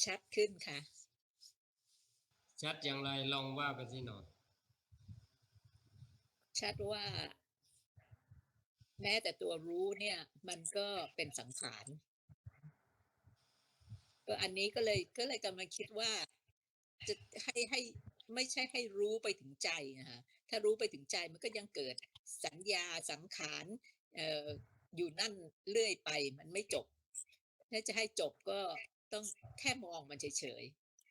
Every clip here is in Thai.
ชัดขึ้นค่ะชัดอย่างไรลองว่าไปสิหน่อยชัดว่าแม้แต่ตัวรู้เนี่ยมันก็เป็นสังขารก็อันนี้ก็เลยกำลังคิดว่าจะให้ไม่ใช่ให้รู้ไปถึงใจนะคะถ้ารู้ไปถึงใจมันก็ยังเกิดสัญญาสังขารเอ่ออยู่นั่นเรื่อยไปมันไม่จบถ้าจะให้จบก็ต้องแค่มองมันเฉย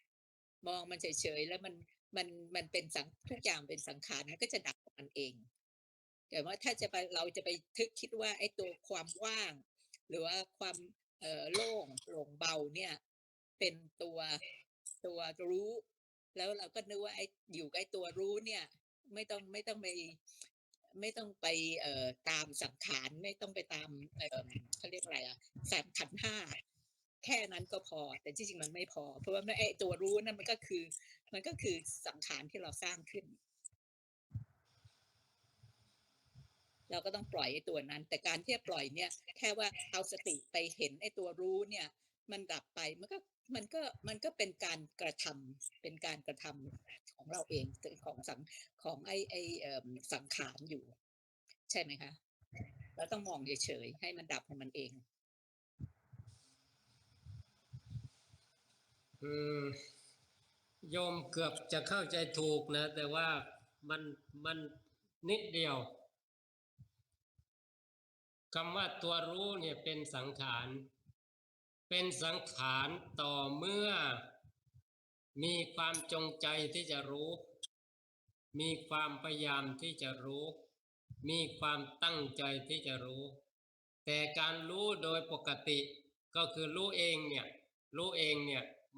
ๆมองมันเฉยๆแล้วมันเป็นทุกอย่างเป็นสังขารมันก็จะดับของมันเอง แต่ว่าถ้าจะไปเราจะไปคิดว่าไอ้ตัวความว่างหรือว่าความโล่งโปร่งเบาเนี่ยเป็นตัวรู้แล้วเราก็นึกว่าไอ้อยู่กับไอ้ตัวรู้เนี่ยไม่ต้องไม่ต้องไปตามสังขารไม่ต้องไปตามเขาเรียกอะไรอะขันธ์ห้าแค่นั้นก็พอแต่ที่จริงมันไม่พอเพราะว่าไอ้ตัวรู้นั่นมันก็คือสังขารที่เราสร้างขึ้น เราก็ต้องปล่อยไอ้ตัวนั้นแต่การที่จะปล่อยเนี่ยแค่ว่าเอาสติไปเห็นไอ้ตัวรู้เนี่ยมันดับไปมันก็เป็นการกระทำเป็นการกระทำของเราเองของไอ้สังขารอยู่ใช่ไหมคะเราต้องมองเฉยๆให้มันดับของมันเองอืมโยมเกือบจะเข้าใจถูกนะแต่ว่ามันมันนิดเดียวคำว่าตัวรู้เนี่ยเป็นสังขารเป็นสังขารต่อเมื่อมีความจงใจที่จะรู้มีความพยายามที่จะรู้มีความตั้งใจที่จะรู้แต่การรู้โดยปกติก็คือรู้เองเนี่ย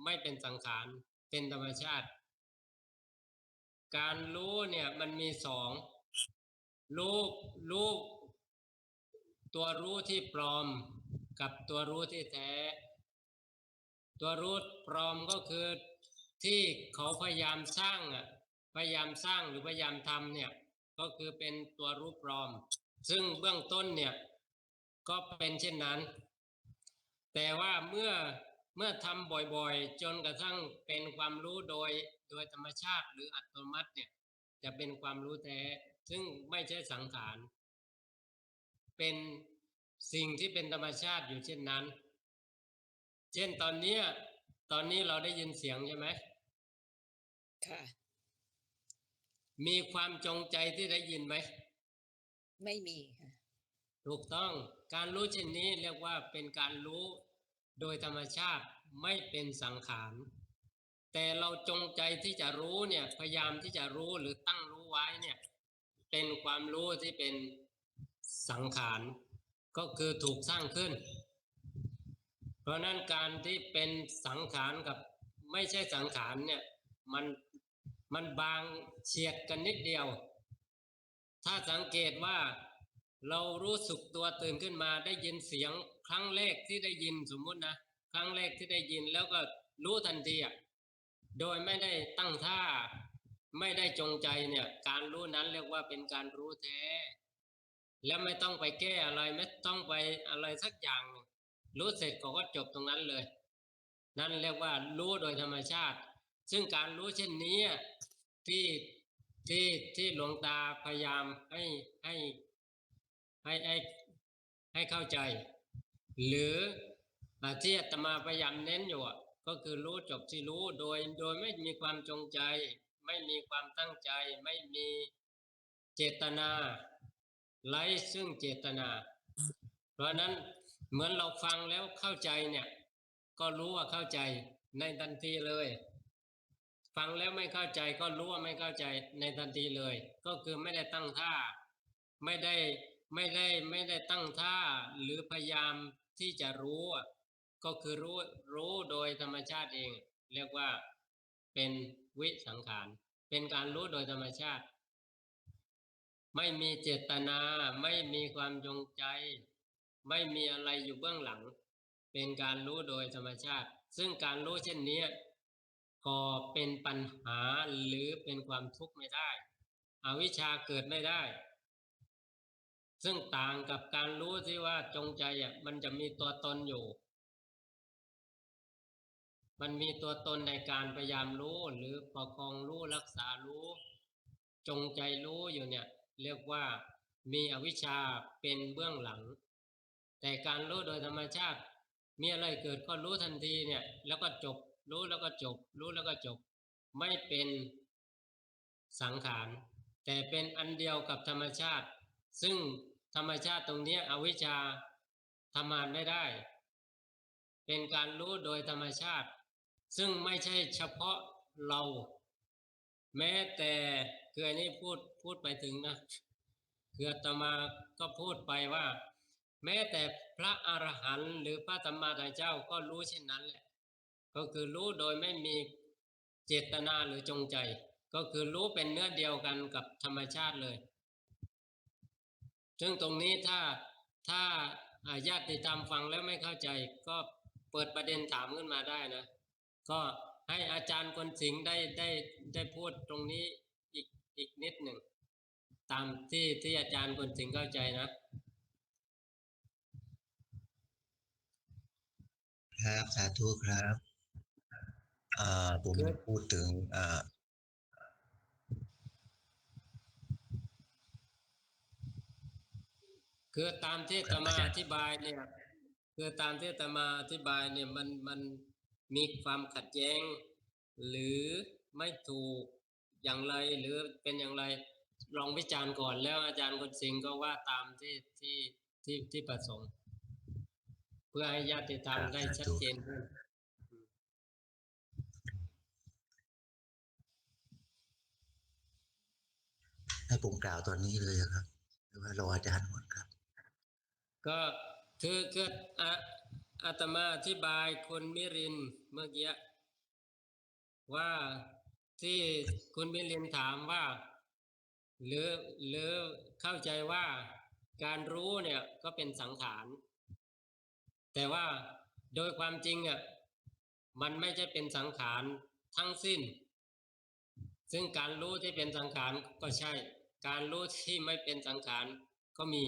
ไม่เป็นสังขารเป็นธรรมชาติการรู้เนี่ยมันมีสองรู้รู้ตัวรู้ที่ปลอมกับตัวรู้ที่แท้ตัวรู้ปลอมก็คือที่เขาพยายามสร้างพยายามสร้างหรือพยายามทำเนี่ยก็คือเป็นตัวรู้ปลอมซึ่งเบื้องต้นเนี่ยก็เป็นเช่นนั้นแต่ว่าเมื่อทำบ่อยๆจนกระทั่งเป็นความรู้โดยธรรมชาติหรืออัตโนมัติเนี่ยจะเป็นความรู้แท้ซึ่งไม่ใช่สังขารเป็นสิ่งที่เป็นธรรมชาติอยู่เช่นนั้นเช่นตอนนี้เราได้ยินเสียงใช่ไหมค่ะมีความจงใจที่ได้ยินไหมไม่มีค่ะถูกต้องการรู้เช่นนี้เรียกว่าเป็นการรู้โดยธรรมชาติไม่เป็นสังขารแต่เราจงใจที่จะรู้เนี่ยพยายามที่จะรู้หรือตั้งรู้ไว้เนี่ยเป็นความรู้ที่เป็นสังขารก็คือถูกสร้างขึ้นเพราะนั้นการที่เป็นสังขารกับไม่ใช่สังขารเนี่ยมันมันบางเฉียดกันนิดเดียวถ้าสังเกตว่าเรารู้สึกตัวตื่นขึ้นมาได้ยินเสียงครั้งแรกที่ได้ยินสมมุตินะครั้งแรกที่ได้ยินแล้วก็รู้ทันทีอ่ะโดยไม่ได้ตั้งท่าไม่ได้จงใจเนี่ยการรู้นั้นเรียกว่าเป็นการรู้แท้แล้วไม่ต้องไปแก้อะไรไม่ต้องไปอะไรสักอย่างรู้เสร็จก็จบตรงนั้นเลยนั่นเรียกว่ารู้โดยธรรมชาติซึ่งการรู้เช่นนี้ที่ที่หลวงตาพยายามให้ให้ให้ให้เข้าใจหรือที่อาตมาพยายามเน้นอยู่ก็คือรู้จบที่รู้โดยไม่มีความจงใจไม่มีความตั้งใจไม่มีเจตนาไร้ซึ่งเจตนาเพราะนั้นเหมือนเราฟังแล้วเข้าใจเนี่ยก็รู้ว่าเข้าใจในทันทีเลยฟังแล้วไม่เข้าใจก็รู้ว่าไม่เข้าใจในทันทีเลยก็คือไม่ได้ตั้งท่าไม่ได้ไม่ได้ตั้งท่าหรือพยายามที่จะรู้ก็คือรู้โดยธรรมชาติเองเรียกว่าเป็นวิสังขารเป็นการรู้โดยธรรมชาติไม่มีเจตนาไม่มีความจงใจไม่มีอะไรอยู่เบื้องหลังเป็นการรู้โดยธรรมชาติซึ่งการรู้เช่นนี้ก่อเป็นปัญหาหรือเป็นความทุกข์ไม่ได้อวิชชาเกิดไม่ได้ซึ่งต่างกับการรู้ที่ว่าจงใจมันจะมีตัวตนอยู่ มันมีตัวตนในการพยายามรู้หรือประคองรู้รักษารู้จงใจรู้อยู่เนี่ยเรียกว่ามีอวิชชาเป็นเบื้องหลังแต่การรู้โดยธรรมชาติมีอะไรเกิดก็รู้ทันทีเนี่ยแล้วก็จบรู้แล้วก็จบรู้แล้วก็จบไม่เป็นสังขารแต่เป็นอันเดียวกับธรรมชาติซึ่งธรรมชาติตรงนี้อวิชชาทำงานไม่ได้เป็นการรู้โดยธรรมชาติซึ่งไม่ใช่เฉพาะเราแม้แต่คืออันนี้พูดไปถึงนะคืออาตมาก็พูดไปว่าแม้แต่พระอรหันต์หรือพระสัมมาสัมพุทธเจ้าก็รู้เช่นนั้นแหละก็คือรู้โดยไม่มีเจตนาหรือจงใจก็คือรู้เป็นเนื้อเดียวกันกับธรรมชาติเลยซึ่งตรงนี้ถ้าญาติธรรมฟังแล้วไม่เข้าใจก็เปิดประเด็นถามขึ้นมาได้นะก็ให้อาจารย์คนสิงห์ได้พูดตรงนี้อีกนิดหนึ่งตามที่อาจารย์คนสิงห์เข้าใจครับสาธุครับผมคือพูดถึงคือตามที่อาตครับอาจารย์มาอธิบายเนี่ยคือตามที่อาตมาอธิบายเนี่ยมันมีความขัดแย้งหรือไม่ถูกอย่างไรหรือเป็นอย่างไรลองวิจารณ์ก่อนแล้วอาจารย์คนสิงห์ก็ว่าตามที่ประสงค์เพื่อให้ญาติธรรมครับได้ชัดสาธุเจนขึ้นให้ผมกล่าวตอนนี้เลยครับหรือว่ารออาจารย์ก่อนครับก็คืออาตมาอธิบายคุณมิรินเมื่อกี้ว่าที่คุณมิรินถามว่าหรือเข้าใจว่าการรู้เนี่ยก็เป็นสังขารแต่ว่าโดยความจริงอ่ะมันไม่ใช่เป็นสังขารทั้งสิ้นซึ่งการรู้ที่เป็นสังขารก็ใช่การรู้ที่ไม่เป็นสังขารก็มี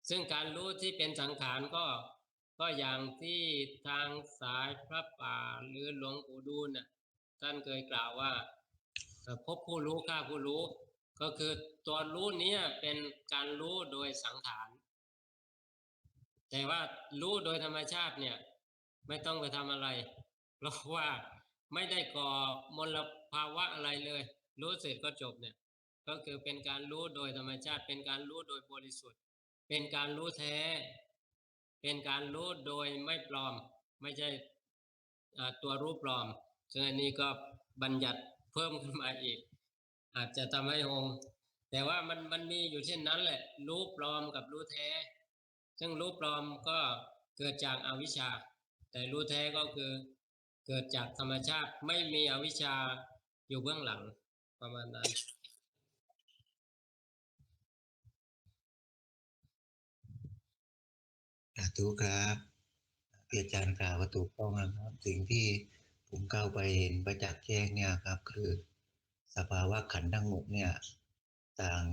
ซึ่งการรู้ที่เป็นสังขารก็อย่างที่ทางสายพระป่าหรือหลวงปู่ดูลน่ะท่านเคยกล่าวว่าพบผู้รู้ฆ่าผู้รู้ก็คือตัวรู้นี้เป็นการรู้โดยสังขารแต่ว่ารู้โดยธรรมชาติเนี่ยไม่ต้องไปทำอะไรเพราะว่าไม่ได้ก่อมลภาวะอะไรเลยรู้เสร็จก็จบเนี่ยก็คือเป็นการรู้โดยธรรมชาติเป็นการรู้โดยบริสุทธิ์เป็นการรู้แท้เป็นการรู้โดยไม่ปลอมไม่ใช่ตัวรู้ปลอมซึ่งอันนี้ก็บัญญัติเพิ่มขึ้นมาอีกอาจจะทำให้งงแต่ว่ามันมีอยู่เช่นนั้นแหละรู้ปลอมกับรู้แท้ซึ่งรู้ปลอมก็เกิดจากอวิชชาแต่รู้แท้ก็คือเกิดจากธรรมชาติไม่มีอวิชชาอยู่เบื้องหลังประมาณนั้นสาธุครับที่อาจารย์กล่าวว่าถูกต้องนะครับสิ่งที่ผมก้าวไปเห็นประจักษ์แจ้งเนี่ยครับคือสภาวะขันธ์ทั้งหมดเนี่ยต่าง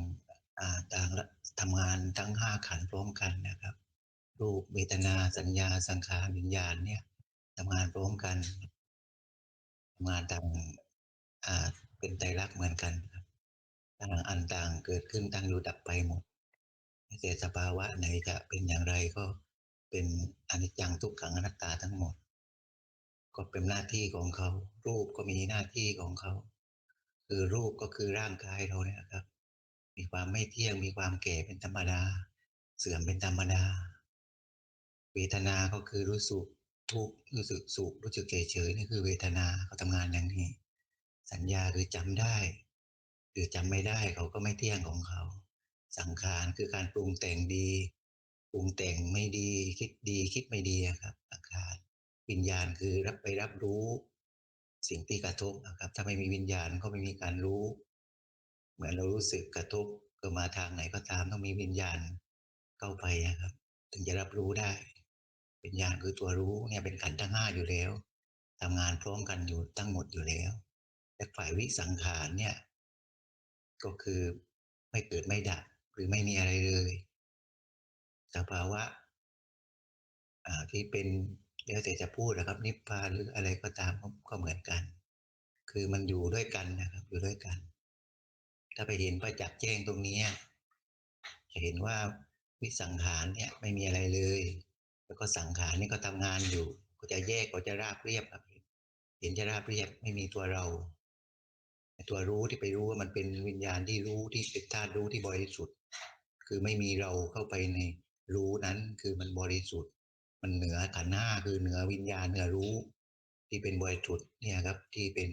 ต่างทำงานทั้งห้าขันธ์พร้อมกันนะครับรูปเวทนาสัญญาสังขารวิญญาณเนี่ยทำงานพร้อมกันทำงานตามอ่าเป็นไตรลักษณ์เหมือนกันครับต่างอันต่างเกิดขึ้นตั้งอยู่ดับไปหมดแต่สภาวะไหนจะเป็นอย่างไรก็เป็นอนิจจังทุกขังอนัตตาทั้งหมดก็เป็นหน้าที่ของเขารูปก็มีหน้าที่ของเขาคือรูปก็คือร่างกายเราเนี่ยครับมีความไม่เที่ยงมีความแก่เป็นธรรมดาเสื่อมเป็นธรรมดาเวทนาก็คือรู้สึกทุกข์รู้สึกสุขรู้สึกเฉยๆนี่คือเวทนาเขาทำงานอย่างนี้สัญญาคือจำได้หรือจำไม่ได้เขาก็ไม่เที่ยงของเขาสังขารคือการปรุงแต่งดีปรุงแต่งไม่ดีคิดไม่ดีครับสังขารวิญญาณคือรับรู้สิ่งที่กระทบนะครับถ้าไม่มีวิญญาณก็ไม่มีการรู้เหมือนเรารู้สึกกระทบก็มาทางไหนก็ตามต้องมีวิญญาณเข้าไปนะครับถึงจะรับรู้ได้วิญญาณคือตัวรู้เนี่ยเป็นขันธ์ทั้งห้าอยู่แล้วทำงานพร้อมกันอยู่ทั้งหมดอยู่แล้วแต่ฝ่ายวิสังขารเนี่ยก็คือไม่เกิดไม่ดับหรือไม่มีอะไรเลยสภาวะที่เป็น แล้วแต่จะพูดนะครับนิพพานหรืออะไรก็ตามก็เหมือนกัน คือมันอยู่ด้วยกันนะครับอยู่ด้วยกัน ถ้าไปเห็นประจักษ์แจ้งตรงนี้จะเห็นว่าวิสังขารเนี่ยไม่มีอะไรเลย แล้วก็สังขารนี่ก็ทำงานอยู่ก็จะแยกก็จะราบเรียบครับเห็นจะราบเรียบไม่มีตัวเราตัวรู้ที่ไปรู้ว่ามันเป็นวิญญาณที่รู้ที่เป็นธาตุรู้ที่บริสุทธิ์คือไม่มีเราเข้าไปในรู้นั้นคือมันบริสุทธิ์มันเหนือขันธ์ห้าคือเหนือวิญญาณเหนือรู้ที่เป็นบริสุทธิ์เนี่ยครับที่เป็น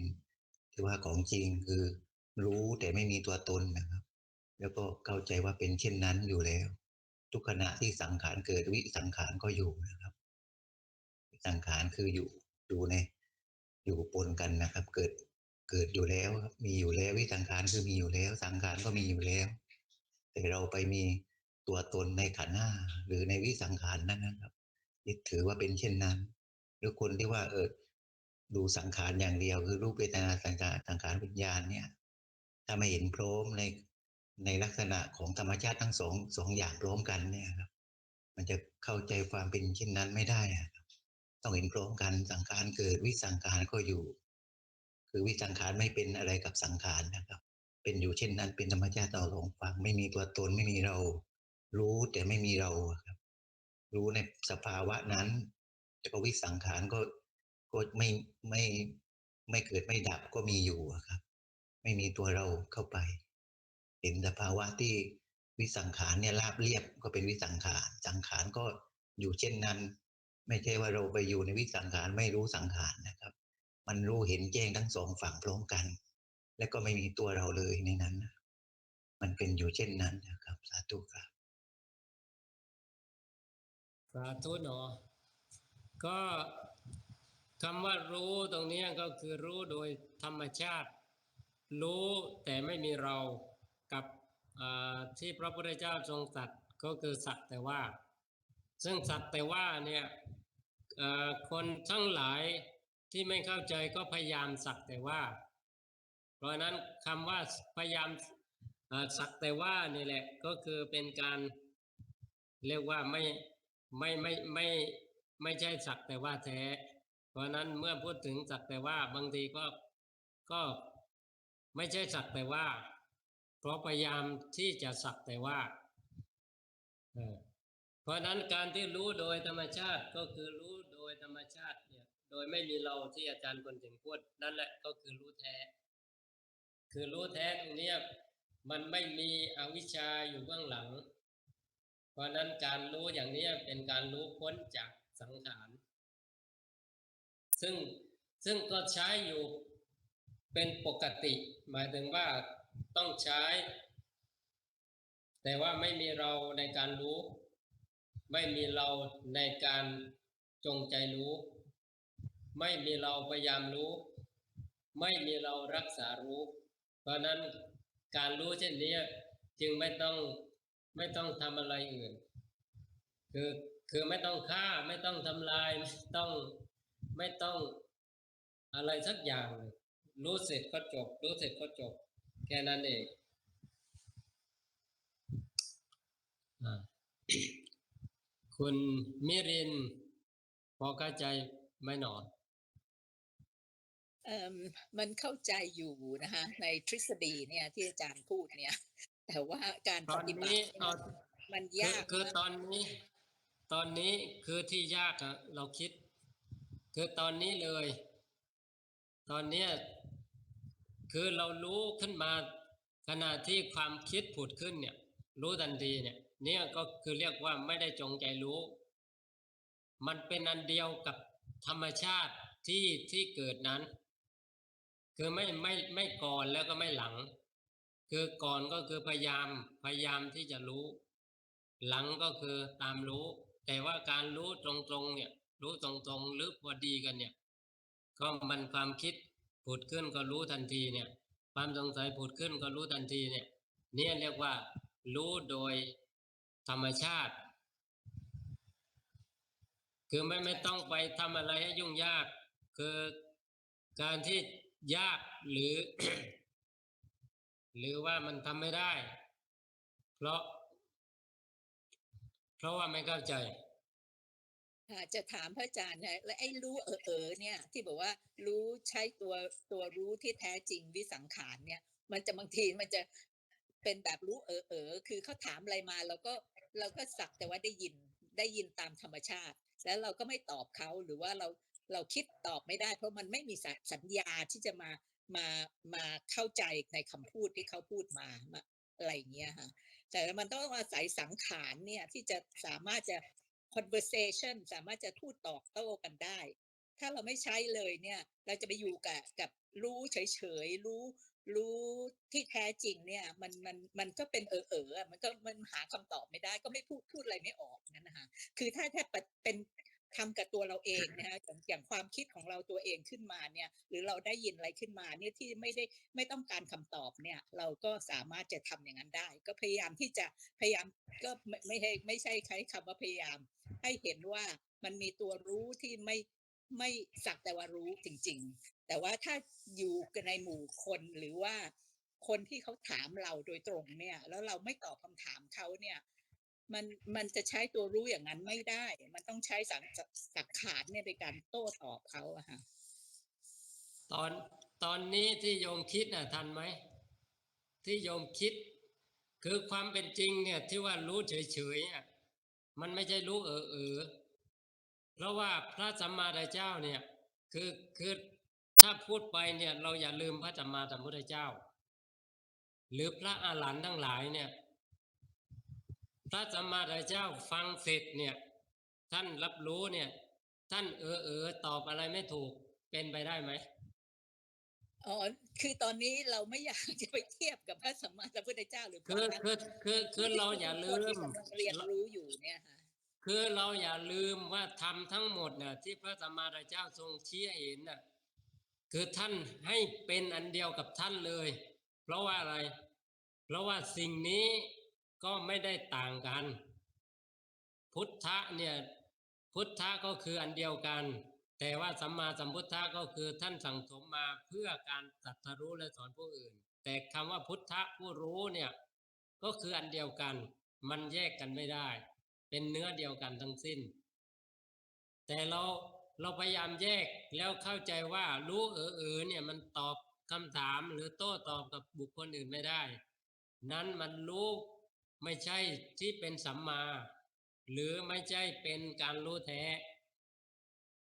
ที่ว่าของจริงคือรู้แต่ไม่มีตัวตนนะครับแล้วก็เข้าใจว่าเป็นเช่นนั้นอยู่แล้วทุกขณะที่สังขารเกิดวิสังขารก็อยู่นะครับสังขารคืออยู่ในอยู่ปนกันนะครับเกิดอยู่แล้วครับมีอยู่แล้ววิสังขารคือมีอยู่แล้วสังขารก็มีอยู่แล้วแต่เราไปมีตัวตนในขันธ์ห้าหรือในวิสังขารนั้นนะครับยึดถือว่าเป็นเช่นนั้นหรือคนที่ว่าดูสังขารอย่างเดียวคือรูปเวทนาสังขารวิญญาณเนี่ยถ้าไม่เห็นพร้อมในลักษณะของธรรมชาติทั้งสองอย่างพร้อมกันเนี่ยครับมันจะเข้าใจความเป็นเช่นนั้นไม่ได้ครับต้องเห็นพร้อมกันสังขารเกิดวิสังขารก็อยู่คือวิสังขารไม่เป็นอะไรกับสังขารนะครับเป็นอยู่เช่นนั้นเป็นธรรมชาติเราลองฟังไม่มีตัวตนไม่มีเรารู้แต่ไม่มีเราครับรู้ในสภาวะนั้นแต่ก็วิสังขารก็ไม่ไม่เกิดไม่ดับก็มีอยู่ครับไม่มีตัวเราเข้าไปเห็นสภาวะที่วิสังขารเนี่ยราบเรียบก็เป็นวิสังขารสังขารก็อยู่เช่นนั้นไม่ใช่ว่าเราไปอยู่ในวิสังขารไม่รู้สังขารนะครับมันรู้เห็นแจ้งทั้งสองฝั่งพร้อมกันและก็ไม่มีตัวเราเลยในนั้นมันเป็นอยู่เช่นนั้นนะครับสาธุครับสาธุเนาะก็คำว่ารู้ตรงนี้ก็คือรู้โดยธรรมชาติรู้แต่ไม่มีเรากับที่พระพุทธเจ้าทรงตรัสก็คือสักแต่ว่าซึ่งสักแต่ว่าเนี่ยคนทั้งหลายที่ไม่เข้าใจก็พยายามสักแต่ว่าเพราะนั้นคำว่าพยายามสักแต่ว่านี่แหละก็คือเป็นการเรียกว่าไม่ใช่สักแต่ว่าแท้เพราะนั้นเมื่อพูดถึงสักแต่ว่าบางทีก็ไม่ใช่สักแต่ว่าเพราะพยายามที่จะสักแต่ว่าเพราะนั้นการที่รู้โดยธรรมชาติก็คือรู้โดยธรรมชาติเนี่ยโดยไม่มีเราที่อาจารย์คนถึงพูดนั่นแหละก็คือรู้แท้คือรู้แท้ตรงนี้มันไม่มีอวิชชาอยู่เบื้องหลังเพราะนั้นการรู้อย่างนี้เป็นการรู้พ้นจากสังขารซึ่งก็ใช้อยู่เป็นปกติหมายถึงว่าต้องใช้แต่ว่าไม่มีเราในการรู้ไม่มีเราในการจงใจรู้ไม่มีเราพยายามรู้ไม่มีเรารักษารู้เพราะนั้นการรู้เช่นนี้จึงไม่ต้องทำอะไรอื่นคือไม่ต้องฆ่าไม่ต้องทำลายไม่ต้องอะไรสักอย่างรู้เสร็จก็จบรู้เสร็จก็จบแค่นั้นเองคุณมิรินพอเข้าใจไหมหนอมันเข้าใจอยู่นะคะในทฤษฎีเนี่ยที่อาจารย์พูดเนี่ยแต่ว่าการปฏิบัติมันยากคือตอนนี้คือที่ยากอะเราคิดคือตอนนี้เลยตอนเนี้ยคือเรารู้ขึ้นมาขณะที่ความคิดผุดขึ้นเนี่ยรู้ทันทีเนี่ยก็คือเรียกว่าไม่ได้จงใจรู้มันเป็นอันเดียวกับธรรมชาติที่เกิดนั้นคือไม่ก่อนแล้วก็ไม่หลังคือก่อนก็คือพยายามที่จะรู้หลังก็คือตามรู้แต่ว่าการรู้ตรงๆเนี่ยรู้ตรงๆหรือพอดีกันเนี่ยก็มันความคิดผุดขึ้นก็รู้ทันทีเนี่ยความสงสัยผุดขึ้นก็รู้ทันทีเนี่ยเรียกว่ารู้โดยธรรมชาติคือไม่ต้องไปทำอะไรให้ยุ่งยากคือการที่ยากหรือ หรือว่ามันทำไม่ได้เพราะว่าไม่เข้าใจ จะถามพระอาจารย์นะแล้วไอ้รู้เนี่ยที่บอกว่ารู้ใช้ตัวรู้ที่แท้จริงวิสังขารเนี่ยมันจะบางทีมันจะเป็นแบบรู้คือเขาถามอะไรมาเราก็สักแต่ว่าได้ยินตามธรรมชาติแล้วเราก็ไม่ตอบเขาหรือว่าเราคิดตอบไม่ได้เพราะมันไม่มีสัญญาที่จะมามาเข้าใจในคำพูดที่เขาพูดมาอะไรอย่างเงี้ยค่ะแต่มันต้องอาศัยสังขารเนี่ยที่จะสามารถจะ conversation สามารถจะพูดตอบโต้กันได้ถ้าเราไม่ใช้เลยเนี่ยเราจะไปอยู่กับรู้เฉยๆรู้ที่แท้จริงเนี่ยมันก็เป็นอะมันหาคำตอบไม่ได้ก็ไม่พูดอะไรไม่ออกงั้นนะคะคือถ้าเป็นทำกับตัวเราเองนะคะอย่างความคิดของเราตัวเองขึ้นมาเนี่ยหรือเราได้ยินอะไรขึ้นมาเนี่ยที่ไม่ต้องการคำตอบเนี่ยเราก็สามารถจะทำอย่างนั้นได้ก็พยายามที่จะพยายามก็ไม่ใช่ใช้คำว่าพยายามให้เห็นว่ามันมีตัวรู้ที่ไม่สักแต่ว่ารู้จริงๆแต่ว่าถ้าอยู่กันในหมู่คนหรือว่าคนที่เขาถามเราโดยตรงเนี่ยแล้วเราไม่ตอบคำถามเขาเนี่ยมันจะใช้ตัวรู้อย่างนั้นไม่ได้มันต้องใช้สังขารเนี่ยในการโต้ตอบเขาอะค่ะตอนตอนนี้ที่โยมคิดน่ะทันไหมที่โยมคิดคือความเป็นจริงเนี่ยที่ว่ารู้เฉยๆอ่ะมันไม่ใช่รู้เพราะว่าพระสัมมาสัมพุทธเจ้าเนี่ยคือถ้าพูดไปเนี่ยเราอย่าลืมพระสัมมาสัมพุทธเจ้าหรือพระอรหันต์ทั้งหลายเนี่ยพระสัมมาสัมพุทธเจ้าฟังเสร็จเนี่ยท่านรับรู้เนี่ยท่านตอบอะไรไม่ถูกเป็นไปได้ไหมอ๋อคือตอนนี้เราไม่อยากจะไปเทียบกับพระสัมมาสัมพุทธเจ้าหรือพระคืออรหันต์คือเราอย่าลื คนที่ม กำลังเรียนรู้อยู่เนี่ยค่ะคือเราอย่าลืมว่าธรรมทั้งหมดน่ะที่พระสัมมาสัมพุทธเจ้าทรงชี้ให้เห็นน่ะคือท่านให้เป็นอันเดียวกับท่านเลยเพราะว่าอะไรเพราะว่าสิ่งนี้ก็ไม่ได้ต่างกันพุทธะเนี่ยพุทธะก็คืออันเดียวกันแต่ว่าสัมมาสัมพุทธะก็คือท่านสั่งสมมาเพื่อการตรัสรู้และสอนผู้อื่นแต่คำว่าพุทธะผู้รู้เนี่ยก็คืออันเดียวกันมันแยกกันไม่ได้เป็นเนื้อเดียวกันทั้งสิ้นแต่เราพยายามแยกแล้วเข้าใจว่ารู้เนี่ยมันตอบคำถามหรือโต้ตอบกับบุคคลอื่นไม่ได้นั้นมันรู้ไม่ใช่ที่เป็นสัมมาหรือไม่ใช่เป็นการรู้แท้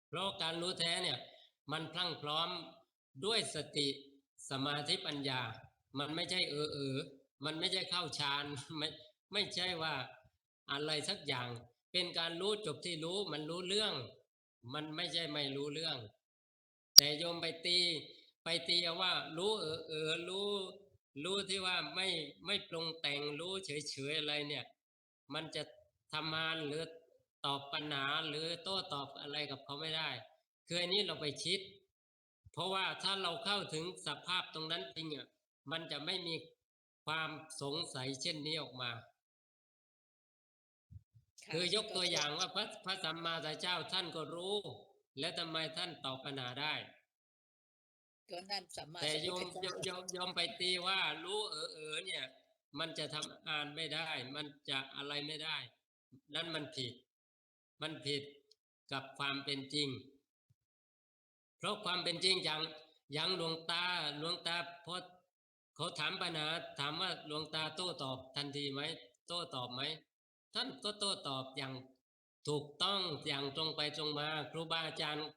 เพราะการรู้แท้เนี่ยมันพลั่งพร้อมด้วยสติสมาธิปัญญามันไม่ใช่มันไม่ใช่เข้าฌานไม่ใช่ว่าอะไรสักอย่างเป็นการรู้จบที่รู้มันรู้เรื่องมันไม่ใช่ไม่รู้เรื่องแต่โยมไปตีว่ารู้รู้ที่ว่าไม่ปรุงแต่งรู้เฉยๆอะไรเนี่ยมันจะทำงานหรือตอบปัญหาหรือโต้ตอบอะไรกับเขาไม่ได้คืออันนี้เราไปคิดเพราะว่าถ้าเราเข้าถึงสภาพตรงนั้นจริงอ่ะมันจะไม่มีความสงสัยเช่นนี้ออกมาคือยกตัวอย่างว่าพระสัมมาสัมพุทธเจ้าท่านก็รู้แล้วทำไมท่านตอบปัญหาได้ก็นั่นสัมมาแต่สัมพุทธเจ้าโยมไปตีว่ารู้เนี่ยมันจะทำอ่านไม่ได้มันจะอะไรไม่ได้นั่นมันผิดกับความเป็นจริงเพราะความเป็นจริงอย่างหลวงตาพอเขาถามปัญหาถามว่าหลวงตาโต้ตอบทันทีไหมโต้ตอบไหมท่านก็โต้ตอบอย่างถูกต้องอย่างตรงไปตรงมาครูบาอาจารย์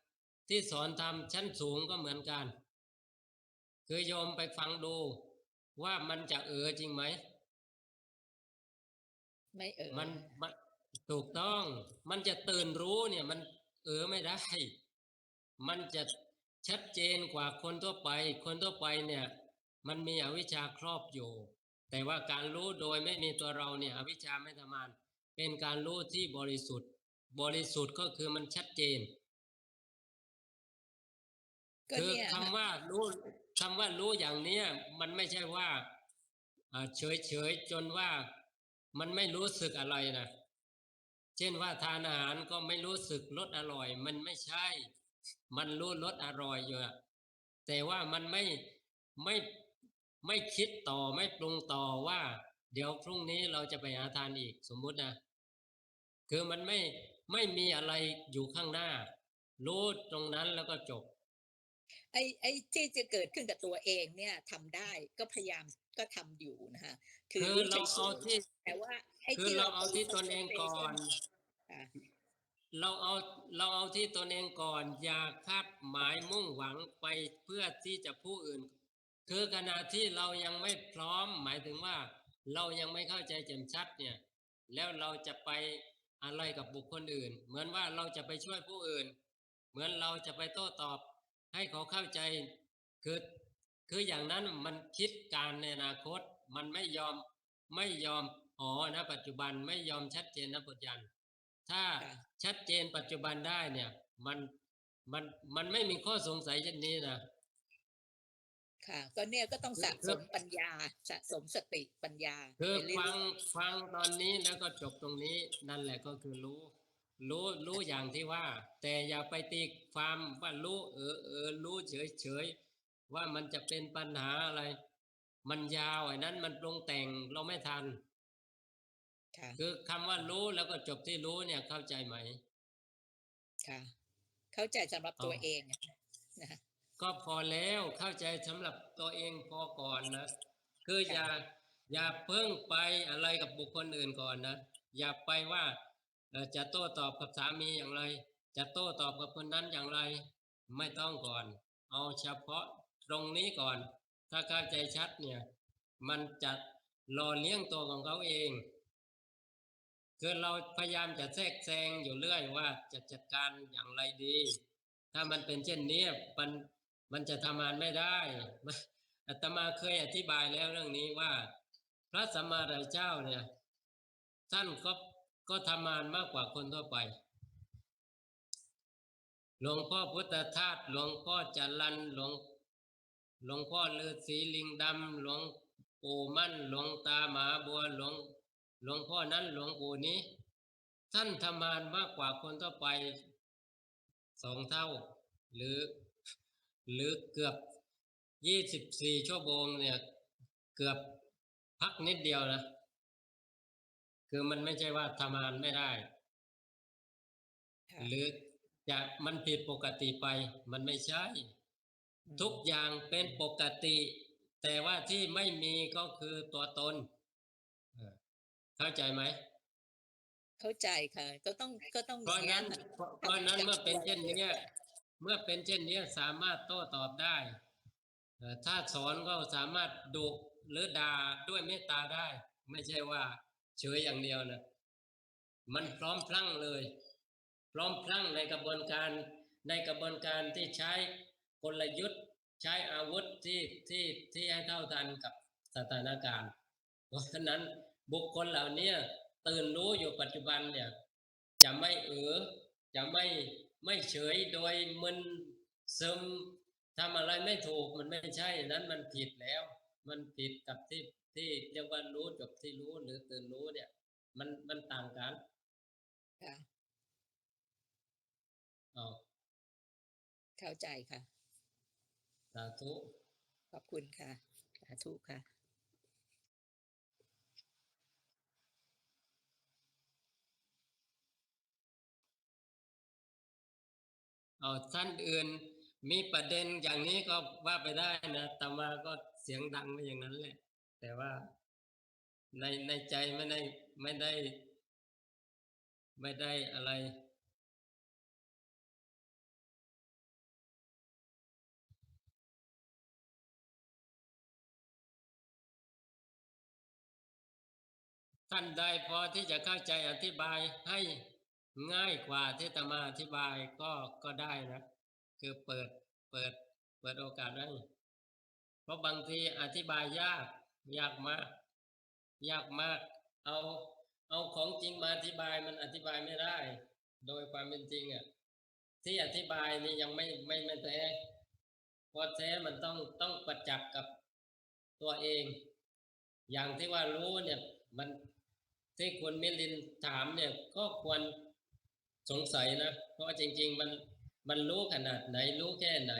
ที่สอนธรรมชั้นสูงก็เหมือนกันคือโยมไปฟังดูว่ามันจะจริงไหมไม่มันถูกต้องมันจะตื่นรู้เนี่ยมันไม่ได้มันจะชัดเจนกว่าคนทั่วไปเนี่ยมันมีอวิชชาครอบอยู่แต่ว่าการรู้โดยไม่มีตัวเราเนี่ยอวิชชาไม่ทำงานเป็นการรู้ที่บริสุทธิ์ก็คือมันชัดเจนคือเนี่ยค่ะคำว่ารู้อย่างเนี้ยมันไม่ใช่ว่าเฉยจนว่ามันไม่รู้สึกอะไรนะเช่นว่าทานอาหารก็ไม่รู้สึกรสอร่อยมันไม่ใช่มันรู้รสอร่อยอยู่แต่ว่ามันไม่ไม่คิดต่อไม่ปรุงต่อว่าเดี๋ยวพรุ่งนี้เราจะไปหาทานอีกสมมุตินะคือมัน ไม่มีอะไรอยู่ข้างหน้า รู้ตรงนั้นแล้วก็จบ ไอ้ที่จะเกิดขึ้นกับตัวเองเนี่ยทำได้ก็พยายามก็ทำอยู่นะคะคือ คือ รู้ เรา เฉ เอา ย ที่ ๆแต่ว่าไอ้ คือ ที่ เรา เรา เอาที่ตนเองก่อน ค่ะ เราเอาที่ตนเองก่อน อย่าคาดหมายมุ่งหวังไปเพื่อที่จะผู้อื่น คือขณะที่เรายังไม่พร้อม หมายถึงว่าเรายังไม่เข้าใจแจ่มชัดเนี่ย แล้วเราจะไปอะไรกับบุคคลอื่น เหมือนว่าเราจะไปช่วยผู้อื่น เหมือนเราจะไปโต้ตอบให้เขาเข้าใจ คืออย่างนั้นมันคิดการในอนาคต มันไม่ยอมณปัจจุบันไม่ยอมชัดเจนณปัจจุบัน ถ้า ค่ะ ชัดเจนปัจจุบันได้เนี่ย มันไม่มีข้อสงสัยเช่นนี้นะ ค่ะก็เนี่ยก็ต้องสะสมปัญญาสะสมสติปัญญา คือ ไปเรื่อย ฟังตอนนี้แล้วก็จบตรงนี้ นั่นแหละก็คือรู้อย่างที่ว่า แต่อย่าไปตีความว่ารู้รู้เฉยว่ามันจะเป็นปัญหาอะไร มันยาวไอ้นั้นมันปรุงแต่งเราไม่ทัน ๆค่ะ คือคำว่ารู้แล้วก็จบที่รู้เนี่ยเข้าใจไหม ค่ะ เข้าใจสำหรับตัวเองนะคะ ก็พอแล้วเข้าใจสำหรับตัวเองพอก่อนนะ คืออย่าเพิ่งไปอะไรกับบุคคลอื่นก่อนนะ อย่าไปว่าจะโต้ตอบกับสามีอย่างไร จะโต้ตอบกับคนนั้นอย่างไร ไม่ต้องก่อน เอาเฉพาะตรงนี้ก่อน ถ้าเข้าใจชัดเนี่ย มันจะหล่อเลี้ยงตัวของเขาเองคือเราพยายามจะแทรกแซงอยู่เรื่อยว่าจะจัดการอย่างไรดี ถ้ามันเป็นเช่นนี้มันจะทำงานไม่ได้ อาตมาเคยอธิบายแล้วเรื่องนี้ว่า พระสัมมาสัมพุทธเจ้าเนี่ยท่านก็ทำงานมากกว่าคนทั่วไป หลวงพ่อพุทธทาสหลวงพ่อจรัญหลวงพ่อฤาษีลิงดำหลวงปู่มั่นหลวงตามหาบัวหลวงพ่อนั้นหลวงปู่นี้ ท่านทำงานมากกว่าคนทั่วไป2 เท่า หรือเกือบ24 ชั่วโมงเนี่ยเกือบพักนิดเดียวนะ คือมันไม่ใช่ว่าทำงานไม่ได้ ค่ะ หรือจะมันผิดปกติไปมันไม่ใช่ ทุกอย่างเป็นปกติ แต่ว่าที่ไม่มีก็คือตัวตนเข้าใจไหม เข้าใจค่ะ ก็ต้อง เพราะ อย่าง นั้น เงี้ย เพราะนั้น ทำ เมื่อเป็นเช่นนี้ ค่ะ เมื่อเป็นเช่นนี้สามารถโต้ตอบได้ถ้าสอนก็สามารถดุหรือด่าด้วยเมตตาได้ ไม่ใช่ว่าเฉยอย่างเดียวนะ มันพร้อมพลั่งเลย พร้อมพลั่งในกระบวนการที่ใช้กลยุทธ์ใช้อาวุธที่ให้เท่าทันกับสถานการณ์ เพราะฉะนั้นบุคคลเหล่านี้ตื่นรู้อยู่ปัจจุบันเนี่ยจะไม่จะไม่เฉยโดยมึนซึมทำอะไรไม่ถูกมันไม่ใช่นั้นมันผิดแล้ว มันผิดกับที่เรียกว่ารู้จบที่รู้หรือตื่นรู้เนี่ยมันต่างกัน ค่ะ อ๋อ เข้าใจค่ะ สาธุ ขอบคุณค่ะสาธุค่ะ ท่านอื่นมีประเด็นอย่างนี้ก็ว่าไปได้นะแต่มาก็เสียงดังไปอย่างนั้นแหละ แต่ว่าในใจไม่ได้อะไร ท่านใดพอที่จะเข้าใจอธิบายให้ง่ายกว่าที่อาตมาอธิบายก็ได้นะ คือเปิดโอกาสให้เพราะบางทีอธิบายยากมากเอาของจริงมาอธิบายมันอธิบายไม่ได้ โดยความเป็นจริงอ่ะที่อธิบายนี่ยังไม่แท้พอแท้มันต้องประจักษ์กับตัวเอง อย่างที่ว่ารู้เนี่ยมันที่คุณมิลินถามเนี่ยก็ควรสงสัยนะเพราะจริงๆมันรู้ขนาดไหนรู้แค่ไหน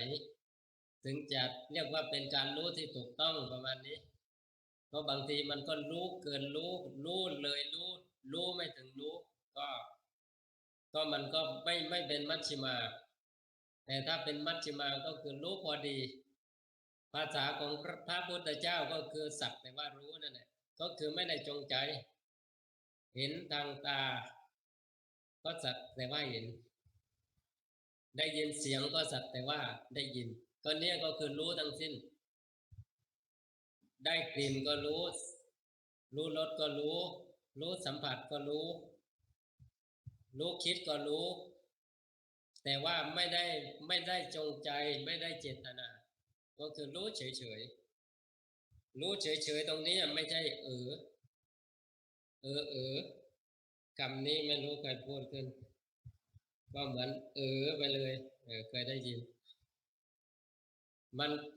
ถึงจะเรียกว่าเป็นการรู้ที่ถูกต้องประมาณนี้เพราะบางทีมันก็รู้เกินรู้เลยรู้ไม่ถึงรู้ก็ ก็มันก็ไม่เป็นมัชฌิมา แต่ถ้าเป็นมัชฌิมาก็คือรู้พอดี ภาษาของพระพุทธเจ้าก็คือสักแต่ว่ารู้นั่นแหละก็คือไม่ได้จงใจ เห็นทางตาก็สักแต่ว่าเห็น ได้ยินเสียงก็สักแต่ว่าได้ยินก็เนี่ยก็คือรู้ทั้งสิ้น ได้กลิ่นก็รู้รสก็รู้สัมผัสก็รู้คิดก็รู้ แต่ว่าไม่ได้จงใจไม่ได้เจตนา ก็คือรู้เฉยๆรู้เฉยๆตรงนี้ไม่ใช่คำนี้ไม่รู้ใครพูดขึ้นก็เหมือนไปเลยเคยได้ยิน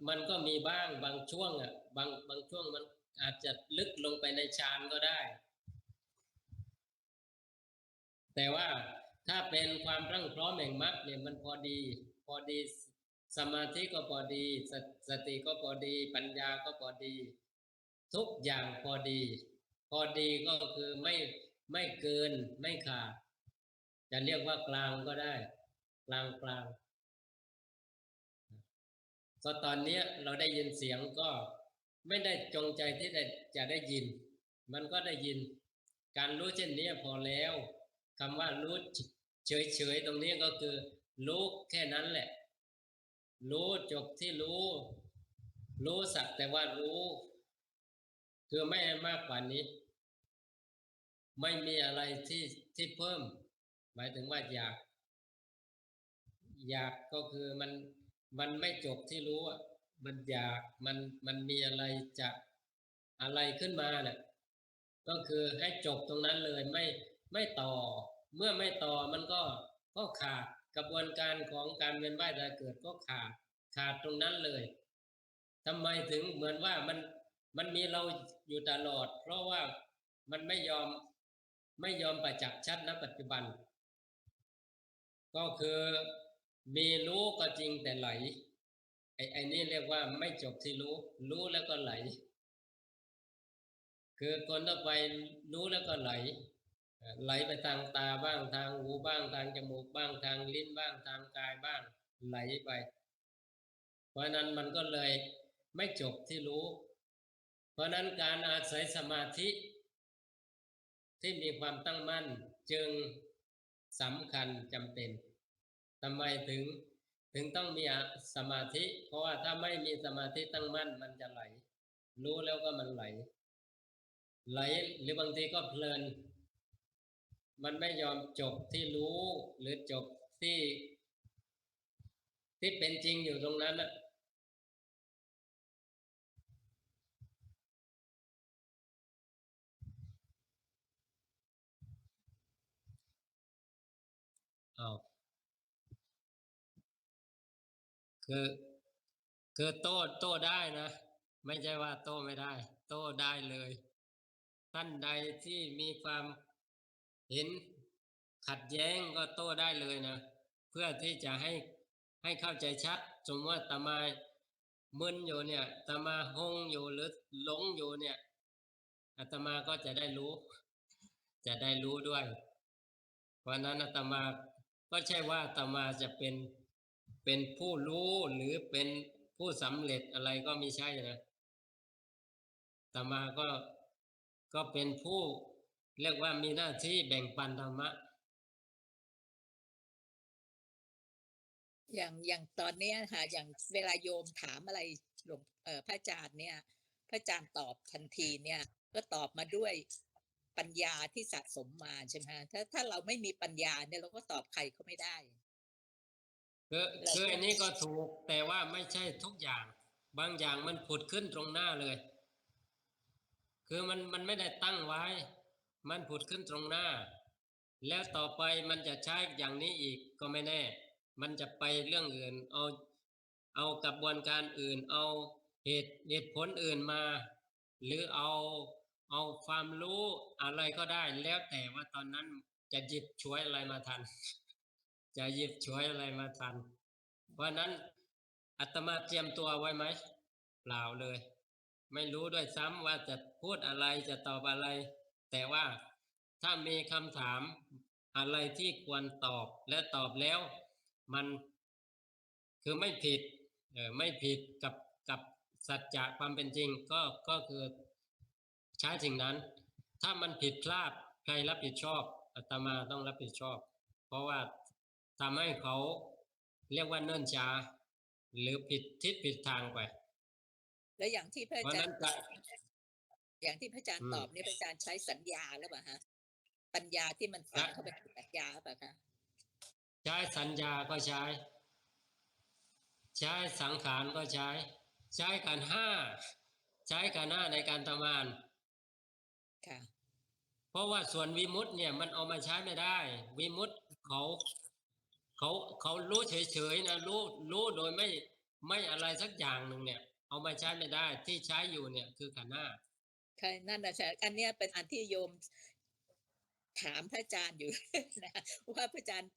มันก็มีบ้างบางช่วงบางช่วงมันอาจจะลึกลงไปในฌานก็ได้ แต่ว่าถ้าเป็นความพรั่งพร้อมแห่งมรรคเนี่ยมันพอดีสมาธิก็พอดีสติก็พอดีปัญญาก็พอดีทุกอย่างพอดีก็คือไม่เกินไม่ขาดจะเรียกว่ากลางก็ได้กลางก็ตอนนี้เราได้ยินเสียงก็ไม่ได้จงใจที่จะได้ยินมันก็ได้ยินการรู้เช่นนี้พอแล้วคำว่ารู้เฉยๆตรงนี้ก็คือรู้แค่นั้นแหละรู้จบที่รู้สักแต่ว่ารู้คือไม่ให้มากกว่านี้ไม่มีอะไรที่เพิ่มหมายถึงว่าอยากก็คือมันไม่จบที่รู้มันอยากมันมีอะไรจะอะไรขึ้นมาเนี่ยก็คือให้จบตรงนั้นเลยไม่ต่อเมื่อไม่ต่อมันก็ขาดกระบวนการของการเวียนว่ายตายเกิดก็ขาดตรงนั้นเลยทำไมถึงเหมือนว่ามันมีเราอยู่ตลอดเพราะว่ามันไม่ยอมประจักษ์ชัดณปัจจุบันก็คือมีรู้ก็จริงแต่ไหลไอ้นี่เรียกว่าไม่จบที่รู้แล้วก็ไหลคือคนทั่วไปรู้แล้วก็ไหลไปทางตาบ้างทางหูบ้างทางจมูกบ้างทางลิ้นบ้างทางกายบ้างไหลไปเพราะนั้นมันก็เลยไม่จบที่รู้เพราะนั้นการอาศัยสมาธิที่มีความตั้งมั่นจึงสำคัญจำเป็นทำไมถึงต้องมีสมาธิเพราะว่าถ้าไม่มีสมาธิตั้งมั่นมันจะไหลรู้แล้วก็มันไหลหรือบางทีก็เพลินมันไม่ยอมจบที่รู้หรือจบที่เป็นจริงอยู่ตรงนั้นนะอ้าวคือโต้ได้นะไม่ใช่ว่าโต้ไม่ได้โต้ได้เลยท่านใดที่มีความเห็นขัดแย้งก็โต้ได้เลยนะเพื่อที่จะให้เข้าใจชัดสมมติว่าอาตมามึนอยู่เนี่ยอาตมาหงอยู่หรือหลงอยู่เนี่ยอาตมาก็จะได้รู้ด้วยเพราะนั้นอาตมาก็ใช่ว่าอาตมาจะเป็นผู้รู้หรือเป็นผู้สำเร็จอะไรก็ไม่ใช่นะอาตมาก็เป็นผู้เรียกว่ามีหน้าที่แบ่งปันธรรมะอย่างตอนเนี้ยค่ะอย่างเวลาโยมถามอะไรหลวงพระอาจารย์เนี่ยพระอาจารย์ตอบทันทีเนี่ยก็ตอบมาด้วยปัญญาที่สะสมมาใช่ไหมคะถ้าเราไม่มีปัญญาเนี่ยเราก็ตอบใครเขาไม่ได้คืออันนี้ก็ถูกแต่ว่าไม่ใช่ทุกอย่างบางอย่างมันผุดขึ้นตรงหน้าเลยคือมันไม่ได้ตั้งไว้มันผุดขึ้นตรงหน้าแล้วต่อไปมันจะใช้อย่างนี้อีกก็ไม่แน่มันจะไปเรื่องอื่นเอากระบวนการอื่นเอาเหตุผลอื่นมาหรือเอาความรู้อะไรก็ได้แล้วแต่ว่าตอนนั้นจะหยิบฉวยอะไรมาทันจะหยิบฉวยอะไรมาทันเพราะนั้นอาตมาเตรียมตัวไว้ไหมเปล่าเลยไม่รู้ด้วยซ้ำว่าจะพูดอะไรจะตอบอะไรแต่ว่าถ้ามีคำถาม อะไรที่ควรตอบและตอบแล้วมันคือไม่ผิดไม่ผิดกับสัจจะความเป็นจริงก็คือใช้สิ่งนั้นถ้ามันผิดพลาดใครรับผิดชอบอาตมาต้องรับผิดชอบเพราะว่าทำให้เขาเรียกว่าเนิ่นช้าหรือผิดทิศผิดทางไปแล้วอย่างที่พระ เพ อา ราะ จา นั้ ร น ย์ จะ อย่างที่พระอาจารย์ตอบเนี่ยพระอาจารย์ใช้สัญญาหรือเปล่าคะปัญญาที่มันฝังเข้าไปในสัญญาหรือเปล่าคะใช้สัญญาก็ใช้สังขารก็ใช้ขันธ์ห้าใช้ขันธ์ห้าในการทำงาน ค่ะ เพราะว่าส่วนวิมุตติเนี่ยมันเอามาใช้ไม่ได้วิมุตติเขารู้เฉยๆนะรู้โดยไม่อะไรสักอย่างหนึ่งเนี่ยเอามาใช้ไม่ได้ที่ใช้อยู่เนี่ยคือขันธ์ห้าใช่นั่นน่ะสิอันเนี้ยเป็นอันที่โยมถามพระอาจารย์อยู่ นะว่าพระอาจารย์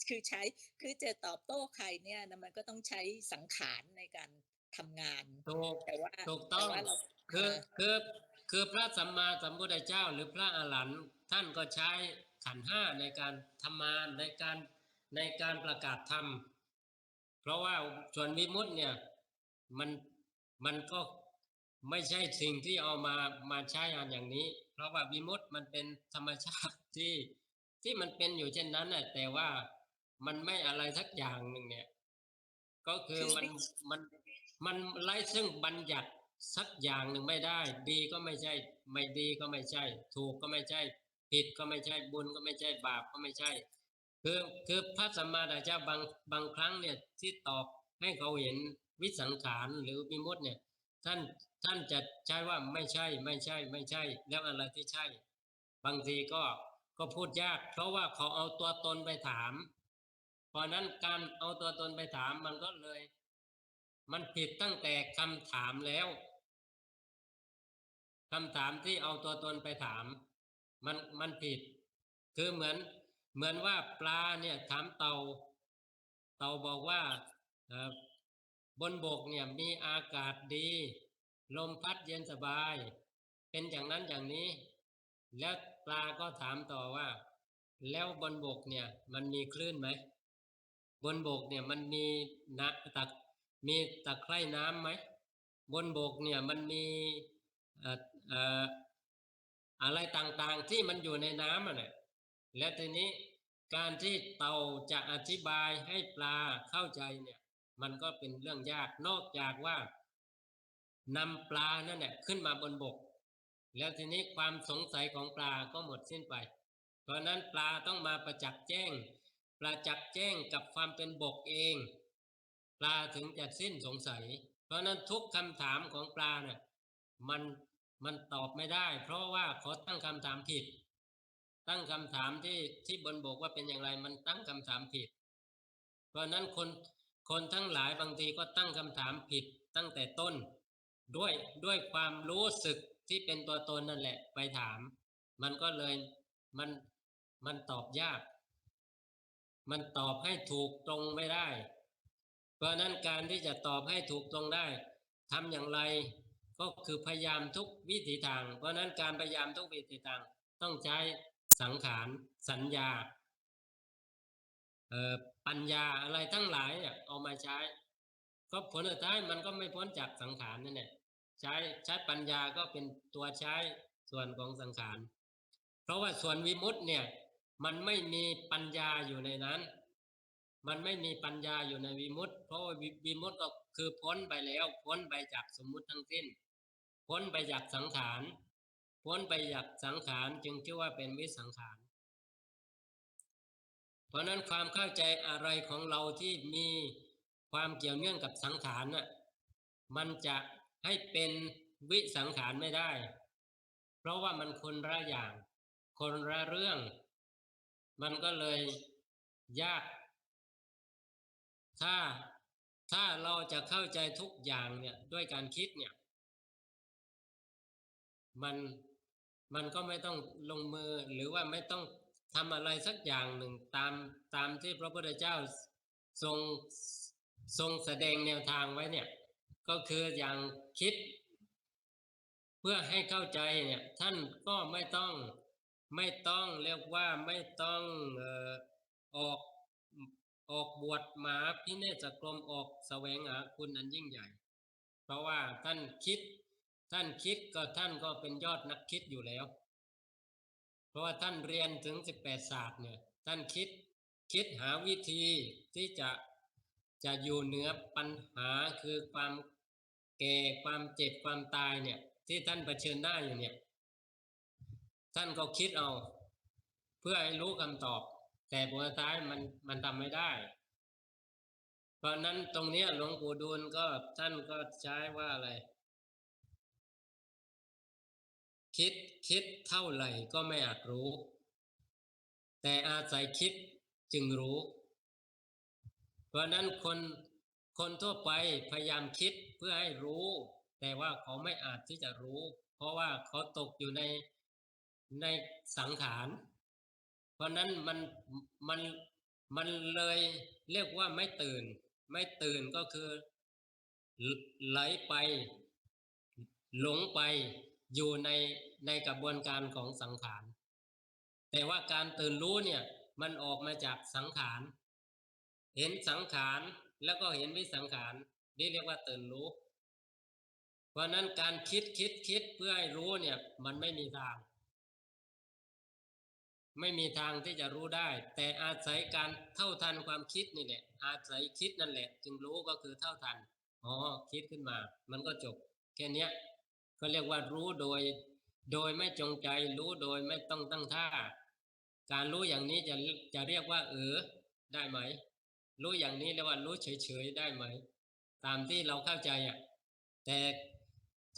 คือจะตอบโต้ใครเนี่ยนะมันก็ต้องใช้สังขารในการทำงานถูกต้อง เราคือพระสัมมาสัมพุทธเจ้าหรือพระอรหันต์ท่านก็ใช้ขันธ์ห้าในการทำงานในการประกาศธรรมเพราะว่าส่วนวิมุตติเนี่ยมันก็ไม่ใช่สิ่งที่เอามาใช้งานอย่างนี้ เพราะว่าวิมุตติมันเป็นธรรมชาติที่มันเป็นอยู่เช่นนั้นน่ะแต่ว่ามันไม่อะไรสักอย่างหนึ่งเนี่ยก็คือมันไร้ซึ่งบัญญัติสักอย่างหนึ่งไม่ได้ดีก็ไม่ใช่ไม่ดีก็ไม่ใช่ถูกก็ไม่ใช่ผิดก็ไม่ใช่บุญก็ไม่ใช่บาปก็ไม่ใช่คือพระสัมมาสัมพุทธเจ้าบางครั้งเนี่ยที่ตอบให้เขาเห็นวิสังขารหรือวิมุตติเนี่ยท่านจะใช้ว่าไม่ใช่แล้วอะไรที่ใช่บางทีก็พูดยากเพราะว่าเขาเอาตัวตนไปถามเพราะนั้นการเอาตัวตนไปถามมันก็เลยมันผิดตั้งแต่คำถามแล้วคำถามที่เอาตัวตนไปถามมันผิดคือเหมือนว่าปลาเนี่ยถามเต่าบอกว่าบนบกเนี่ยมีอากาศดีลมพัดเย็นสบายเป็นอย่างนั้นอย่างนี้แล้วปลาก็ถามต่อว่าแล้วบนบกเนี่ยมันมีคลื่นไหมบนบกเนี่ยมันมีตะไคร่น้ำไหมบนบกเนี่ยมันมีอะไรต่างๆที่มันอยู่ในน้ำน่ะและทีนี้การที่เต่าจะอธิบายให้ปลาเข้าใจเนี่ยมันก็เป็นเรื่องยากนอกจากว่านำปลานั่นแหละขึ้นมาบนบกแล้วทีนี้ความสงสัยของปลาก็หมดสิ้นไปเพราะนั้นปลาต้องมาประจักษ์แจ้งกับความเป็นบกเองปลาถึงจะสิ้นสงสัยเพราะนั้นทุกคำถามของปลาเนี่ยมันตอบไม่ได้เพราะว่าเขาตั้งคำถามผิดตั้งคำถามที่บนบกว่าเป็นอย่างไรมันตั้งคำถามผิดเพราะนั้นคนทั้งหลายบางทีก็ตั้งคำถามผิดตั้งแต่ต้นด้วยความรู้สึกที่เป็นตัวตนนั่นแหละไปถามมันก็เลยมันตอบยากมันตอบให้ถูกตรงไม่ได้เพราะนั้นการที่จะตอบให้ถูกตรงได้ทำอย่างไรก็คือพยายามทุกวิถีทางเพราะนั้นการพยายามทุกวิถีทางต้องใช้สังขารสัญญาปัญญาอะไรทั้งหลายเนี่ยเอามาใช้ก็ผลสุดท้ายมันก็ไม่พ้นจากสังขารนั่นแหละใช้ปัญญาก็เป็นตัวใช้ส่วนของสังขารเพราะว่าส่วนวิมุตติเนี่ยมันไม่มีปัญญาอยู่ในนั้นมันไม่มีปัญญาอยู่ในวิมุตติเพราะว่าวิมุตติก็คือพ้นไปแล้วพ้นไปจากสมมุติทั้งสิ้นพ้นไปจากสังขารพ้นไปจากสังขารจึงชื่อว่าเป็นวิสังขารเพราะนั้นความเข้าใจอะไรของเราที่มีความเกี่ยวเนื่องกับสังขารน่ะมันจะให้เป็นวิสังขารไม่ได้เพราะว่ามันคนละอย่างคนละเรื่องมันก็เลยยากถ้าเราจะเข้าใจทุกอย่างเนี่ยด้วยการคิดเนี่ยมันก็ไม่ต้องลงมือหรือว่าไม่ต้องทำอะไรสักอย่างหนึ่งตามที่พระพุทธเจ้าทรงแสดงแนวทางไว้เนี่ยก็คืออย่างคิดเพื่อให้เข้าใจเนี่ยท่านก็ไม่ต้อง ไม่ต้องเรียกว่าไม่ต้องออกออกบวชมาพิเนศกรมออกแสวงหาคุณอันยิ่งใหญ่เพราะว่าท่านคิดก็ท่านก็เป็นยอดนักคิดอยู่แล้วเพราะว่าท่านเรียนถึง18ศาสตร์เนี่ยท่านคิดหาวิธีที่จะอยู่เหนือปัญหาคือความแก่ความเจ็บความตายเนี่ยที่ท่านเผชิญหน้าอยู่เนี่ยท่านก็คิดเอาเพื่อให้รู้คำตอบแต่ผลสุดท้ายมันทำไม่ได้เพราะนั้นตรงนี้หลวงปู่ดูลก็ท่านก็ใช้ว่าอะไรคิดเท่าไหร่ก็ไม่อาจรู้แต่อาศัยคิดจึงรู้เพราะนั้นคนทั่วไปพยายามคิดเพื่อให้รู้แต่ว่าเขาไม่อาจที่จะรู้เพราะว่าเขาตกอยู่ในสังขารเพราะนั้นมันเลยเรียกว่าไม่ตื่นก็คือไหลไปหลงไปอยู่ในกระบวนการของสังขารแต่ว่าการตื่นรู้เนี่ยมันออกมาจากสังขารเห็นสังขารแล้วก็เห็นวิสังขารนี่เรียกว่าตื่นรู้เพราะนั้นการคิดเพื่อให้รู้เนี่ยมันไม่มีทางที่จะรู้ได้แต่อาศัยการเท่าทันความคิดนี่แหละอาศัยคิดนั่นแหละจึงรู้ก็คือเท่าทันคิดขึ้นมามันก็จบแค่นี้ก็เรียกว่ารู้โดยไม่จงใจรู้โดยไม่ต้องตั้งท่าการรู้อย่างนี้จะเรียกว่าได้ไหมรู้อย่างนี้เรียกว่ารู้เฉยๆได้ไหมตามที่เราเข้าใจแต่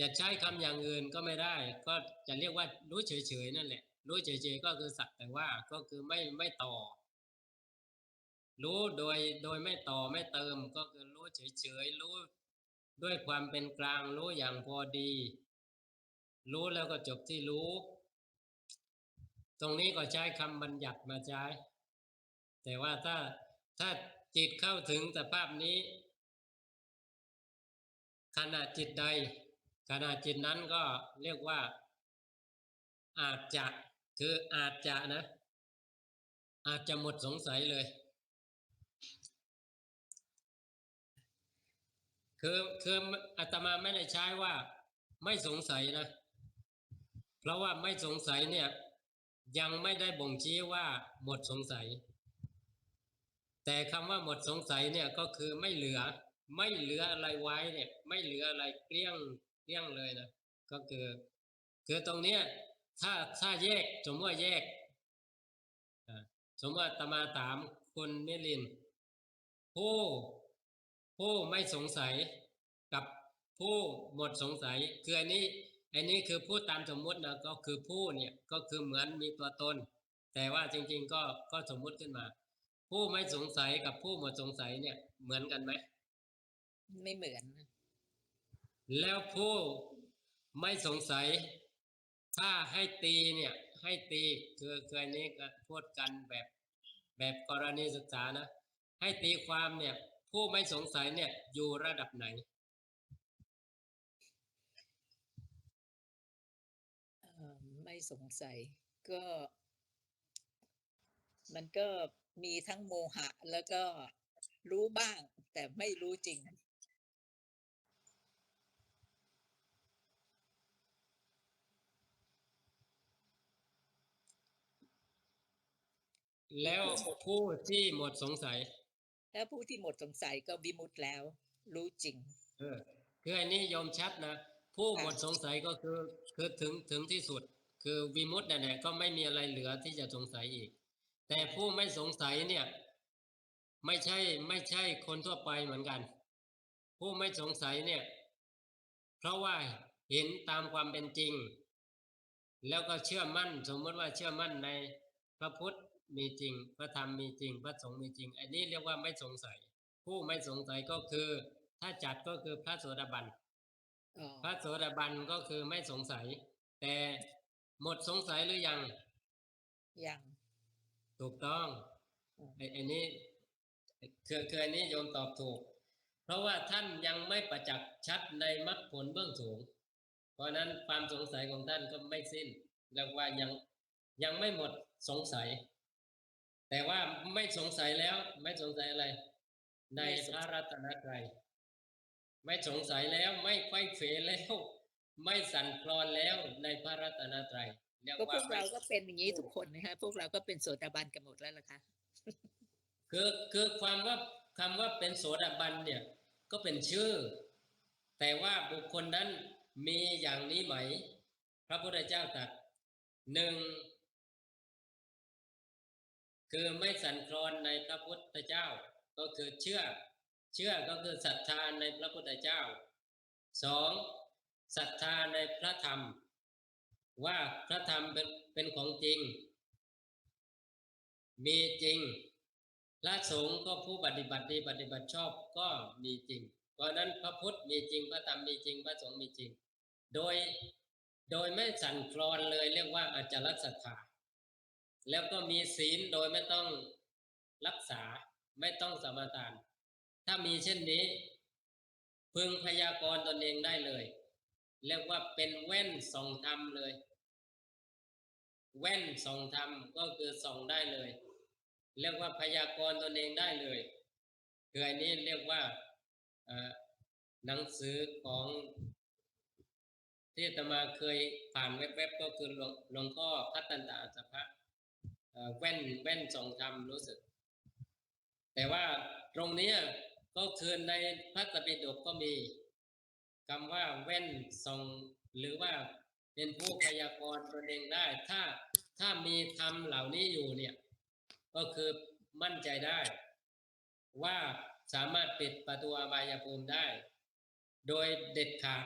จะใช้คำอย่างอื่นก็ไม่ได้ก็จะเรียกว่ารู้เฉยๆนั่นแหละรู้เฉยๆก็คือสักแต่ว่าก็คือไม่ต่อรู้โดยไม่ต่อไม่เติมก็คือรู้เฉยๆรู้ด้วยความเป็นกลางรู้อย่างพอดีรู้แล้วก็จบที่รู้ตรงนี้ก็ใช้คำบัญญัติมาใช้แต่ว่าถ้าจิตเข้าถึงสภาพนี้ขณะจิตใดขณะจิตนั้นก็เรียกว่าอาจจะคืออาจจะหมดสงสัยเลยคืออาตมาไม่ได้ใช้ว่าไม่สงสัยนะเพราะว่าไม่สงสัยเนี่ยยังไม่ได้บ่งชี้ว่าหมดสงสัยแต่คำว่าหมดสงสัยเนี่ยก็คือไม่เหลืออะไรไว้เนี่ยไม่เหลืออะไรเกลี้ยงเลยนะก็คือตรงเนี้ยถ้าแยกสมมติว่าแยกสมมติว่าอาตมาถามคุณนิรินทร์ผู้ไม่สงสัยกับผู้หมดสงสัยคืออันนี้คือพูดตามสมมุตินะก็คือผู้เนี่ยก็คือเหมือนมีตัวตนแต่ว่าจริงๆก็สมมุติขึ้นมาผู้ไม่สงสัยกับผู้หมดสงสัยเนี่ยเหมือนกันไหมไม่เหมือนแล้วผู้ไม่สงสัยถ้าให้ตีเนี่ยให้ตีคืออันนี้ก็พูดกันแบบกรณีศึกษานะให้ตีความเนี่ยผู้ไม่สงสัยเนี่ยอยู่ระดับไหนไม่สงสัยก็มันก็มีทั้งโมหะแล้วก็รู้บ้างแต่ไม่รู้จริงแล้วผู้ที่หมดสงสัยถ้าผู้ที่หมดสงสัยก็วิมุตติแล้วรู้จริงคืออันนี้ยอมชัดนะผู้หมดสงสัยก็คือถึงที่สุดคือวิมุตติเนี่ยก็ไม่มีอะไรเหลือที่จะสงสัยอีกแต่ผู้ไม่สงสัยเนี่ยไม่ใช่คนทั่วไปเหมือนกันผู้ไม่สงสัยเนี่ยเพราะว่าเห็นตามความเป็นจริงแล้วก็เชื่อมั่นสมมติว่าเชื่อมั่นในพระพุทธมีจริงพระธรรมมีจริงพระสงฆ์มีจริงอันนี้เรียกว่าไม่สงสัยผู้ไม่สงสัยก็คือถ้าจัดก็คือพระโสดาบันพระโสดาบันก็คือไม่สงสัยแต่หมดสงสัยหรือยังถูกต้องอันนี้คืออันนี้โยมตอบถูกเพราะว่าท่านยังไม่ประจักษ์ชัดในมรรคผลเบื้องสูงเพราะนั้นความสงสัยของท่านก็ไม่สิ้นเรียกว่า ยังไม่หมดสงสัย แต่ว่าไม่สงสัยแล้วไม่สงสัยอะไร ในพระรัตนตรัยไม่สงสัยแล้วไม่ไขว้เขวแล้วไม่สั่นคลอนแล้วในพระรัตนตรัยเรียก ก็พ ว่าว กเราก็เป็นอย่างนี้ทุกคนนะคะพวกเราก็เป็นโสดาบันกันหมดแล้วล่ะค่ะ คือความว่าคำว่าเป็นโสดาบันเนี่ยก็เป็นชื่อ แต่ว่าบุคคลนั้นมีอย่างนี้ไหม พระพุทธเจ้าตรัสหนึ่งคือไม่สั่นคลอนในพระพุทธเจ้าก็คือเชื่อก็คือศรัทธาในพระพุทธเจ้าสองศรัทธาในพระธรรมว่าพระธรรมเป็นของจริงมีจริงพระสงฆ์ก็ผู้ปฏิบัติดีปฏิบัติชอบก็มีจริงเพราะนั้นพระพุทธมีจริงพระธรรมมีจริงพระสงฆ์มีจริงโดยไม่สั่นคลอนเลยเรียกว่าอจลศรัทธาแล้วก็มีศีลโดยไม่ต้องรักษาไม่ต้องสมาทานถ้ามีเช่นนี้พึงพยากรณ์ตนเองได้เลยเรียกว่าเป็นแว่นส่องธรรมเลยแว่นส่องธรรมก็คือส่องได้เลยเรียกว่าพยากรณ์ตนเองได้เลยคืออันนี้เรียกว่าหนังสือของที่อาตมาเคยผ่านเว็บก็คือหลวงพ่อพัฒตันตอัสสภะแว่นส่องธรรมรู้สึกแต่ว่าตรงนี้ก็คือในพระไตรปิฎกก็มีคำว่าแว่นส่องหรือว่าเป็นผู้พยากรณ์ตนเองได้ถ้ามีธรรมเหล่านี้อยู่เนี่ยก็คือมั่นใจได้ว่าสามารถปิดประตูอบายภูมิได้โดยเด็ดขาด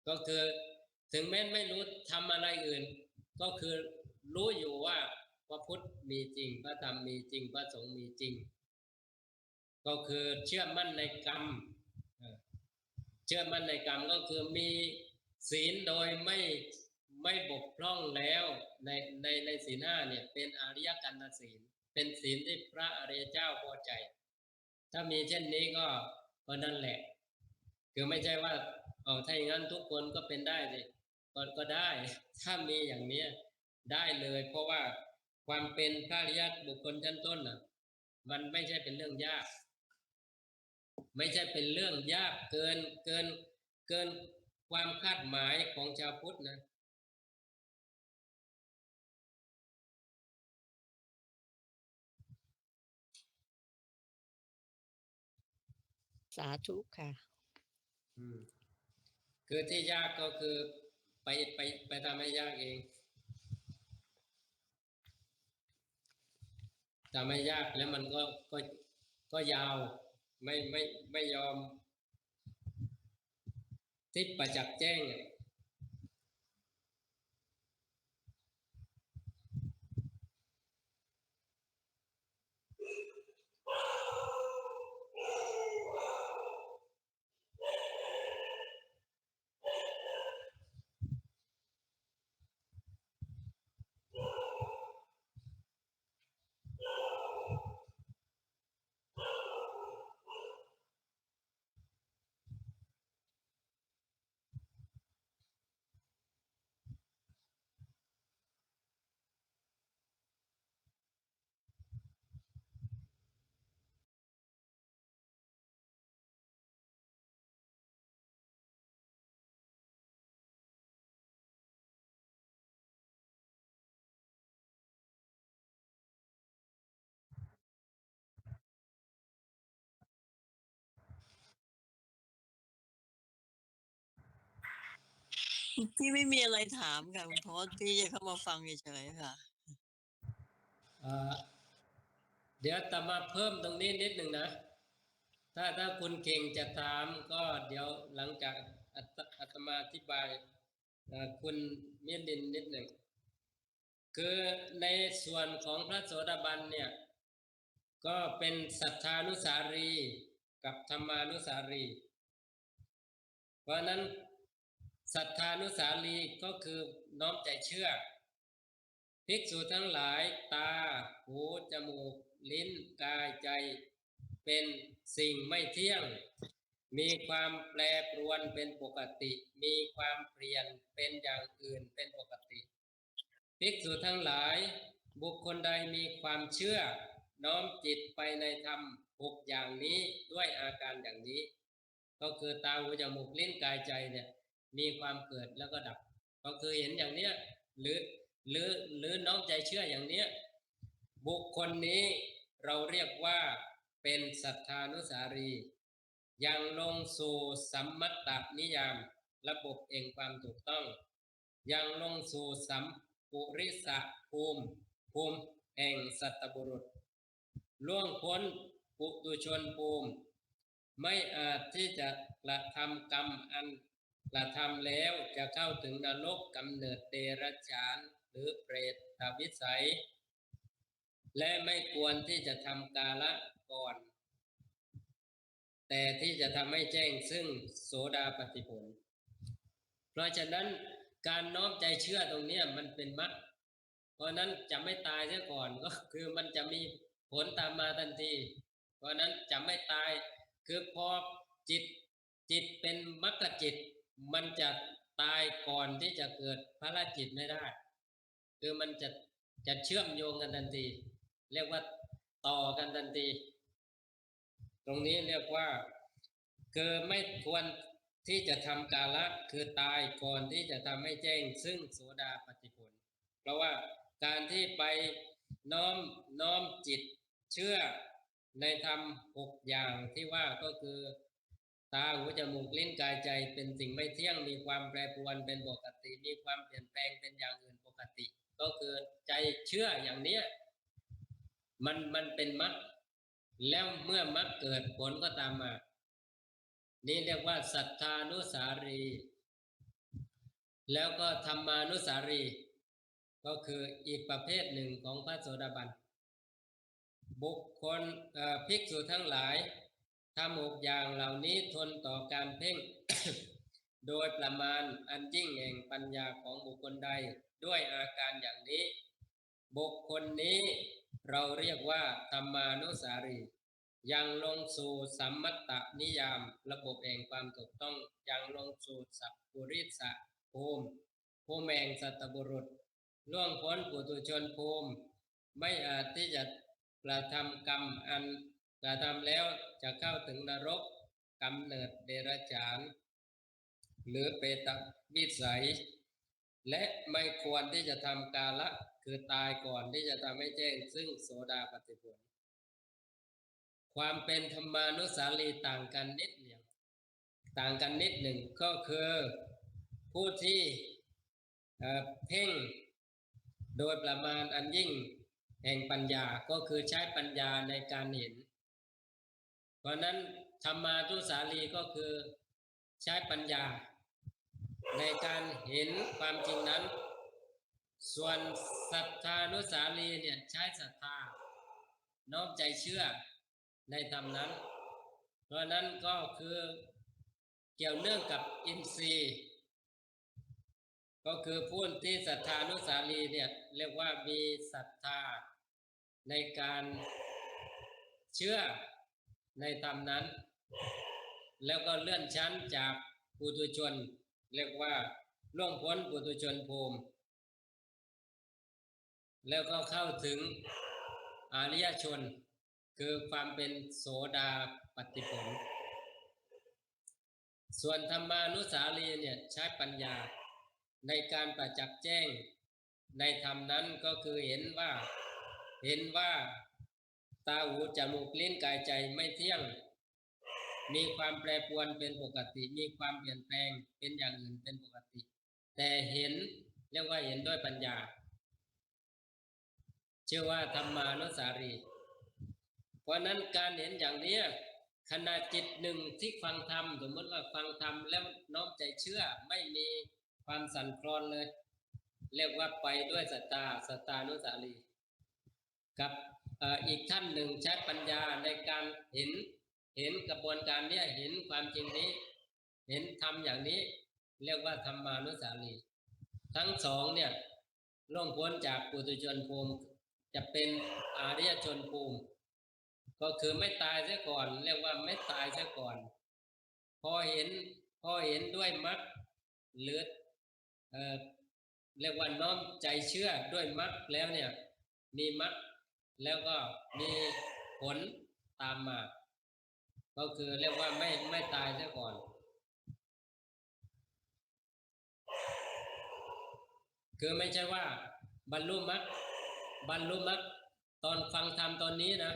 ก็คือถึงแม้ไม่รู้ทำอะไรอื่นก็คือรู้อยู่ว่าพระพุทธมีจริงพระธรรมมีจริงพระสงฆ์มีจริงก็คือเชื่อมั่นในกรรมเชื่อมั่นในกรรมก็คือมีศีลโดยไม่บกพร่องแล้วในศีลห้าเนี่ยเป็นอริยกันตศีลเป็นศีลที่พระอริยเจ้าพอใจถ้ามีเช่นนี้ก็นั่นแหละคือไม่ใช่ว่าถ้าอย่างนั้นทุกคนก็เป็นได้สิก็ได้ถ้ามีอย่างนี้ได้เลยเพราะว่าความเป็นพระอริยบุคคลชั้นต้นน่ะมันไม่ใช่เป็นเรื่องยากไม่ใช่เป็นเรื่องยากเกินความคาดหมายของชาวพุทธนะสาธุค่ะคือที่ยากก็คือไปทำให้ยากเองทำให้ยากแล้วมันก็ยาวไม่ยอมที่ประจักษ์แจ้งพี่ไม่มีอะไรถามค่ะคุณพจน์พี่จะเข้ามาฟังเฉยๆค่ะเดี๋ยวตามมาเพิ่มตรงนี้นิดหนึ่งนะถ้าคุณเก่งจะถามก็เดี๋ยวหลังจากอาตมาอธิบายคุณมิลินนิดหนึ่งคือในส่วนของพระโสดาบันเนี่ยก็เป็นสัทธานุสารีกับธรรมานุสารีเพราะนั้นสัทธานุสารีก็คือน้อมใจเชื่อภิกษุทั้งหลายตาหูจมูกลิ้นกายใจเป็นสิ่งไม่เที่ยงมีความแปรปรวนเป็นปกติมีความเปลี่ยนเป็นอย่างอื่นเป็นปกติ ภิกษุทั้งหลายบุคคลใดมีความเชื่อน้อมจิตไปในธรรม6อย่างนี้ด้วยอาการอย่างนี้ก็คือตาหูจมูกลิ้นกายใจเนี่ยมีความเกิดแล้วก็ดับก็คือเห็นอย่างเนี้ยหรือน้อมใจเชื่ออย่างเนี้ยบุคคลนี้เราเรียกว่าเป็นสัทธานุสารียังลงสู่สัมมัตตนิยามระบบเองความถูกต้องยังลงสู่สัมปุริสภูมิแห่งสัตตบุรุษล่วงพ้นปุถุชนภูมิไม่อาจที่จะกระทำกรรมอันกระทำแล้วจะเข้าถึงนรกกำเนิดเดรัจฉานหรือเปรตวิสัยและไม่ควรที่จะทำกาละก่อนแต่ที่จะทำให้แจ้งซึ่งโสดาปัตติผลเพราะฉะนั้นการน้อมใจเชื่อตรงนี้มันเป็นมรรคเพราะนั้นจะไม่ตายเสียก่อนก็คือมันจะมีผลตามมาทันทีเพราะนั้นจะไม่ตายคือพอจิตเป็นมรรคจิตมันจะตายก่อนที่จะเกิดพระจิตไม่ได้คือมันจะเชื่อมโยงกันทันทีเรียกว่าต่อกันทันทีตรงนี้เรียกว่าคือไม่ควรที่จะทำกาละคือตายก่อนที่จะทำให้แจ้งซึ่งโสดาปัตติผลเพราะว่าการที่ไปน้อมจิตเชื่อในธรรม6อย่างที่ว่าก็คือตาหูจมูกลิ้นกายใจเป็นสิ่งไม่เที่ยงมีความแปรปรวนเป็นปกติมีความเปลี่ยนแปลงเป็นอย่างอื่นปกติก็คือใจเชื่ออย่างเนี้ยมันเป็นมรรคแล้วเมื่อมรรคเกิดผลก็ตามมานี่เรียกว่าสัทธานุสารีแล้วก็ธรรมานุสารีก็คืออีกประเภทหนึ่งของพระโสดาบันบุคคลภิกษุทั้งหลายทำ6อย่างเหล่านี้ทนต่อการเพ่ง โดยประมาณอันยิ่งแห่งปัญญาของบุคคลใดด้วยอาการอย่างนี้บุคคลนี้เราเรียกว่าธรรมานุสารียังลงสู่สัมมัตตนิยามระบบแห่งความถูกต้องยังลงสู่สัพปุริสภูมิแห่งสัตตบุรุษล่วงพ้นปุถุชนภูมิไม่อาจที่จะกระทำกรรมอันกระทำแล้วจะเข้าถึงนรกกำเนิดเดรัจฉานหรือเปตวิสัยและไม่ควรที่จะทำกาละคือตายก่อนที่จะทำให้แจ้งซึ่งโสดาปัตติผลความเป็นธรรมานุสารีต่างกันนิดหนึ่งก็คือผู้ที่เพ่งโดยประมาณอันยิ่งแห่งปัญญาก็คือใช้ปัญญาในการเห็นเพราะนั้นธรรมานุสารีก็คือใช้ปัญญาในการเห็นความจริงนั้นส่วนสัทธานุสารีเนี่ยใช้ศรัทธาน้อมใจเชื่อในธรรมนั้นเพราะนั้นก็คือเกี่ยวเนื่องกับอินทรีย์ก็คือผู้ที่ศรัทธานุสารีเนี่ยเรียกว่ามีศรัทธาในการเชื่อในธรรมนั้นแล้วก็เลื่อนชั้นจากปุถุชนเรียกว่าล่วงพ้นปุถุชนภูมิแล้วก็เข้าถึงอริยชนคือความเป็นโสดาปัตติผลส่วนธรรมานุสารีเนี่ยใช้ปัญญาในการประจักษ์แจ้งในธรรมนั้นก็คือเห็นว่าตาหูจมูกลิ้นกายใจไม่เที่ยงมีความแปรปรวนเป็นปกติมีความเปลี่ยนแปลงเป็นอย่างอื่นเป็นปกติแต่เห็นเรียกว่าเห็นด้วยปัญญาชื่อว่าธรรมานุสารีเพราะนั้นการเห็นอย่างนี้ขณะจิตหนึ่งที่ฟังธรรมสมมติว่าฟังธรรมแล้วน้อมใจเชื่อไม่มีความสั่นคลอนเลยเรียกว่าไปด้วยสัทธานุสารีกับอีกท่านหนึ่งใช้ปัญญาในการเห็นกระบวนการนี้เห็นความจริงนี้เห็นธรรมอย่างนี้เรียกว่าธรรมานุสารีทั้งสองเนี่ยล่วงพ้นจากปุถุชนภูมิจะเป็นอริยชนภูมิก็คือไม่ตายเสียก่อนเรียกว่าไม่ตายเสียก่อนพอเห็นด้วยมรรคหรือ เรียกว่าน้อมใจเชื่อด้วยมรรคแล้วเนี่ยมีมรรคแล้วก็มีผลตามมาก็คือเรียกว่าไม่ตายซะก่อนคือไม่ใช่ว่าบรรลุมรรคตอนฟังธรรมตอนนี้นะ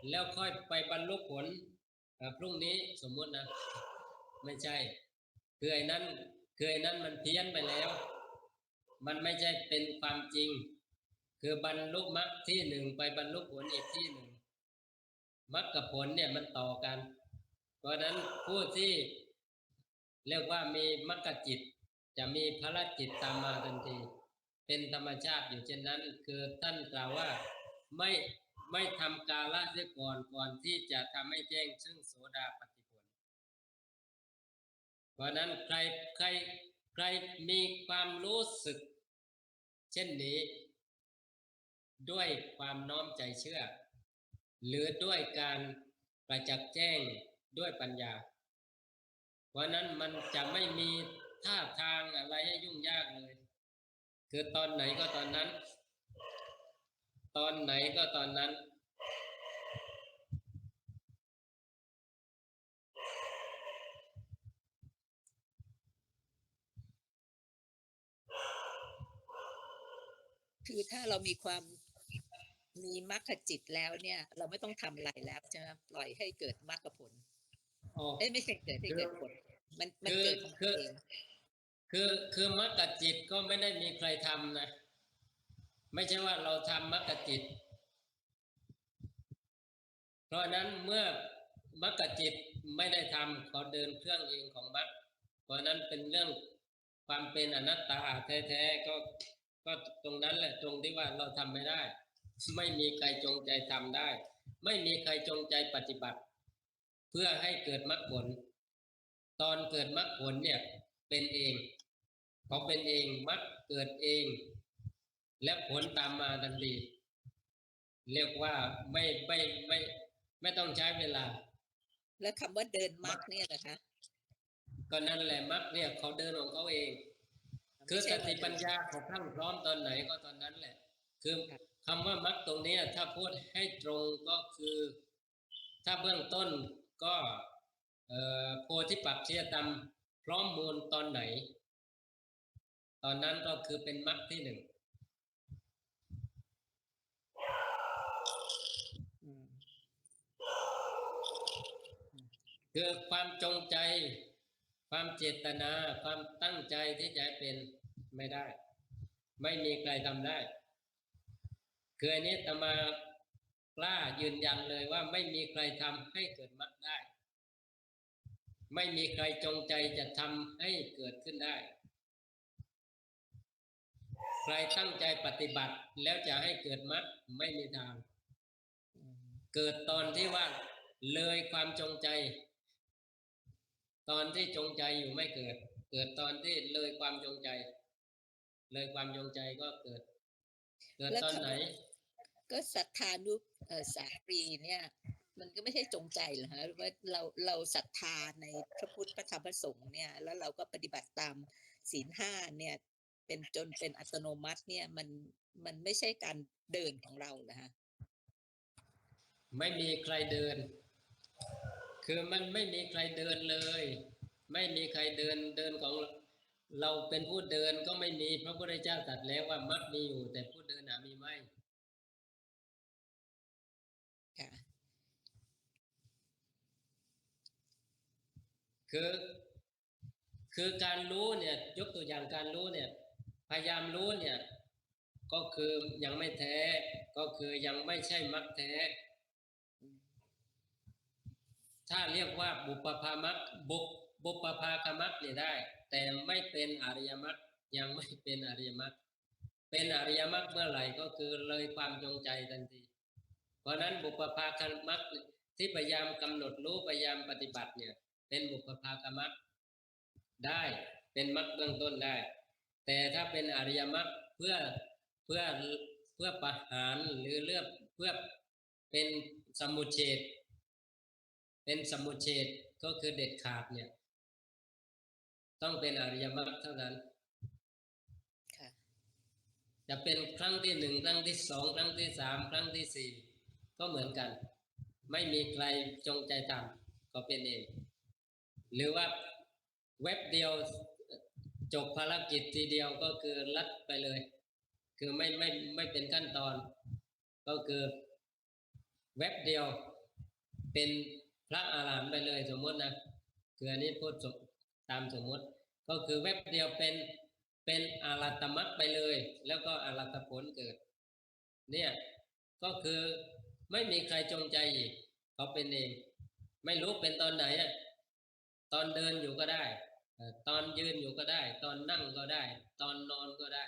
แล้วค่อยไปบรรลุผลพรุ่งนี้สมมุตินะไม่ใช่คือไอ้นั้นมันเพี้ยนไปแล้วมันไม่ใช่เป็นความจริงคือบรรลุมรรคที่หนึ่งไปบรรลุผลอีกที่หนึ่งมรรคกับผลเนี่ยมันต่อกันเพราะนั้นผู้ที่เรียกว่ามีมรรคจิตจะมีพละจิตตามมาทันทีเป็นธรรมชาติอยู่เช่นนั้นคือท่านกล่าวว่าไม่ทำกาละเสียก่อนที่จะทำให้แจ้งซึ่งโสดาปัตติผลเพราะนั้นใครมีความรู้สึกเช่นนี้ด้วยความน้อมใจเชื่อหรือด้วยการประจักษ์แจ้งด้วยปัญญาเพราะนั้นมันจะไม่มีท่าทางอะไรให้ยุ่งยากเลยคือตอนไหนก็ตอนนั้นคือถ้าเรามีมรรคจิตแล้วเนี่ยเราไม่ต้องทำอะไรแล้วใช่ไหมปล่อยให้เกิดมรรคผลไม่ใช่เกิดให้เกิดผลมันเกิดของมันเองคือมรรคจิตก็ไม่ได้มีใครทำนะไม่ใช่ว่าเราทำมรรคจิตเพราะนั้นเมื่อมรรคจิตไม่ได้ทำเขาเดินเครื่องเองของมรรคเพราะนั้นเป็นเรื่องความเป็นอนัตตาแท้ๆก็ตรงนั้นแหละตรงที่ว่าเราทำไม่ได้ไม่มีใครจงใจทำได้ไม่มีใครจงใจปฏิบัติเพื่อให้เกิดมรรคผลตอนเกิดมรรคผลเนี่ยเป็นเองเขาเป็นเองมรรคเกิดเองและผลตามมาทันทีเรียกว่าไม่ต้องใช้เวลาแล้วคำว่าเดินมรรคเนี่ยนะคะก็นั่นแหละมรรคเนี่ยเขาเดินของเขาเองคือสติปัญญาเขาพรั่งพร้อมตอนไหนก็ตอนนั้นแหละคือคำว่ามรรคตรงนี้ถ้าพูดให้ตรงก็คือถ้าเบื้องต้นก็โพธิปักขิยธรรมพร้อมมูลตอนไหนตอนนั้นก็คือเป็นมรรคที่หนึ่งคือความจงใจความเจตนาความตั้งใจที่จะเป็นไม่ได้ไม่มีใครทำได้คืออันนี้อาตมากล้ายืนยันเลยว่าไม่มีใครทำให้เกิดมรรคได้ไม่มีใครจงใจจะทำให้เกิดขึ้นได้ใครตั้งใจปฏิบัติแล้วจะให้เกิดมรรคไม่มีทางเกิดตอนที่ว่าเลยความจงใจตอนที่จงใจอยู่ไม่เกิดตอนที่เลยความจงใจก็เกิดตอนไหนก็ศรัทธานุสารีเนี่ยมันก็ไม่ใช่จงใจหรอฮะว่าเราศรัทธาในพระพุทธพระธรรมพระสงฆ์เนี่ยแล้วเราก็ปฏิบัติตามศีล5เนี่ยเป็นจนเป็นอัตโนมัติเนี่ยมันไม่ใช่การเดินของเราเหรอฮะไม่มีใครเดินคือมันไม่มีใครเดินเลยไม่มีใครเดินของเราเป็นผู้เดินก็ไม่มีพระพุทธเจ้าตรัสแล้วว่ามรรคมีอยู่แต่ผู้เดินมีไม่ค่ะคือการรู้เนี่ยยกตัวอย่างการรู้เนี่ยพยายามรู้เนี่ยก็คือยังไม่แท้ก็คือยังไม่ใช่มรรคแท้ถ้าเรียกว่าบุปภามรรคบุปภาคมรรคเนี่ยได้แต่ไม่เป็นอริยมรรคยังไม่เป็นอริยมรรคเป็นอริยมรรคเมื่อไหร่ก็คือเลยความจงใจทันทีเพราะนั้นบุปภาคมรรคที่พยายามกำหนดรู้พยายามปฏิบัติเนี่ยเป็นบุปภาคมรรคได้เป็นมรรคเบื้องต้นได้แต่ถ้าเป็นอริยมรรคเพื่อประหารหรือเพื่อเป็นสมุจเฉทก็คือเด็ดขาดเนี่ยต้องเป็นอริยมรรคเท่านั้น จะเป็นครั้งที่ 1ครั้งที่ 2ครั้งที่ 3ครั้งที่ 4ก็เหมือนกัน ไม่มีใครจงใจทำก็เป็นเอง หรือว่าเว็บเดียวจบภารกิจทีเดียวก็คือลัดไปเลย คือไม่เป็นขั้นตอน ก็คือเว็บเดียวเป็นพระอรหันต์ไปเลยสมมตินะคืออันนี้พูดตามสมมติก็คือเว็บเดียวเป็นอรหัตมรรคไปเลย แล้วก็อรหัตผลเกิดเนี่ยก็คือไม่มีใครจงใจอีกเขาเป็นเองไม่รู้เป็นตอนไหนอ่ะตอนเดินอยู่ก็ได้ตอนยืนอยู่ก็ได้ตอนนั่งก็ได้ตอนนอนก็ได้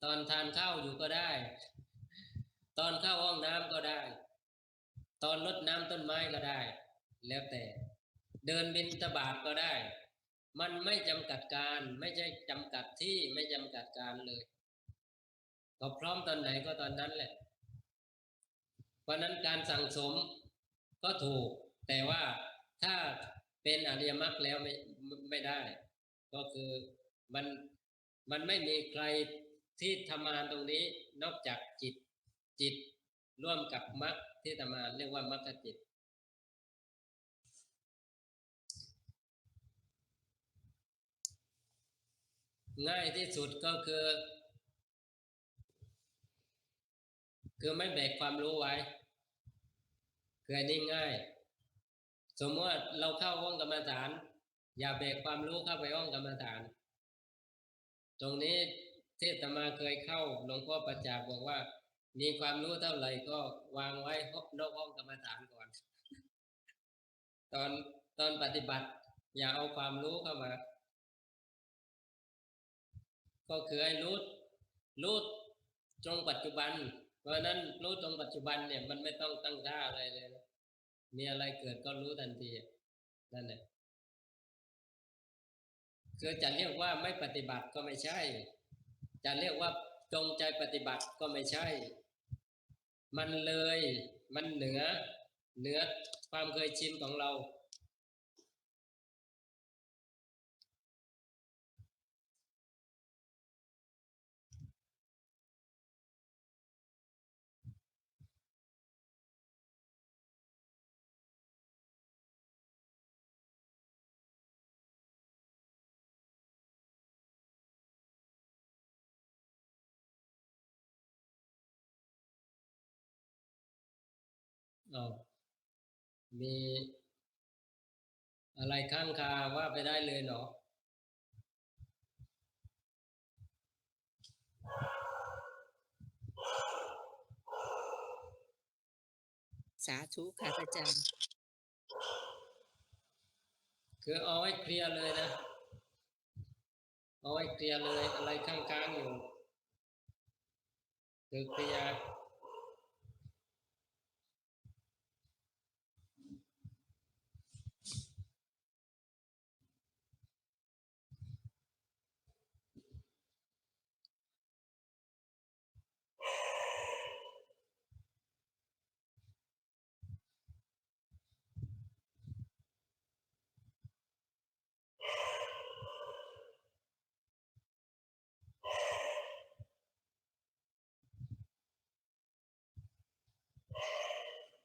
ตอนทานข้าวอยู่ก็ได้ตอนเข้าห้องน้ำก็ได้ตอนรดน้ำต้นไม้ก็ได้แล้วแต่เดินบิณฑบาตก็ได้มันไม่จำกัดการไม่ใช่จำกัดที่ไม่จำกัดการเลยก็พร้อมตอนไหนก็ตอนนั้นแหละเพราะนั้นการสั่งสมก็ถูกแต่ว่าถ้าเป็นอริยมรรคแล้วไม่ได้ก็คือมันไม่มีใครที่ทำงานตรงนี้นอกจากจิตร่วมกับมรรคที่ทำงานเรียกว่ามรรคจิตง่ายที่สุดก็คือไม่แบกความรู้ไว้คืออันนี้ง่ายสมมติว่าเราเข้าห้องกรรมฐานอย่าแบกความรู้เข้าไปห้องกรรมฐานตรงนี้ที่อาตมาเคยเข้าหลวงพ่อประจักษ์บอกว่ามีความรู้เท่าไหร่ก็วางไว้นอกห้องกรรมฐานก่อนตอนปฏิบัติอย่าเอาความรู้เข้ามาก็คือให้รู้ตรงปัจจุบันเพราะนั้นรู้ตรงปัจจุบันเนี่ยมันไม่ต้องตั้งท่าอะไรเลยนะมีอะไรเกิดก็รู้ทันทีนั่นแหละคือจะเรียกว่าไม่ปฏิบัติก็ไม่ใช่จะเรียกว่าจงใจปฏิบัติก็ไม่ใช่มันเหนือความเคยชินของเรามีอะไรข้างคาว่าไปได้เลยเนาะสาธุค่ะอาจารย์คือเอาให้เคลียร์เลยนะเอาให้เคลียร์เลยอะไรข้างๆอยู่คือเคลียร์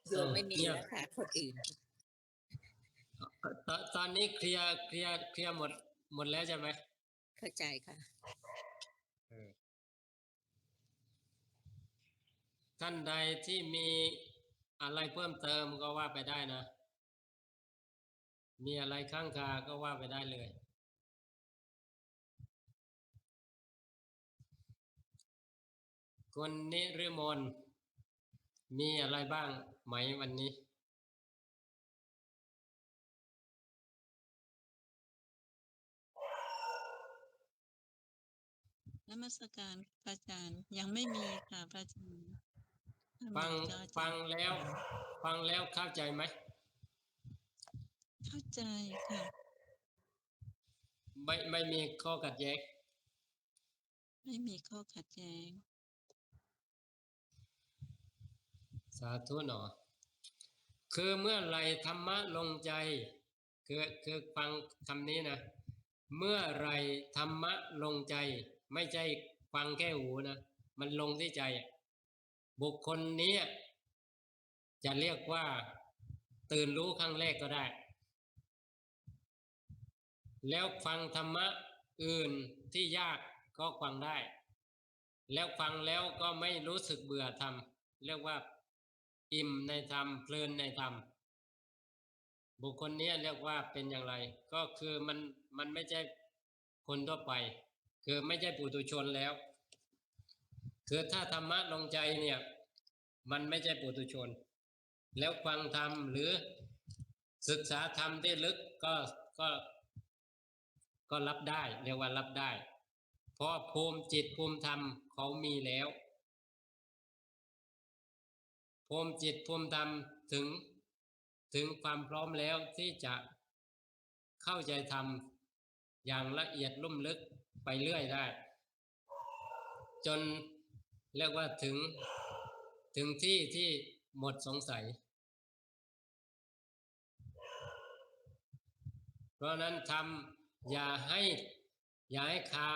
โยมไม่มีแล้วค่ะคนอื่นตอนนี้เคลียร์หมดแล้วใช่ไหมเข้าใจค่ะท่านใดที่มีอะไรเพิ่มเติมก็ว่าไปได้นะมีอะไรข้างคาก็ว่าไปได้เลยคนนิรมนมีอะไรบ้างไหมวันนี้นมัสการพระอาจารย์ยังไม่มีค่ะพระอาจารย์ฟังแล้วเข้าใจไหมเข้าใจค่ะไม่มีข้อขัดแย้งไม่มีข้อขัดแย้งสาธุหนอคือเมื่อไรธรรมะลงใจคือฟังคำนี้นะเมื่อไรธรรมะลงใจไม่ใช่ค ฟังแค่หูนะมันลงที่ใจบุคคลนี้จะเรียกว่าตื่นรู้ครั้งแรกก็ได้ แล้วฟังธรรมะอื่นที่ยากก็ฟังได้ แล้วฟังแล้วก็ไม่รู้สึกเบื่อธรรมเรียกว่าอิ่มในธรรมเพลินในธรรมบุคคลนี้เรียกว่าเป็นอย่างไรก็คือมันไม่ใช่คนทั่วไปคือไม่ใช่ปุถุชนแล้วคือถ้าธรรมะลงใจเนี่ยมันไม่ใช่ปุถุชนแล้วฟังธรรมหรือศึกษาธรรมที่ลึกก็รับได้เรียกว่ารับได้เพราะภูมิจิตภูมิธรรมเขามีแล้วภูมิจิตภูมิธรรมถึงความพร้อมแล้วที่จะเข้าใจธรรมอย่างละเอียดลุ่มลึกไปเรื่อยได้จนเรียกว่าถึงที่หมดสงสัยเพราะนั้นทำอย่าให้คา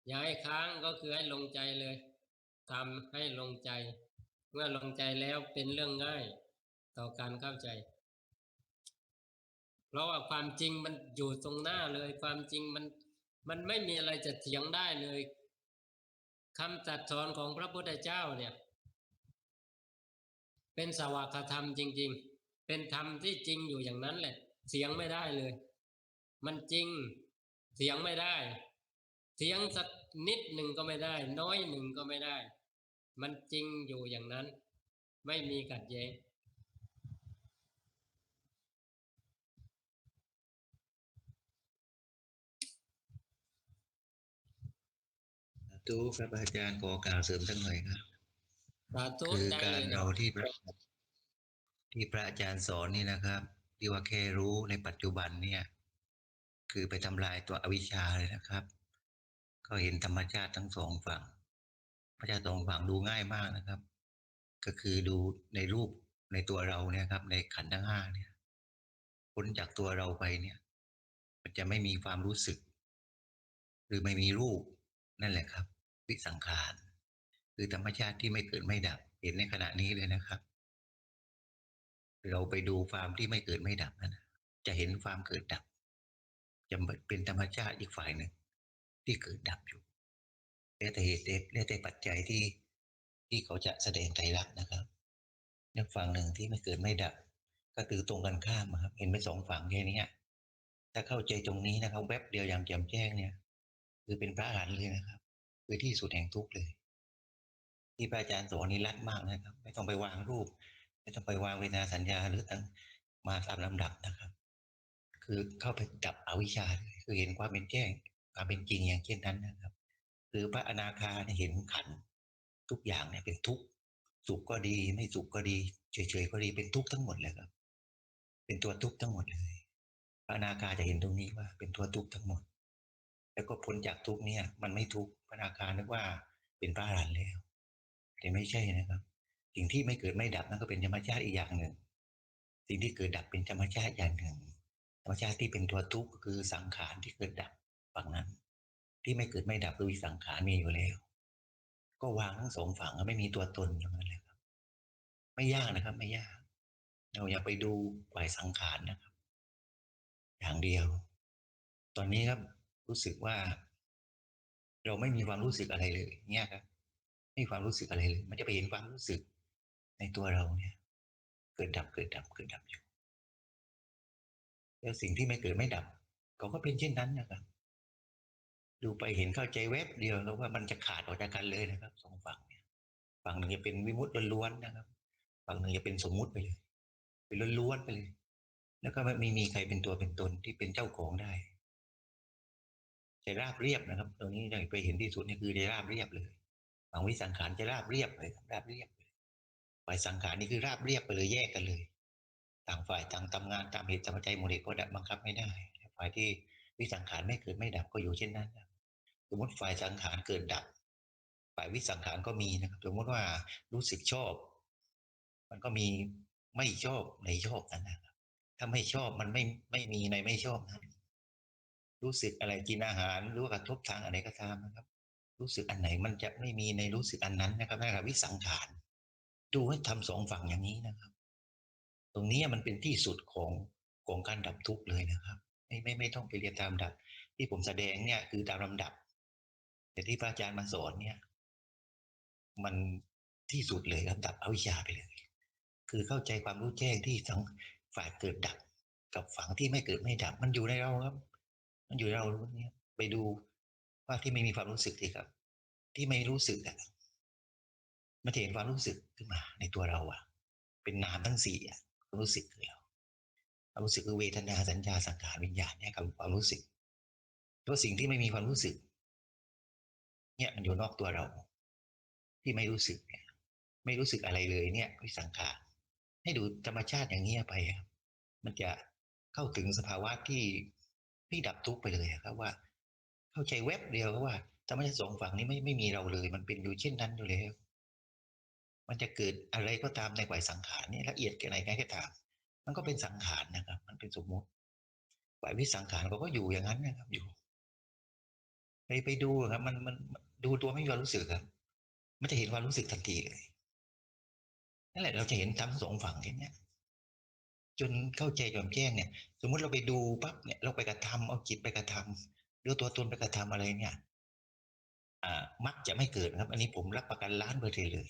อย่าให้ค้างก็คือให้ลงใจเลยทำให้ลงใจเมื่อลงใจแล้วเป็นเรื่องง่ายต่อการเข้าใจเพราะว่าความจริงมันอยู่ตรงหน้าเลยความจริงมันไม่มีอะไรจะเถียงได้เลยคำตรัสสอนของพระพุทธเจ้าเนี่ยเป็นสวากธรรมจริงๆเป็นธรรมที่จริงอยู่อย่างนั้นแหละเถียงไม่ได้เลยมันจริงเถียงไม่ได้เถียงสักนิดหนึ่งก็ไม่ได้น้อยหนึ่งก็ไม่ได้มันจริงอยู่อย่างนั้นไม่มีขัดแย้งตูครับอาจารย์ขอกล่าวเสริมสักหน่อยครับ สาธุ คือ ได้ กา เล ร ยนะ เอาที่พระอาจารย์สอนนี่นะครับที่ว่าแค่รู้ในปัจจุบันเนี่ยคือไปทำลายตัวอวิชชาเลยนะครับก็เห็นธรรมชาติทั้งสองฝั่งพระเจ้าสองฝั่งดูง่ายมากนะครับ ก็คือดูในรูปในตัวเราเนี่ยครับในขันธ์ทั้งห้าเนี่ยพ้นจากตัวเราไปเนี่ยมันจะไม่มีความรู้สึก หรือไม่มีรูปนั่นแหละครับวิสังขารคือธรรมชาติที่ไม่เกิดไม่ดับเห็นในขณะนี้เลยนะครับเราไปดูความที่ไม่เกิดไม่ดับนั้นจะเห็นความเกิดดับจะเป็นธรรมชาติอีกฝ่ายหนึ่งที่เกิดดับอยู่แล้วแต่เหตุแล้วแต่ปัจจัยที่เขาจะแสดงไตรลักษณ์นะครับอีกฝั่งหนึ่งที่ไม่เกิดไม่ดับก็คือตรงกันข้ามครับเห็นไปสองฝั่งแค่นี้ถ้าเข้าใจตรงนี้นะครับแวบเดียวอย่างแจ่มแจ้งเนี่ยคือเป็นพระอรหันต์เลยนะครับคือที่สุดแห่งทุกข์เลยที่พระอาจารย์สอนนี้รัดมากนะครับไม่ต้องไปวางรูปไม่ต้องไปวางเวทนาสัญญาหรือตั้งมาตามลำดับนะครับคือเข้าไปดับอวิชชาเลยคือเห็นความเป็นแจ้งความเป็นจริงอย่างเช่นนั้นนะครับคือพระอนาคาเนี่ยเห็นขันธ์ทุกอย่างเนี่ยเป็นทุกข์สุขก็ดีไม่สุขก็ดีเฉยๆก็ดีเป็นทุกข์ทั้งหมดเลยครับเป็นตัวทุกข์ทั้งหมดเลยพระอนาคาจะเห็นตรงนี้ว่าเป็นตัวทุกข์ทั้งหมดแล้วก็พ้นจากทุกข์เนี่ยมันไม่ทุกข์พระอนาคานึกว่าเป็นพระอรหันต์แล้วแต่ไม่ใช่นะครับสิ่งที่ไม่เกิดไม่ดับนั่นก็เป็นธรรมชาติอีกอย่างหนึ่งสิ่งที่เกิดดับเป็นธรรมชาติอย่างหนึ่งธรรมชาติที่เป็นตัวทุกข์ก็คือสังขารที่เกิดดับฝั่งนั้นที่ไม่เกิดไม่ดับคือสังขารมีอยู่แล้วก็วางทั้งสองฝั่งไม่มีตัวตนอย่างนั้นเลยครับไม่ยากนะครับไม่ยากเราอย่าไปดูฝ่ายสังขารนะครับอย่างเดียวตอนนี้ครับรู้สึกว่าเราไม่มีความรู้สึกอะไรเลยเนี่ยครับไม่มีความรู้สึกอะไรเลยมันจะไปเห็นความรู้สึกในตัวเราเนี่ยเกิดดับเกิดดับเกิดดับอยู่แล้วสิ่งที่ไม่เกิดไม่ดับก็เป็นเช่นนั้นนะครับดูไปเห็นเข้าใจแวบเดียวแล้วว่ามันจะขาดออกจากกันเลยนะครับสองฝั่งเนี่ยฝั่งหนึ่งจะเป็นวิมุตติล้วนๆนะครับฝั่งหนึ่งจะเป็นสมมุติไปเลยเป็นล้วนๆไปเลยแล้วก็ไม่มีใครเป็นตัวเป็นตนที่เป็นเจ้าของได้จะราบเรียบนะครับตรงนี้ไปเห็นที่สุดนี่คือจะราบเรียบเลยฝั่งวิสังขารจะราบเรียบเลยราบเรียบเลยฝ่ายสังขารนี่คือราบเรียบไปเลยแยกกันเลยต่างฝ่ายต่างทำงานตามเหตุตามปัจจัยหมดเลยก็บังคับไม่ได้ฝ่ายที่วิสังขารไม่เกิดไม่ดับก็อยู่เช่นนั้นสมมติฝ่ายสังขารเกิดดับฝ่ายวิสังขารก็มีนะครับสมมติว่ารู้สึกชอบมันก็มีไม่ชอบในชอบนั้นนะครับถ้าไม่ชอบมันไม่มีในไม่ชอบนั้นรู้สึกอะไรกินอาหารหรือว่ากระทบทางอะไรก็ตามนะครับ รู้สึกอันไหนมันจะไม่มีในรู้สึกอันนั้นนะครับนั่นแหละวิสังขารดูให้ทำสองฝั่งอย่างนี้นะครับ ตรงนี้มันเป็นที่สุดของการดับทุกข์เลยนะครับไม่ต้องไปเรียนตามลำดับที่ผมแสดงเนี่ยคือตามลำดับแต่ที่พระอาจารย์มาสอนเนี่ยมันที่สุดเลยครับดับอวิชชาไปเลยคือเข้าใจความรู้แจ้งที่ทั้งฝ่ายเกิดดับกับฝั่งที่ไม่เกิดไม่ดับมันอยู่ในเราครับมันอยู่ในเราเนี่ยไปดูว่าที่ไม่มีความรู้สึกดีครับที่ไม่รู้สึกอ่ะมันจะเห็นความรู้สึกขึ้นมาในตัวเราอ่ะเป็นนามทั้งสี่อ่ะความรู้สึกคือเรา ความรู้สึกคือเวทนาสัญญาสังขารวิญญาณเนี่ยกับความรู้สึกตัวสิ่งที่ไม่มีความรู้สึกเนี่ยมันอยู่นอกตัวเราที่ไม่รู้สึกเนี่ยไม่รู้สึกอะไรเลยเนี่ยวิสังขารให้ดูธรรมชาติอย่างนี้ไปครับมันจะเข้าถึงสภาวะที่ดับทุกข์ไปเลยครับว่าเข้าใจแวบเดียวว่าธรรมชาติสองฝั่งนี้ไม่มีเราเลยมันเป็นอยู่เช่นนั้นอยู่แล้วมันจะเกิดอะไรก็ตามในฝ่ายสังขารนี่ละเอียดแค่ไหนก็ตามมันก็เป็นสังขารนะครับมันเป็นสมมติฝ่ายวิสังขารเขาก็อยู่อย่างนั้นนะครับอยู่ ไปดูครับมันดูตัวไม่มีความรู้สึกครับมันจะเห็นความรู้สึกทันทีเลยนั่นแหละเราจะเห็นทั้งสองฝั่งเนี้ยจนเข้าใจแจ่มแจ้งเนี่ยสมมุติเราไปดูปั๊บเนี่ยเราไปกระทำเอาจิตไปกระทำหรือตัวตนไปกระทำอะไรเนี่ยมักจะไม่เกิดครับอันนี้ผมรับประกัน1,000,000%เลย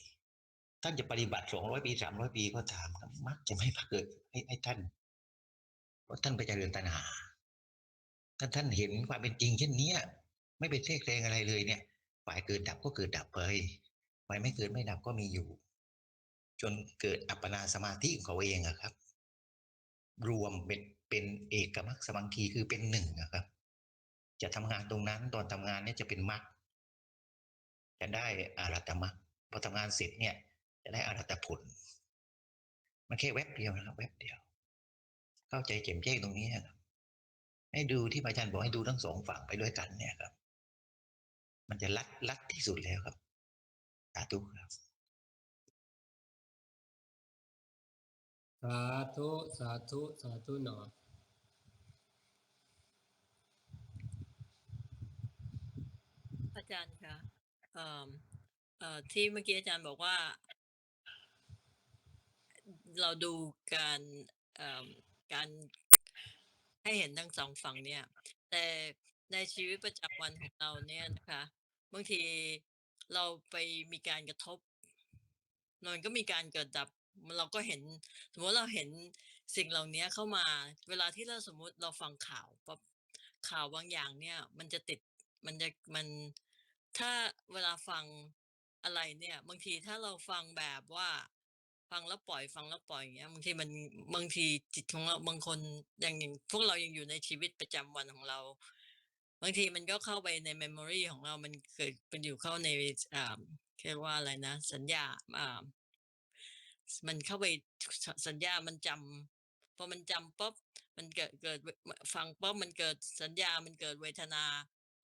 ท่านจะปฏิบัติ200 ปี300 ปีก็ตามครับมักจะไม่เกิดให้ท่านเพราะท่านไปเจริญตัณหาถ้าท่านเห็นความเป็นจริงเช่นนี้ไม่ไปแทรกแซงอะไรเลยเนี่ยฝ่ายเกิดดับก็เกิดดับไปฝ่ายไม่เกิดไม่ดับก็มีอยู่จนเกิดอัปปนาสมาธิของเขาเองอะครับรวมเป็นเอกมรรคสมังคีคือเป็นหนึ่งนะครับจะทำงานตรงนั้นตอนทำงานเนี่ยจะเป็นมรรคจะได้อารัตมรรคพอทำงานเสร็จเนี่ยจะได้อารัตผลมันแค่แวบเดียวนะครับแวบเดียวเข้าใจแจ่มแจ้งตรงนี้ครับให้ดูที่อาจารย์บอกให้ดูทั้งสองฝั่งไปด้วยกันเนี่ยครับมันจะลัดที่สุดแล้วครับสาธุครับ สาธุสาธุสาธุหนออาจารย์คะเอ่อที่เมื่อกี้อาจารย์บอกว่าเราดูการเอ่อการให้เห็นทั้งสองฝั่งเนี่ยแต่ในชีวิตประจำวันของเราเนี่ยนะคะบางทีเราไปมีการกระทบมันก็มีการเกิดดับเราก็เห็นสมมติเราเห็นสิ่งเหล่านี้เข้ามาเวลาที่เราสมมุติเราฟังข่าวปั๊บข่าวบางอย่างเนี่ยมันจะติดมันถ้าเวลาฟังอะไรเนี่ยบางทีถ้าเราฟังแบบว่าฟังแล้วปล่อยฟังแล้วปล่อยอย่างเงี้ยบางทีจิตของเราบางคนอย่างพวกเรายังอยู่ในชีวิตประจำวันของเราบางทีมันก็เข้าไปใน memory ของเรามันเกิดเป็นอยู่เข้าในอ่า เรียกว่าอะไรนะสัญญามันเข้าไปสัญญามันจำพอมันจำปุ๊บมันเกิดฟังปุ๊บมันเกิดสัญญามันเกิดเวทนา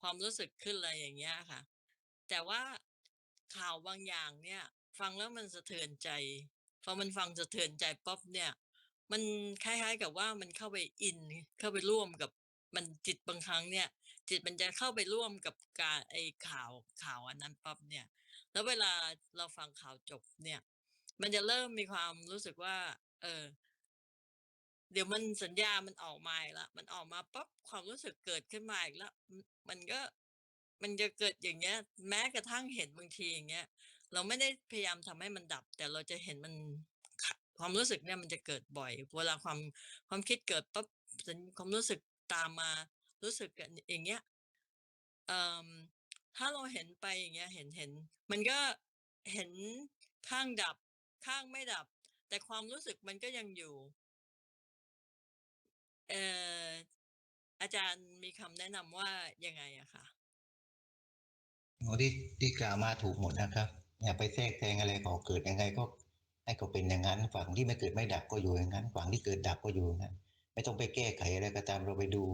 ความรู้สึกขึ้นอะไรอย่างเงี้ยค่ะแต่ว่าข่าวบางอย่างเนี่ยฟังแล้วมันสะเทือนใจพอมันฟังสะเทือนใจปุ๊บเนี่ยมันคล้ายๆกับว่ามันเข้าไปอินเข้าไปร่วมกับมันจิตบางครั้งเนี่ยจิตมันจะเข้าไปร่วมกับการไอ้ข่าวอันนั้นปั๊บเนี่ย แล้วเวลาเราฟังข่าวจบเนี่ยมันจะเริ่มมีความรู้สึกว่าเออเดี๋ยวมันสัญญามันออกมาอีกแล้วมันออกมาปั๊บความรู้สึกเกิดขึ้นมาอีกแล้วมันก็มันจะเกิดอย่างเงี้ยแม้กระทั่งเห็นบางทีอย่างเงี้ยเราไม่ได้พยายามทำให้มันดับแต่เราจะเห็นมันความรู้สึกเนี่ยมันจะเกิดบ่อยเวลาความคิดเกิดปั๊บความรู้สึกตามมารู้สึกอย่างเงี้ย เอ่อถ้าเราเห็นไปอย่างเงี้ยเห็นมันก็เห็นข้างดับข้างไม่ดับแต่ความรู้สึกมันก็ยังอยู่เอ่ออาจารย์มีคำแนะนำว่ายังไงอะคะโอ้ที่กล่าวมาถูกหมดนะครับอย่าไปแทรกแซงอะไรเขาเกิดยังไงก็ให้เขาเป็นอย่างนั้นฝั่งที่ไม่เกิดไม่ดับก็อยู่อย่างนั้นฝั่งที่เกิดดับก็อยู่อย่างนั้นไม่ต้องไปแก้ไขอะไรก็ตามเราไปดู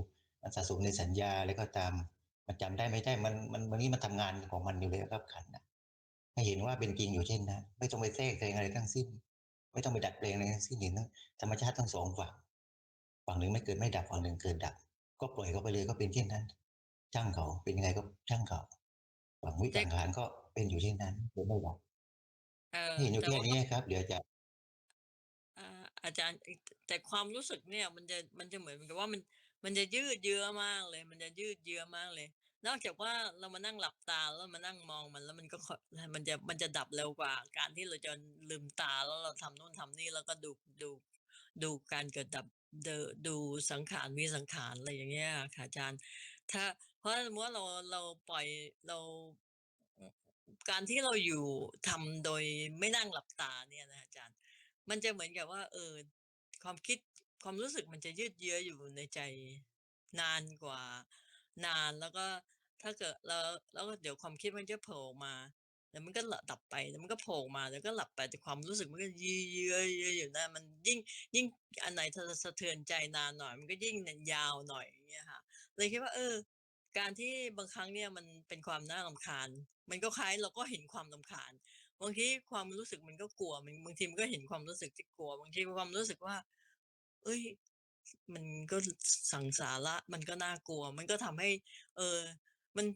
มันสะสมในสัญญาอะไรก็ตามมันจำได้ไม่ได้มันวันนี้มันทำงานของมันอยู่เลยครับขันธ์นะให้เห็นว่าเป็นจริงอยู่เช่นนั้นไม่ต้องไปแทรกแซงอะไรทั้งสิ้นไม่ต้องไปดัดแปลงอะไรทั้งสิ้นเห็นทั้งธรรมชาติทั้งสองฝั่งหนึ่งไม่เกิดไม่ดับฝั่งหนึ่งเกิดดับก็ปล่อยเขาไปเลยก็เป็นเช่นนั้นช่างเขาเป็นยังไงก็ช่างเขา ฝั่งวิ แต่ สังขารก็เป็นอยู่เช่นนั้นโดยไม่ดับให้เห็นอยู่ แต่ แค่ ว่า นี้ครับ เดี๋ยวจะ อาจารย์แต่ความรู้สึกเนี่ยมันจะเหมือนกับว่ามันจะยืดเยื้อมากเลย มันจะยืดเยื้อมากเลย นอกจากว่าเรามานั่งหลับตาแล้วมานั่งมองมันแล้วมันก็มันจะดับเร็วกว่าการที่เราจะลืมตาแล้วเราทำนู่นทำนี่แล้วก็ดูการเกิดดับดูสังขารวิสังขารอะไรอย่างเงี้ยค่ะอาจารย์ถ้าเพราะสมมติว่าเราปล่อยเราการที่เราอยู่ทำโดยไม่นั่งหลับตาเนี่ยนะอาจารย์มันจะเหมือนกับว่าความคิดความรู้สึกมันจะยืดเยื้ออยู่ในใจนานกว่านานแล้วก็ถ้าเกิดแล้วก็เดี๋ยวความคิดมันจะโผล่มาแล้วมันก็ดับไปแล้วมันก็โผล่มาแล้วก็หลับไปแต่ความรู้สึกมันก็ยื้ออยู่นะมันยิ่งอันไหนสะเทือนใจนานหน่อยมันก็ยิ่งยาวหน่อยอย่างเงี้ยค่ะเลยคิดว่าการที่บางครั้งเนี่ยมันเป็นความน่ารำคาญมันก็คล้ายเราก็เห็นความรำคาญบางทีความรู้สึกมันก็กลัวบางทีมันก็เห็นความรู้สึกที่กลัวบางทีความรู้สึกว่าเอ้ยมันก็สังสาระมันก็น่ากลัวมันก็ทำให้เออมัน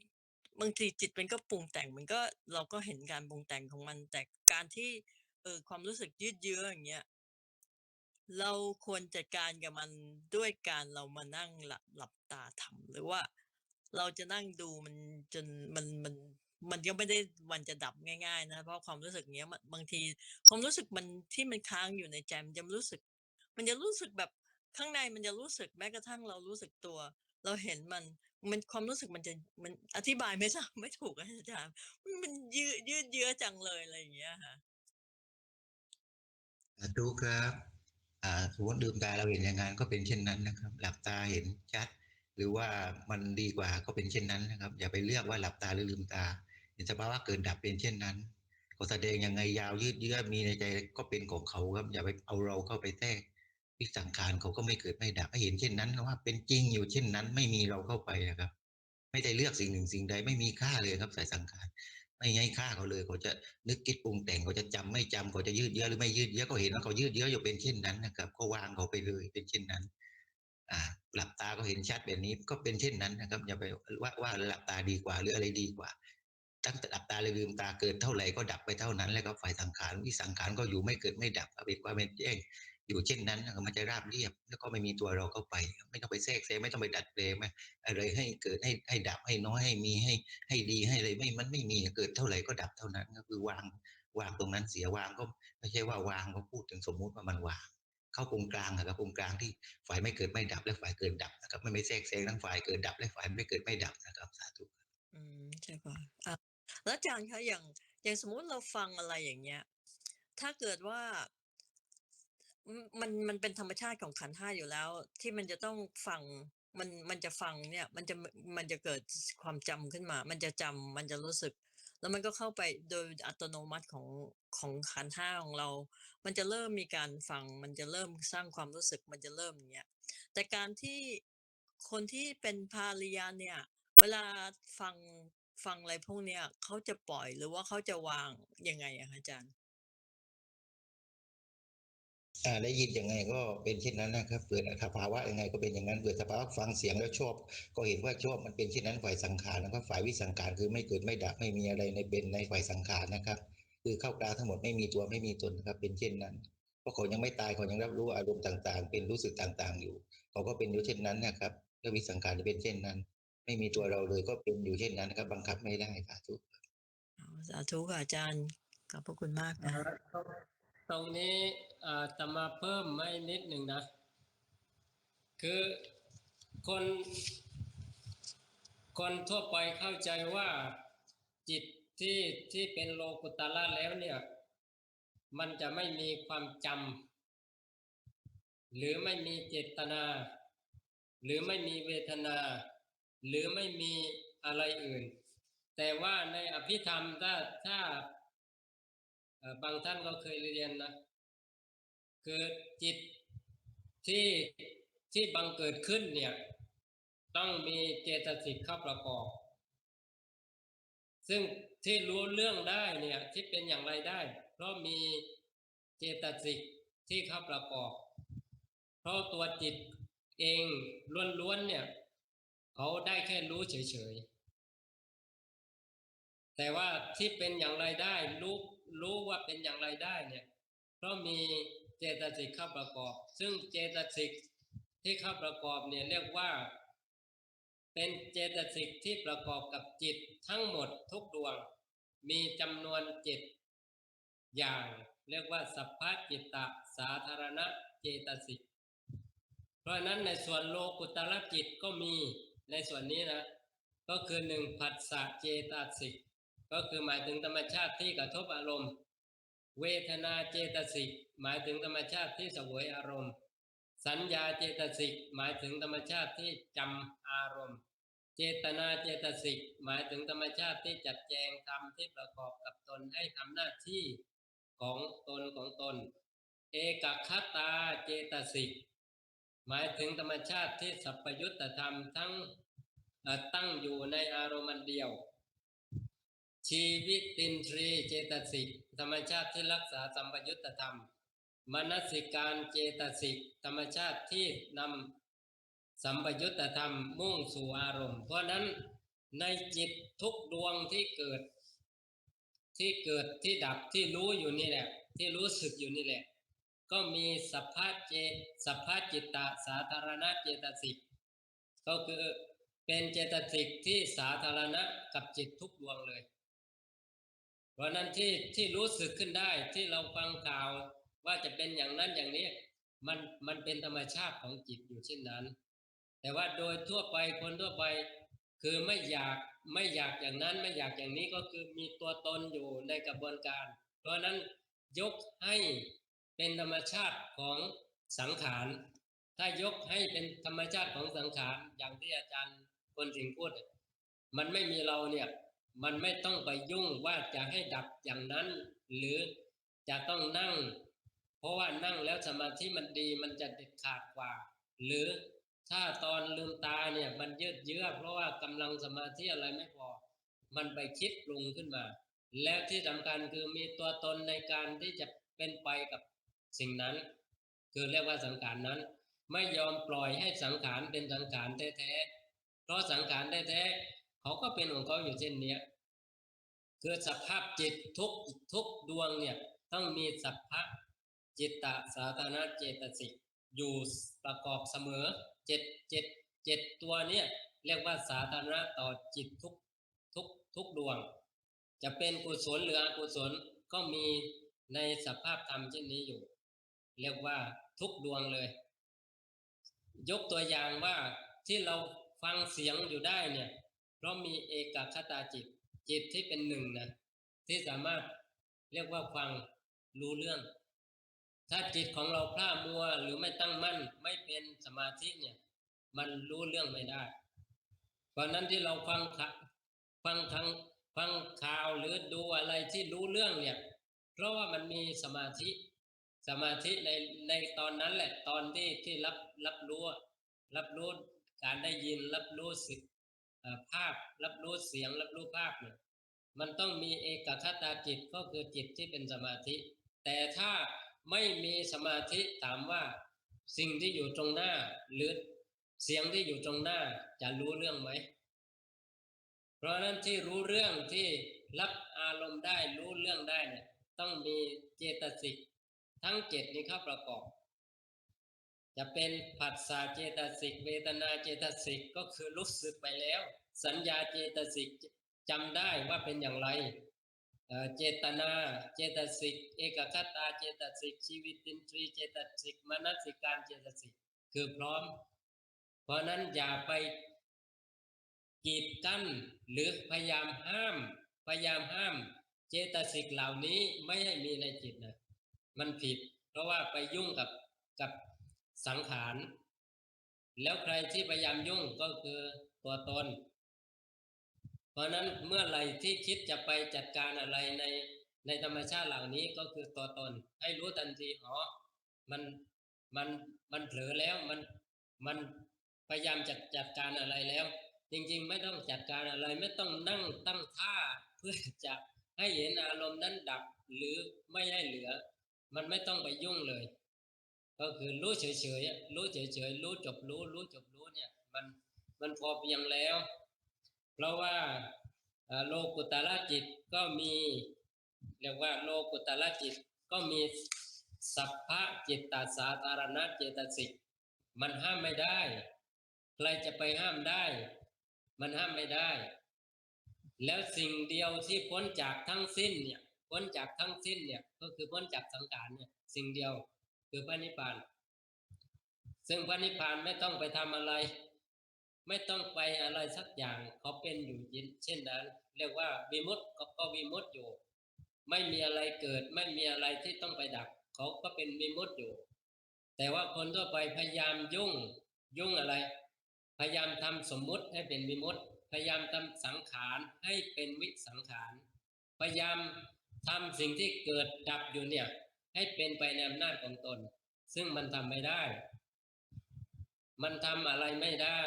บางทีจิตมันก็ปรุงแต่งมันก็เราก็เห็นการปรุงแต่งของมันแต่การที่ความรู้สึกยืดเยื้ออย่างเงี้ย เราควรจัดการกับมันด้วยการเรามานั่งหลับตาทำหรือว่าเราจะนั่งดูมันจนมันก็ไม่ได้มันจะดับง่ายๆนะเพราะความรู้สึกเนี้ยมันบางทีความรู้สึกมันที่มันค้างอยู่ในใจมันจะรู้สึกแบบข้างในมันจะรู้สึกแม้กระทั่งเรารู้สึกตัวเราเห็นมันความรู้สึกมันอธิบายไม่ทราบไม่ถูกอะอาจารย์มันยืดเยื้อจังเลยอะไรอย่างเงี้ยค่ะสาธุครับสมมติลืมตาเราเห็นอย่างนั้นก็เป็นเช่นนั้นนะครับ หลับตาเห็นชัด หรือว่ามันดีกว่าก็เป็นเช่นนั้นนะครับ อย่าไปเลือกว่าหลับตาหรือลืมตาเห็นสภาวะเกิดดับเป็นเช่นนั้นก็แสดงยังไงยาวยืดเยื้อมีในใจก็เป็นของเขาครับอย่าไปเอาเราเข้าไปแทรกวิสังขารเขาก็ไม่เกิดไม่ดับให้เห็นเช่นนั้นว่าเป็นจริงอยู่เช่นนั้นไม่มีเราเข้าไปนะครับไม่ได้เลือกสิ่งหนึ่งสิ่งใดไม่มีค่าเลยครับสายสังขาร ไม่ให้ค่าเขาเลยเขาจะนึกคิดปรุงแต่งเขาจะจำไม่จำเขาจะยืดเยื้อหรือไม่ยืดเยื้อก็เห็นว่าเขายืดเยื้ออยู่เป็นเช่นนั้นนะครับก็วางเขาไปเลยเป็นเช่นนั้นหลับตาก็เห็นชัดแบบนี้ก็เป็นเช่นนั้นนะครับอย่าไปว่าหลับตาดีกว่าหรืออะไรดีกว่าตั้งแต่หลับตาหรือลืมตาเกิดเท่าไหร่ก็ดับไปเท่านั้นแล้วก็ฝ่ายสังขารวิสังขารก็อยู่ไม่เกิดไม่ดับเป็นความเป็นแจ้งอยู่เช่นนั้นมันจะราบเรียบแล้วก็ไม่มีตัวเราเข้าไปไม่ต้องไปแทรกแซงไม่ต้องไปดัดแปลงอะไรให้เกิดให้ดับให้น้อยให้มีให้ดีให้อะไรมันไม่มีเกิดเท่าไหร่ก็ดับเท่านั้นก็คือวางตรงนั้นเสียวางก็ไม่ใช่ว่าวางก็พูดถึงสมมุติว่ามันวางเข้าตรงกลางนะครับตรงกลางที่ฝ่ายไม่เกิดไม่ดับและฝ่ายเกิดดับนะครับไม่แทรกแซงทั้งฝ่ายเกิดดับและฝ่ายไม่เกิดไม่ดับนะครับสาธุใช่ป่ะแล้วอาจารย์คะอย่างสมมุติเราฟังอะไรอย่างเงี้ยถ้าเกิดว่ามันเป็นธรรมชาติของขันธ์ห้าอยู่แล้วที่มันจะต้องฟังมันจะฟังเนี่ยมันจะเกิดความจำขึ้นมามันจะจำมันจะรู้สึกแล้วมันก็เข้าไปโดยอัตโนมัติของขันธ์ห้าของเรามันจะเริ่มมีการฟังมันจะเริ่มสร้างความรู้สึกมันจะเริ่มอย่างเงี้ยแต่การที่คนที่เป็นภาริยาเนี่ยเวลาฟังอะไรพวกเนี้ยเขาจะปล่อยหรือว่าเขาจะวางยังไงอะคะอาจารย์ได้ยินยังไงก็เป็นเช่นนั้นนะครับเกิดสภาวะยังไงก็เป็นอย่างนั้นเกิดสภาวะฟังเสียงแล้วชอบก็เห็นว่าชอบมันเป็นเช่นนั้นฝ่ายสังขารแล้วก็ฝ่ายวิสังขารคือไม่เกิดไม่ดับไม่มีอะไรในเป็นในฝ่ายสังขารนะครับคือเข้ากลางทั้งหมดไม่มีตัวไม่มีตนนะครับเป็นเช่นนั้นเพราะเขายังไม่ตายเขายังรับรู้อารมณ์ต่างๆเป็นรู้สึกต่างๆอยู่เขาก็เป็นอยู่เช่นนั้นนะครับแล้ววิสังขารจะเป็นเช่นนั้นไม่มีตัวเราเลยก็เป็นอยู่เช่นนั้นนะครับบังคับไม่ได้สาธุสาธุค่ะอาจารย์ขอบพระคุณมากอ่านะตรงนี้จะมาเพิ่มไม่นิดหนึ่งนะคือคนคนทั่วไปเข้าใจว่าจิตที่เป็นโลกุตละแล้วเนี่ยมันจะไม่มีความจำหรือไม่มีเจตนาหรือไม่มีเวทนาหรือไม่มีอะไรอื่นแต่ว่าในอภิธรรมถ้าบางท่านก็เคยเรียนนะคือจิตที่ที่บังเกิดขึ้นเนี่ยต้องมีเจตสิกเข้าประกอบซึ่งที่รู้เรื่องได้เนี่ยที่เป็นอย่างไรได้เพราะมีเจตสิกที่เข้าประกอบเพราะตัวจิตเองล้วนๆเนี่ยเขาได้แค่รู้เฉย แต่ว่าที่เป็นอย่างไรได้รู้ว่าเป็นอย่างไรได้เนี่ยเพราะมีเจตสิกเข้าประกอบซึ่งเจตสิกที่เข้าประกอบเนี่ยเรียกว่าเป็นเจตสิกที่ประกอบกับจิตทั้งหมดทุกดวงมีจำนวน7อย่างเรียกว่าสัพพจิตตสาธารณเจตสิกเพราะนั้นในส่วนโลกุตระจิตก็มีในส่วนนี้นะก็คือ1ผัสสะเจตสิกก็คือหมายถึงธรรมชาติที่กระทบอารมณ์เวทนาเจตสิกหมายถึงธรรมชาติที่เสวยอารมณ์สัญญาเจตสิกหมายถึงธรรมชาติที่จำอารมณ์เจตนาเจตสิกหมายถึงธรรมชาติที่จัดแจงธรรมที่ประกอบกับตนให้ทำหน้าที่ของตนเอกคตาเจตสิกหมายถึงธรรมชาติที่สัพพยุตตธรรมทั้งตั้งอยู่ในอารมณ์เดียวชีวิตินทรีย์เจตสิกธรรมชาติที่รักษาสัมปยุตตธรรมมนสิการเจตสิกธรรมชาติที่นำสัมปยุตตธรรมมุ่งสู่อารมณ์เพราะนั้นในจิตทุกดวงที่เกิดที่ดับที่รู้อยู่นี่แหละที่รู้สึกอยู่นี่แหละก็มีสัพพจิตตสาธารณเจตสิกก็คือเป็นเจตสิกที่สาธารณะกับจิตทุกดวงเลยเพราะนั้นที่รู้สึกขึ้นได้ที่เราฟังข่าวว่าจะเป็นอย่างนั้นอย่างนี้มันเป็นธรรมชาติของจิตอยู่เช่นนั้นแต่ว่าโดยทั่วไปคนทั่วไปคือไม่อยากอย่างนั้นไม่อยากอย่างนี้ก็คือมีตัวตนอยู่ในกระบวนการเพราะนั้นยกให้เป็นธรรมชาติของสังขารถ้ายกให้เป็นธรรมชาติของสังขารอย่างที่อาจารย์คนสิงห์พูดมันไม่มีเราเนี่ยมันไม่ต้องไปยุ่งว่าจะให้ดับอย่างนั้นหรือจะต้องนั่งเพราะว่านั่งแล้วสมาธิมันดีมันจะเด็ดขาดกว่าหรือถ้าตอนลืมตาเนี่ยมันยืดเยื้อเพราะว่ากำลังสมาธิอะไรไม่พอมันไปคิดปรุงขึ้นมาแล้วที่สำคัญคือมีตัวตนในการที่จะเป็นไปกับสิ่งนั้นคือเรียกว่าสังขารนั้นไม่ยอมปล่อยให้สังขารเป็นสังขารแท้ๆเพราะสังขารแท้ๆเขาก็เป็นของเขาอยู่เช่นนี้คือสภาพจิตทุกดวงเนี่ยต้องมีสัพพะจิตตสาธารณเจตสิกอยู่ประกอบเสมอเจ็ดตัวเนี่ยเรียกว่าสาธารณะต่อจิตทุกดวงจะเป็นกุศลหรืออกุศลก็มีในสภาพธรรมเช่นนี้อยู่เรียกว่าทุกดวงเลยยกตัวอย่างว่าที่เราฟังเสียงอยู่ได้เนี่ยเพราะมีเอกคตาจิตที่เป็นหนึ่งนะที่สามารถเรียกว่าฟังรู้เรื่องถ้าจิตของเราพร่ามัวหรือไม่ตั้งมั่นไม่เป็นสมาธิเนี่ยมันรู้เรื่องไม่ได้เพราะนั้นที่เราฟังข่าวหรือดูอะไรที่รู้เรื่องเนี่ยเพราะว่ามันมีสมาธิในตอนนั้นแหละตอนที่รับรู้การได้ยินรับรู้ภาพรับรู้เสียงรับรู้ภาพเนี่ยมันต้องมีเอกคตาจิตก็คือจิตที่เป็นสมาธิแต่ถ้าไม่มีสมาธิถามว่าสิ่งที่อยู่ตรงหน้าหรือเสียงที่อยู่ตรงหน้าจะรู้เรื่องไหมเพราะนั้นที่รู้เรื่องที่รับอารมณ์ได้รู้เรื่องได้เนี่ยต้องมีเจตสิกทั้ง7นี้เข้าประกอบจะเป็นผัสสะเจตสิกเวทนาเจตสิกก็คือรู้สึกไปแล้วสัญญาเจตสิกจำได้ว่าเป็นอย่างไรเจตนาเจตสิกเอกคตาเจตสิกชีวิตินทรีย์เจตสิกมนสิการเจตสิกคือพร้อมเพราะนั้นอย่าไปกีดกั้นหรือพยายามห้ามเจตสิกเหล่านี้ไม่ให้มีในจิตนะมันผิดเพราะว่าไปยุ่งกับสังขารแล้วใครที่พยายามยุ่งก็คือตัวตนเพราะนั้นเมื่อไหร่ที่คิดจะไปจัดการอะไรในธรรมชาติเหล่านี้ก็คือตัวตนให้รู้ทันทีมันเผลอแล้วมันพยายามจัดการอะไรแล้วจริงๆไม่ต้องจัดการอะไรไม่ต้องนั่งตั้งท่าเพื่อจะให้เห็นอารมณ์นั้นดับหรือไม่ให้เหลือมันไม่ต้องไปยุ่งเลยก็คือรู้เฉยๆรู้จบรู้เนี่ยมันพอเพียงแล้วเพราะว่า โลกุตละจิตก็มีเรียกว่าโลกุตละจิตก็มีสัพพะจิตตสาธารณเจตสิกมันห้ามไม่ได้ใครจะไปห้ามได้มันห้ามไม่ได้แล้วสิ่งเดียวที่พ้นจากทั้งสิ้นเนี่ยพ้นจากทั้งสิ้นเนี่ยก็คือพ้นจากสังขารเนี่ยสิ่งเดียวคือพระนิพพานซึ่งพระนิพพานไม่ต้องไปทำอะไรไม่ต้องไปอะไรสักอย่างเขาเป็นอยู่เช่นนั้นเรียกว่าวิมุตติก็วิมุตติอยู่ไม่มีอะไรเกิดไม่มีอะไรที่ต้องไปดับเขาก็เป็นวิมุตติอยู่แต่ว่าคนทั่วไปพยายามยุ่งอะไรพยายามทำสมมุติให้เป็นวิมุตติพยายามทำสังขารให้เป็นวิสังขารพยายามทำสิ่งที่เกิดดับอยู่เนี่ยให้เป็นไปในอำนาจของตนซึ่งมันทำไม่ได้มันทำอะไรไม่ได้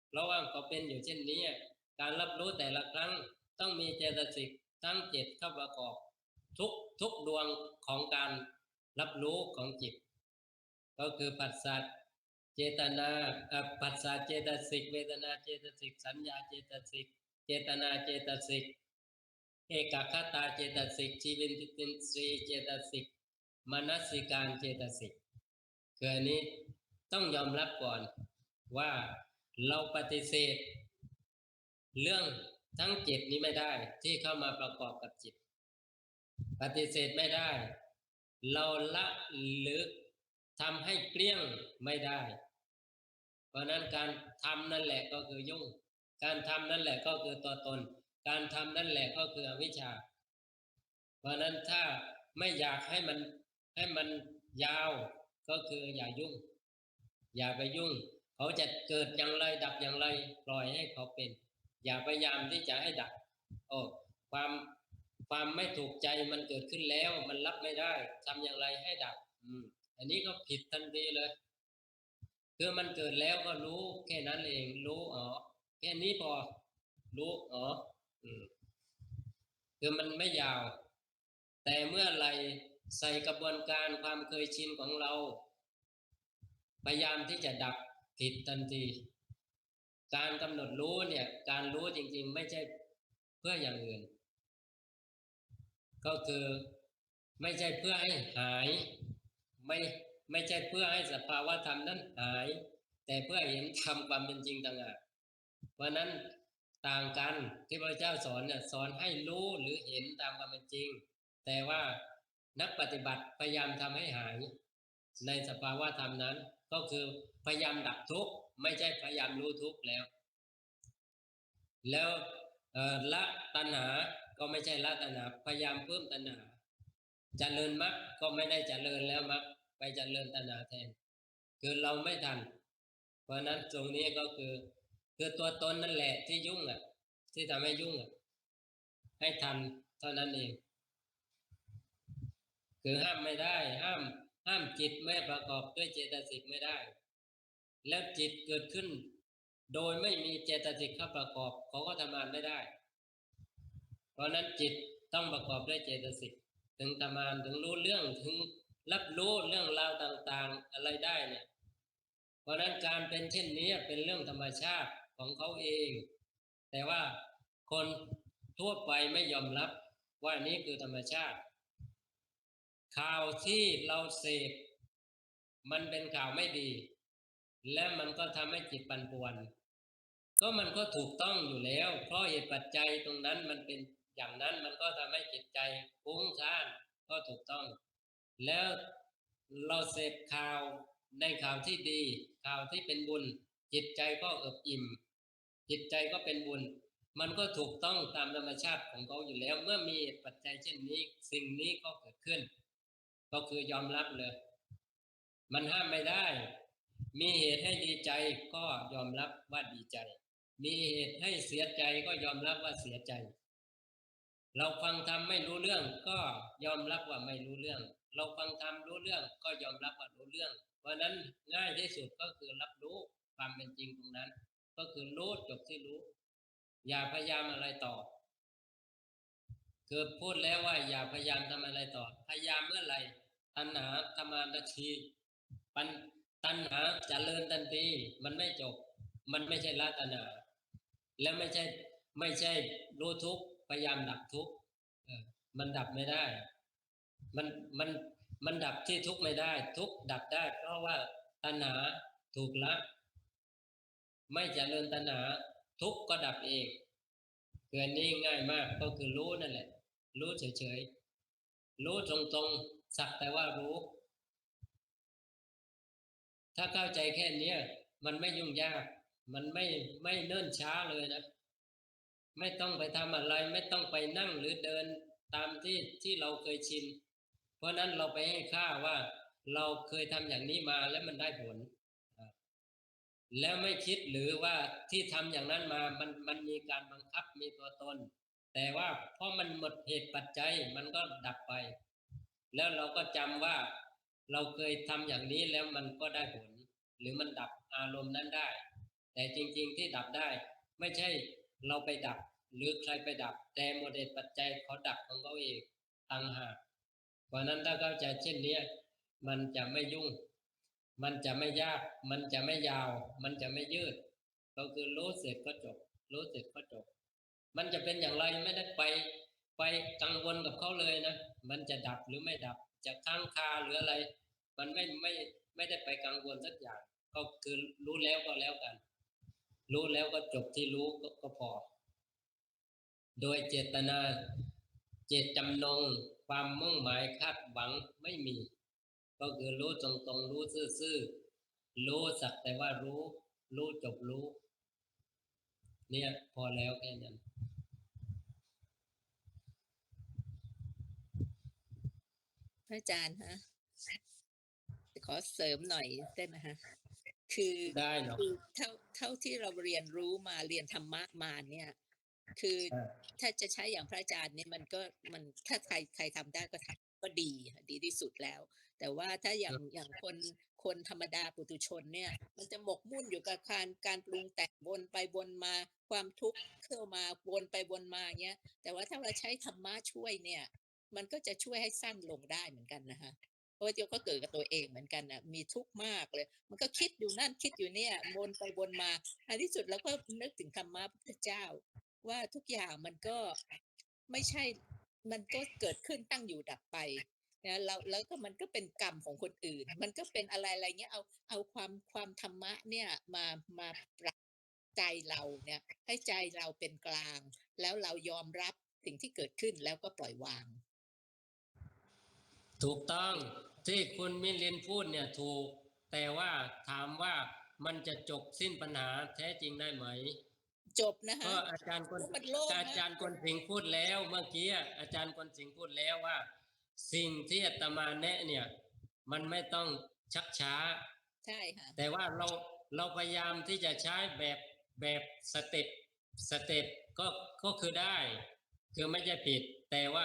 เพราะว่าเขาเป็นอยู่เช่นนี้การรับรู้แต่ละครั้งต้องมีเจตสิกทั้ง7เข้าประกอบทุกดวงของการรับรู้ของจิตก็คือผัสสะเจตนาผัสสะเจตสิกเวทนาเจตสิกสัญญาเจตสิกเจตนาเจตสิกเอกคตาเจตสิกชีวินตินทรีย์เจตสิกมนสิการเจตสิกคืออันนี้ต้องยอมรับก่อนว่าเราปฏิเสธเรื่องทั้ง7นี้ไม่ได้ที่เข้ามาประกอบกับจิตปฏิเสธไม่ได้เราละหรือทำให้เกลี้ยงไม่ได้เพราะนั้นการทำนั่นแหละก็คือยุ่งการทำนั่นแหละก็คือตัวตนการทำนั่นแหละก็คืออวิชชาเพราะนั้นถ้าไม่อยากให้มันยาวก็คืออย่ายุ่งอย่าไปยุ่งเขาจะเกิดอย่างไรดับอย่างไรปล่อยให้เขาเป็นอย่าพยายามที่จะให้ดับความไม่ถูกใจมันเกิดขึ้นแล้วมันรับไม่ได้ทำอย่างไรให้ดับอันนี้ก็ผิดทันทีเลยคือมันเกิดแล้วก็รู้แค่นั้นเองรู้แค่นี้พอรู้คือมันไม่ยาวแต่เมื่อไหร่ใส่กระบวนการความเคยชินของเราพยายามที่จะดับผิดทันทีการกำหนดรู้เนี่ยการรู้จริงๆไม่ใช่เพื่ออย่างอื่นก็คือไม่ใช่เพื่อให้หายไม่ใช่เพื่อให้สภาวะธรรมนั้นหายแต่เพื่อเห็นธรรมความเป็นจริงต่างหากเพราะนั้นต่างกันที่พระเจ้าสอนเนี่ยสอนให้รู้หรือเห็นตามความเป็นจริงแต่ว่านักปฏิบัติพยายามทำให้หายในสภาวะธรรมนั้นก็คือพยายามดับทุกข์ไม่ใช่พยายามรู้ทุกข์แล้วละตัณหาก็ไม่ใช่ละตัณหาพยายามเพิ่มตัณหาเจริญมรรคก็ไม่ได้เจริญแล้วมรรคไปเจริญตัณหาแทนคือเราไม่ทันเพราะนั้นตรงนี้ก็คือตัวตนนั่นแหละที่ยุ่งที่ทำให้ยุ่งให้ทันเท่านั้นเองคือห้ามไม่ได้ห้ามจิตไม่ประกอบด้วยเจตสิกไม่ได้แล้วจิตเกิดขึ้นโดยไม่มีเจตสิกเข้าประกอบเขาก็ทำงานไม่ได้เพราะนั้นจิตต้องประกอบด้วยเจตสิกถึงทำงานถึงรู้เรื่องถึงรับรู้เรื่องราวต่างๆอะไรได้เนี่ยเพราะนั้นการเป็นเช่นนี้เป็นเรื่องธรรมชาติของเขาเองแต่ว่าคนทั่วไปไม่ยอมรับว่านี้คือธรรมชาติข่าวที่เราเสพมันเป็นข่าวไม่ดีและมันก็ทำให้จิตปั่นป่วนก็มันก็ถูกต้องอยู่แล้วเพราะเหตุปัจจัยตรงนั้นมันเป็นอย่างนั้นมันก็ทำให้จิตใจฟุ้งซ่านก็ถูกต้องแล้วเราเสพข่าวในข่าวที่ดีข่าวที่เป็นบุญจิตใจก็เอิบอิ่มจิตใจก็เป็นบุญมันก็ถูกต้องตามธรรมชาติของเขาอยู่แล้วเมื่อมีเหตุปัจจัยเช่นนี้สิ่งนี้ก็เกิดขึ้นก็คือยอมรับเลยมันห้ามไม่ได้มีเหตุให้ดีใจก็ยอมรับว่าดีใจมีเหตุให้เสียใจก็ยอมรับว่าเสียใจเราฟังธรรมไม่รู้เรื่องก็ยอมรับว่าไม่รู้เรื่องเราฟังธรรมรู้เรื่องก็ยอมรับว่ารู้เรื่องเพราะนั้นง่ายที่สุดก็คือรับรู้ความเป็นจริงตรงนั้นก็คือรู้จบที่รู้อย่าพยายามอะไรต่อคือพูดแล้วว่าอย่าพยายามทำอะไรต่อพยายามเมื่อไหร่ตัณหาทำงานทันทีตัณหาเจริญทันทีมันไม่จบมันไม่ใช่ละตัณหาแล้วไม่ใช่ ไม่ใช่รู้ทุกข์พยายามดับทุกข์มันดับไม่ได้มันมันมันดับที่ทุกข์ไม่ได้ทุกข์ดับได้เพราะว่าตัณหาถูกละไม่เจริญตัณหาทุกข์ก็ดับเองคืออันนี้ง่ายมากก็คือรู้นั่นแหละรู้เฉยๆรู้ตรงๆสักแต่ว่ารู้ถ้าเข้าใจแค่นี้มันไม่ยุ่งยากมันไม่เนิ่นช้าเลยนะไม่ต้องไปทำอะไรไม่ต้องไปนั่งหรือเดินตามที่เราเคยชินเพราะนั้นเราไปให้ค่าว่าเราเคยทำอย่างนี้มาแล้วมันได้ผลแล้วไม่คิดหรือว่าที่ทำอย่างนั้นมามันมีการบังคับมีตัวตนแต่ว่าเพราะมันหมดเหตุปัจจัยมันก็ดับไปแล้วเราก็จำว่าเราเคยทำอย่างนี้แล้วมันก็ได้ผลหรือมันดับอารมณ์นั้นได้แต่จริงๆที่ดับได้ไม่ใช่เราไปดับหรือใครไปดับแต่หมดเหตุปัจจัยเขาดับของเขาเองต่างหากเพราะนั้นถ้าเข้าใจเช่นนี้มันจะไม่ยุ่งมันจะไม่ยากมันจะไม่ยาวมันจะไม่ยืดก็คือรู้เสร็จก็จบรู้เสร็จก็จบมันจะเป็นอย่างไรไม่ได้ไปกังวลกับเขาเลยนะมันจะดับหรือไม่ดับจะค้างคาหรืออะไรมันไม่ได้ไปกังวลสักอย่างก็คือรู้แล้วก็แล้วกันรู้แล้วก็จบที่รู้ก็พอโดยเจตนาเจตจำนงความมุ่งหมายคาดหวังไม่มีก็คือรู้ตรงๆรู้ซื่อๆรู้สักแต่ว่ารู้จบรู้เนี่ยพอแล้วแค่นั้นพระอาจารย์ฮะขอเสริมหน่อยได้ไหมฮะคือได้เนาะเท่าที่เราเรียนรู้มาเรียนธรรมะมาเนี่ยคือถ้าจะใช้อย่างพระอาจารย์เนี่ยมันถ้าใครทำได้ก็ทำก็ดีค่ะดีที่สุดแล้วแต่ว่าถ้าอย่างคนธรรมดาปุถุชนเนี่ยมันจะหมกมุ่นอยู่กับการปรุงแต่งวนไปวนมาความทุกข์เข้ามาวนไปวนมาเงี้ยแต่ว่าถ้าเราใช้ธรรมะช่วยเนี่ยมันก็จะช่วยให้สั้นลงได้เหมือนกันนะคะเพราะว่าเดี๋ยวก็เกิดกับตัวเองเหมือนกันน่ะมีทุกข์มากเลยมันก็คิดอยู่นั่นคิดอยู่เนี่ยวนไปวนมาในที่สุดเราก็นึกถึงธรรมะพุทธเจ้าว่าทุกอย่างมันก็ไม่ใช่มันก็เกิดขึ้นตั้งอยู่ดับไปนะแล้วก็มันก็เป็นกรรมของคนอื่นมันก็เป็นอะไรเงี้ยเอาความธรรมะเนี่ยมาปรับใจเราเนี่ยให้ใจเราเป็นกลางแล้วเรายอมรับสิ่งที่เกิดขึ้นแล้วก็ปล่อยวางถูกต้องที่คุณมิลินพูดเนี่ยถูกแต่ว่าถามว่ามันจะจบสิ้นปัญหาแท้จริงได้ไหมจบนะก็ฮะอาจารย์คนมันโล่งอาจารย์คนสิงห์พูดแล้วเมื่อกี้อาจารย์คนสิงห์พูดแล้วว่าสิ่งที่อาตมาแนะเนี่ยมันไม่ต้องชักช้าใช่ค่ะแต่ว่าเราพยายามที่จะใช้แบบสเต็ปก็คือได้คือไม่ใช่ผิดแต่ว่า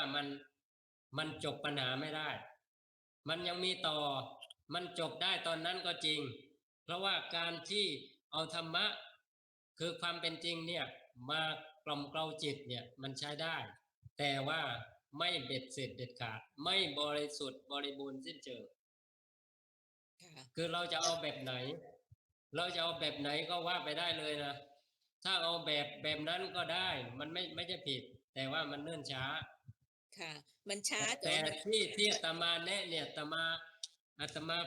มันจบปัญหาไม่ได้มันยังมีต่อมันจบได้ตอนนั้นก็จริงเพราะว่าการที่เอาธรรมะคือความเป็นจริงเนี่ยมากล่อมเกลาจิตเนี่ยมันใช้ได้แต่ว่าไม่เบ็ดเสร็จเด็ดขาดไม่บริสุทธิ์บริบูรณ์สิ้นเชิงคือเราจะเอาแบบไหนเราจะเอาแบบไหนก็ว่าไปได้เลยนะถ้าเอาแบบนั้นก็ได้มันไม่ใช่ผิดแต่ว่ามันเนื่นช้าค่ะมันช้าแต่แต่ว่ามันที่อาตมาแนะเนี่ยอาตมา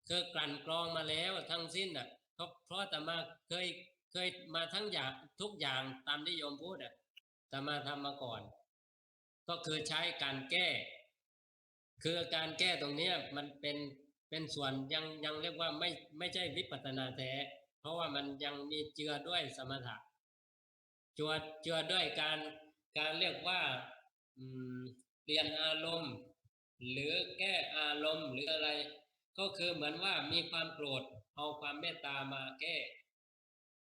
เคยกลั่นกรองมาแล้วทั้งสิ้นอ่ะเพราะอาตมาเคยมาทั้งอย่างทุกอย่างตามที่โยมพูดอ่ะอาตมาทำมาก่อนก็คือใช้การแก้คือการแก้ตรงเนี้ยมันเป็นส่วนยังเรียกว่าไม่ใช่วิปัสสนาแท้เพราะว่ามันยังมีเจือด้วยสมถะเจือด้วยการเรียกว่าอืมเปลี่ยนอารมณ์หรือแก้อารมณ์หรืออะไรก็คือเหมือนว่ามีความโกรธเอาความเมตตามาแก้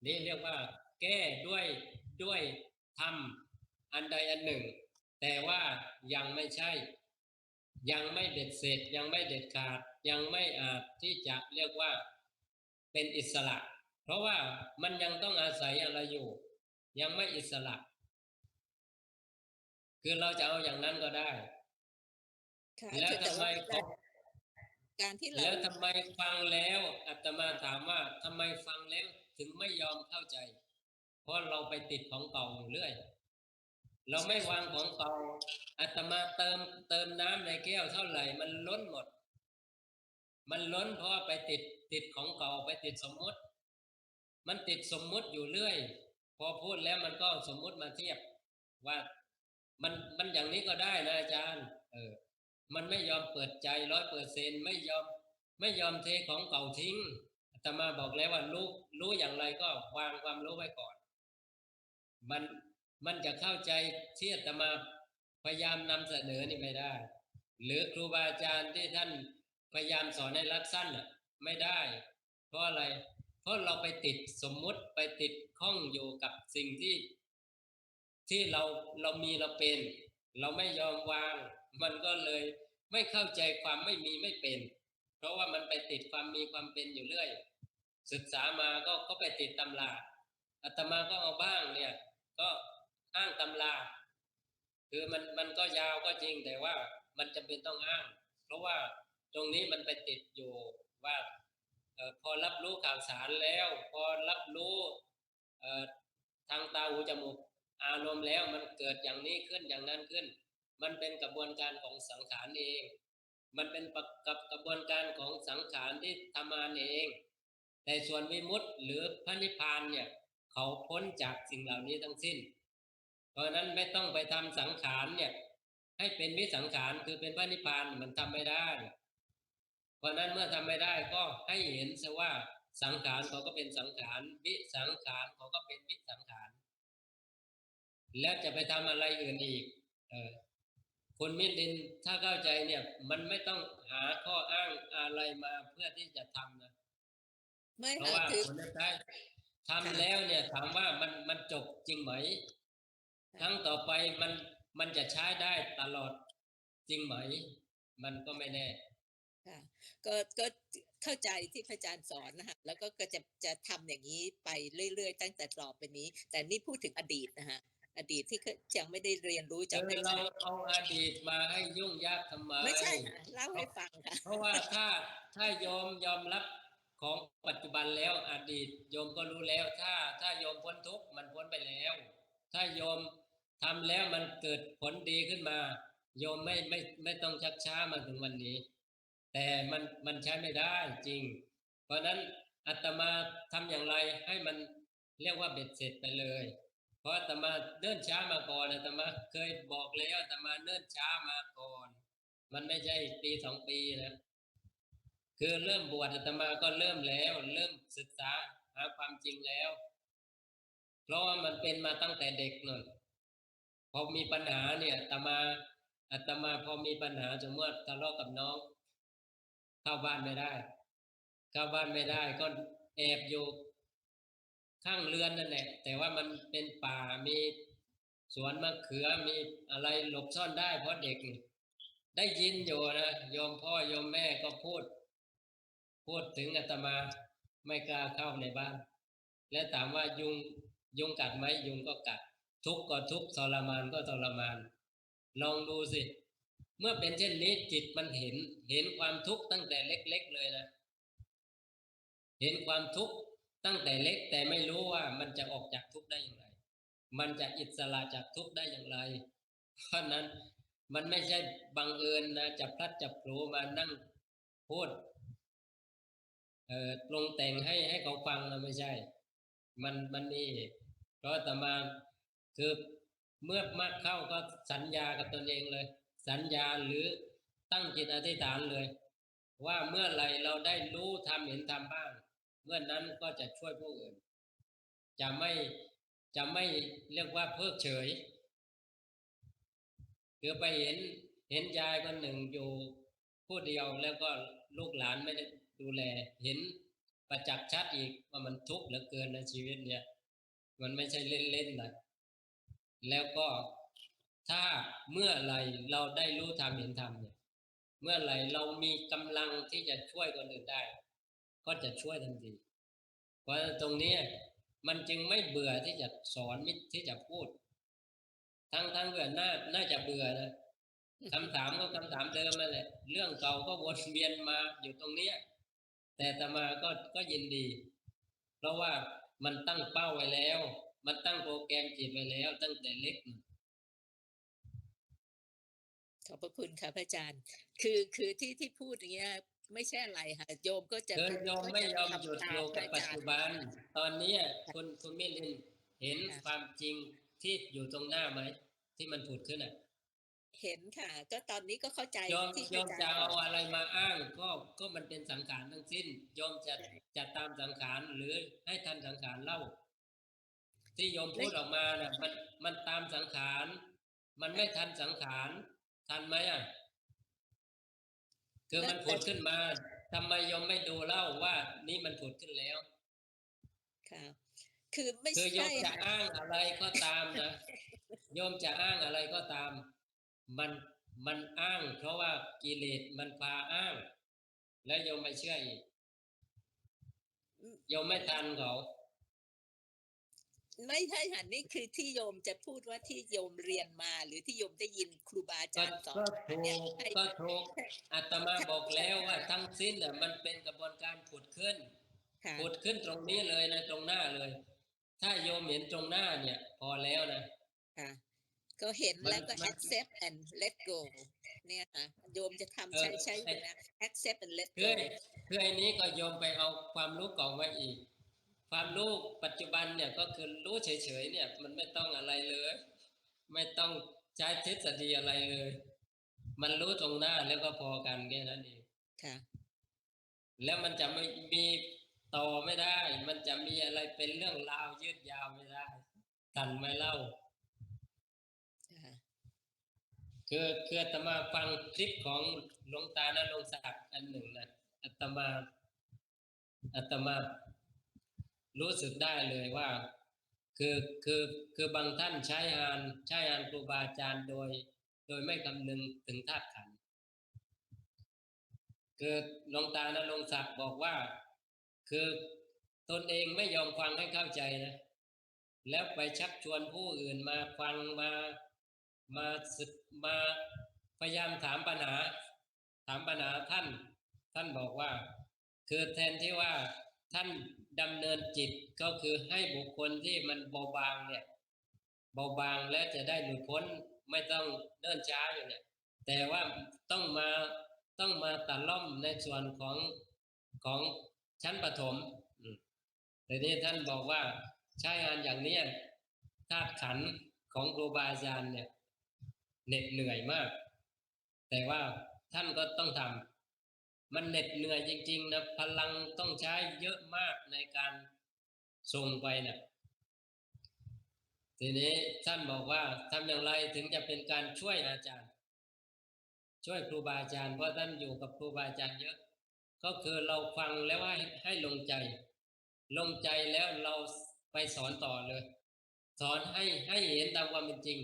นี่เรียกว่าแก้ด้วยธรรมอันใดอันหนึ่งแต่ว่ายังไม่ใช่ยังไม่เด็ดเสร็จยังไม่เด็ดขาดยังไม่อาจที่จะเรียกว่าเป็นอิสระเพราะว่ามันยังต้องอาศัยอะไรอยู่ยังไม่อิสระคือเราจะเอาอย่างนั้นก็ได้แล้วทำไมการที่เราแล้วทำไมฟังแล้วอาตมาถามว่าทำไมฟังแล้วถึงไม่ยอมเข้าใจ เพราะเราไปติดของเก่าอยู่เรื่อยเราไม่วางของเก่าอาตมาเติมน้ำในแก้วเท่าไหร่มันล้นหมดมันล้นเพราะไปติดของเก่าไปติดสมมุติมันติดสมมุติอยู่เรื่อยพอพูดแล้วมันก็สมมุติมาเทียบว่ามันอย่างนี้ก็ได้นะอาจารย์มันไม่ยอมเปิดใจ100%ไม่ยอมเทของเก่าทิ้งอาตมาบอกแล้วว่ารู้อย่างไรก็วางความรู้ไว้ก่อนมันจะเข้าใจที่อาตมาพยายามนำเสนอนี่ไม่ได้หรือครูบาอาจารย์ที่ท่านพยายามสอนให้รัดสั้นไม่ได้เพราะอะไรเพราะเราไปติดสมมุติไปติดข้องอยู่กับสิ่งที่เรามีเราเป็นเราไม่ยอมวางมันก็เลยไม่เข้าใจความไม่มีไม่เป็นเพราะว่ามันไปติดความมีความเป็นอยู่เรื่อยศึกษามาก็ไปติดตำราอาตมาก็เอาบ้างเนี่ยก็อ้างตำราคือมันก็ยาวก็จริงแต่ว่ามันจำเป็นต้องอ้างเพราะว่าตรงนี้มันไปติดอยู่ว่าพอรับรู้ข่าวสารแล้วพอรับรู้ทางตาหูจมูกอารมณ์แล้วมันเกิดอย่างนี้ขึ้นอย่างนั้นขึ้นมันเป็นกระบวนการของสังขารเองมันเป็นกับกระบวนการของสังขารที่ทำงานเองแต่ส่วนวิมุตติหรือพระนิพพานเนี่ยเขาพ้นจากสิ่งเหล่านี้ทั้งสิ้นเพราะนั้นไม่ต้องไปทำสังขารเนี่ยให้เป็นวิสังขารคือเป็นพระนิพพานมันทำไม่ได้เพราะนั้นเมื่อทำไม่ได้ก็ให้เห็นซะว่าสังขารเขาก็เป็นสังขารวิสังขารเขาก็เป็นวิสังขารแล้วจะไปทำอะไรอื่นอีกคุณมิลินถ้าเข้าใจเนี่ยมันไม่ต้องหาข้ออ้างอะไรมาเพื่อที่จะทำนะไม่เพราะว่าคนได้ทำแล้วเนี่ยถามว่ามันจบจริงไหมครั้งต่อไปมันจะใช้ได้ตลอดจริงไหมมันก็ไม่แน่ค่ะก็เข้าใจที่พระอาจารย์สอนนะคะแล้วก็จะทำอย่างนี้ไปเรื่อยๆตั้งแต่ต่อไปนี้แต่นี่พูดถึงอดีตนะคะอดีตที่ยังไม่ได้เรียนรู้จากเราเอาอดีตมาให้ยุ่งยากทำไมไม่ใช่ค่ะเล่าให้ฟังค่ะเพราะว่าถ้าโยมยอมรับของปัจจุบันแล้วอดีตโยมก็รู้แล้วถ้าโยมพ้นทุกข์มันพ้นไปแล้วถ้าโยมทำแล้วมันเกิดผลดีขึ้นมาโยมไม่ต้องชักช้ามาถึงวันนี้แต่มันใช้ไม่ได้จริงเพราะนั้นอาตมาทำอย่างไรให้มันเรียกว่าเบ็ดเสร็จไปเลยเพราะอาตมาเนิ่นช้ามาก่อนอาตมาเคยบอกแล้วอาตมาเนิ่นช้ามาก่อนมันไม่ใช่ปี2 ปีนะคือเริ่มบวชอาตมาก็เริ่มแล้วเริ่มศึกษาหาความจริงแล้วเพราะว่ามันเป็นมาตั้งแต่เด็กหน่อยพอมีปัญหาเนี่ยอาตมาพอมีปัญหาสมมติทะเลาะกับน้องเข้าบ้านไม่ได้ก็แอบอยู่ข้างเรือนนั่นแหละแต่ว่ามันเป็นป่ามีสวนมะเขือมีอะไรหลบซ่อนได้เพราะเด็กได้ยินอยู่นะโยมพ่อโยมแม่ก็พูดถึงอาตมาไม่กล้าเข้าในบ้านและถามว่ายุงกัดไหมยุงก็กัดทุกข์ก็ทุกข์ทรมานก็ทรมานลองดูสิเมื่อเป็นเช่นนี้จิตมันเห็นความทุกข์ตั้งแต่เล็กๆเลยนะเห็นความทุกข์ตั้งแต่เล็กแต่ไม่รู้ว่ามันจะออกจากทุกข์ได้อย่างไรมันจะอิสระจากทุกข์ได้อย่างไรเพราะนั้นมันไม่ใช่บังเอิญนะจับพลัดจับผลูมานั่งพูดปรุงแต่งให้เขาฟังนะไม่ใช่มันนี่เพราะอาตมาคือเมื่อมากเข้าก็สัญญากับตนเองเลยสัญญาหรือตั้งจิตอธิษฐานเลยว่าเมื่อไหร่เราได้รู้ทำเห็นทำบ้างเมื่อนั้นก็จะช่วยผู้อื่นจะไม่เรียกว่าเพิกเฉยคือไปเห็นยายคนหนึ่งอยู่ผู้เดียวแล้วก็ลูกหลานไม่ได้ดูแลเห็นประจักษ์ชัดอีกว่ามันทุกข์เหลือเกินในชีวิตเนี่ยมันไม่ใช่เล่นๆนะแล้วก็ถ้าเมื่อไหร่เราได้รู้ทำเห็นทำเนี่ยเมื่อไหร่เรามีกำลังที่จะช่วยคนอื่นได้ก็จะช่วยทันทีเพราะตรงนี้มันจึงไม่เบื่อที่จะสอนที่จะพูดทั้งเบื่อน่าจะเบื่อนะคำถามก็คำถามเดิมนั่นแหละเรื่องเก่าก็วนเวียนมาอยู่ตรงนี้แต่อาตมาก็ยินดีเพราะว่ามันตั้งเป้าไว้แล้ว มันตั้งโปรแกรมจิตไว้แล้วตั้งแต่เล็ก ขอบพระคุณค่ะพระอาจารย์คือที่พูดอย่างเงี้ยไม่ใช่อะไรค่ะโยมก็จะ คือโยมไม่ยอมหยุด ทำตา อยู่ มพ กับ ระอา ปัจ จาร จุ ย์ บัน ตอนเนี้ยคุณมิลินเห็น ค่ะ ความจริงที่อยู่ตรงหน้าไหมที่มันผุดขึ้นอ่ะ เห็นค่ะ ก็ตอนนี้ก็เข้าใจ โยม ที่พ โย ระอาม จาร จะ ย์บ เอา อก อะไรมาอ้างก็มันเป็นสังขารทั้งสิ้นโยมจะ ใช่ จะตามสังขารหรือให้ทันสังขารเล่า ที่โยม และ พูดออกมาน่ะมันตามสังขารมันไม่ทันสังขารทันไหมอ่ะ คือ และ มันผุดขึ้นมาทำไมโยมไม่ดูเล่าว่านี่มันผุดขึ้นแล้ว ค่ะ คือไม่ คือโย ใช่ มจะ ค่ะ อ้างอะไรก็ตามนะ โยมจะอ้างอะไรก็ตาม มันอ้างเพราะว่ากิเลสมันพาอ้าง แล้วโยมไม่เชื่ออีก โยมไม่ทันเขา ไม่ใช่ค่ะนี่คือที่โยมจะพูดว่าที่โยมเรียนมา หรือที่โยมได้ยินครูบาอา ก็ จารย์สอน ก็ มา ถู เนี่ย ก ให้ ก็ถูก ให้ อาตมาบอกแล้วว่าทั้งสิ้นน่ะมันเป็นกระบวนการผุดขึ้น ค่ะ ผุดขึ้นตรงนี้เลยนะตรงหน้าเลย ถ้าโยมเห็นตรงหน้าเนี่ยพอแล้วนะ ค่ะ ก็เห็น มัน แล้วก็ มัน accept and let go เนี่ยค่ะโยมจะทำ เออ ใช้ ไอ้ อยู่นะ accept and let คือ go คือไอ้นี้ก็โยมไปเอาความรู้เก่ามาอีก ความรู้ปัจจุบันเนี่ยก็คือรู้เฉยๆเนี่ยมันไม่ต้องอะไรเลย ไม่ต้องใช้ทฤษฎีอะไรเลย มันรู้ตรงหน้าแล้วก็พอกันแค่นั้นเอง ค่ะ แล้วมันจะไม่มีต่อไม่ได้ มันจะมีอะไรเป็นเรื่องราวยืดยาวไม่ได้ทันไม่เล่า ค่ะ คืออาตมาฟังคลิปของหลวงตาณรงค์ศักดิ์อันหนึ่งนะอาตมารู้สึกได้เลยว่า คือบางท่านใช้งานครูบาอาจารย์โดยไม่คำนึงถึงธาตุขันธ์คือหลวงตาณรงค์ศักดิ์บอกว่า คือตนเองไม่ยอมฟังให้เข้าใจนะ แล้วไปชักชวนผู้อื่นมาฟังมาศึกมาพยายามถามปัญหาท่านบอกว่า คือแทนที่ว่าท่านดำเนินจิตก็คือให้บุคคลที่มันเบาบางเนี่ยเบาบางและจะได้หลุดพ้นไม่ต้องเดินช้าอยู่เนี่ยแต่ว่าต้องมาตัดล่อมในส่วนของชั้นปฐมแต่นี้ท่านบอกว่าใช้งานอย่างนี้ธาตุขันธ์ของครูบาอาจารย์เนี่ยเหน็ดเหนื่อยมากแต่ว่าท่านก็ต้องทำมันเหน็ดเหนื่อยจริงๆนะพลังต้องใช้เยอะมากในการส่งไปนะทีนี้ท่านบอกว่าทำอย่างไรถึงจะเป็นการช่วยอาจารย์ช่วยครูบาอาจารย์เพราะท่านอยู่กับครูบาอาจารย์เยอะก็คือเราฟังแล้วให้ลงใจแล้วเราไปสอนต่อเลยสอนให้เห็นตามความเป็นจริง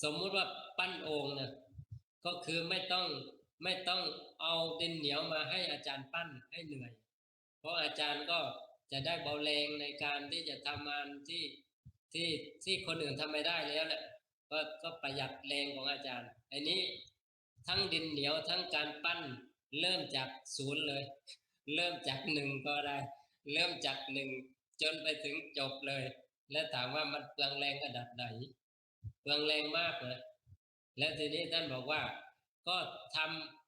สมมุติว่าปั้นโอ่งนะก็คือไม่ต้องเอาดินเหนียวมาให้อาจารย์ปั้นให้เหนื่อยเพราะอาจารย์ก็จะได้เบาแรงในการที่จะทำงานที่คนอื่นทำไม่ได้แล้วแหละก็ประหยัดแรงของอาจารย์ไอ้นี้ทั้งดินเหนียวทั้งการปั้นเริ่มจากศูนย์เลยเริ่มจากหนึ่งก็ได้เริ่มจากหนึ่งจนไปถึงจบเลยและถามว่ามันเปลืองแรงขนาดไหนเปลืองแรงมากเลยและทีนี้ท่านบอกว่าก็ท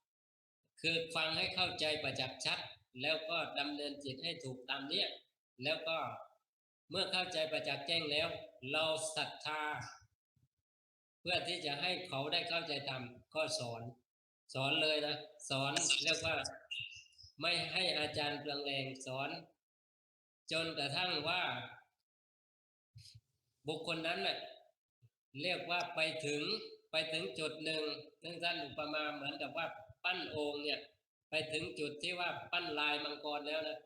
ำคือฟังให้เข้าใจประจักษ์ชัดแล้วก็ดำเนินจิตให้ถูกตามเนี้ยแล้วก็เมื่อเข้าใจประจักษ์แจ้งแล้วเราศรัทธาเพื่อที่จะให้เขาได้เข้าใจธรรมก็สอนเลยนะสอนเรียกว่าไม่ให้อาจารย์เปลืองแรงสอนจนกระทั่งว่าบุคคลนั้นน่ะเรียกว่าไปถึงจุดหนึ่งซึ่งท่านอุปมาเหมือนกับว่าปั้นโอ่งเนี่ยไปถึงจุดที่ว่าปั้นลายมังกรแล้วนะ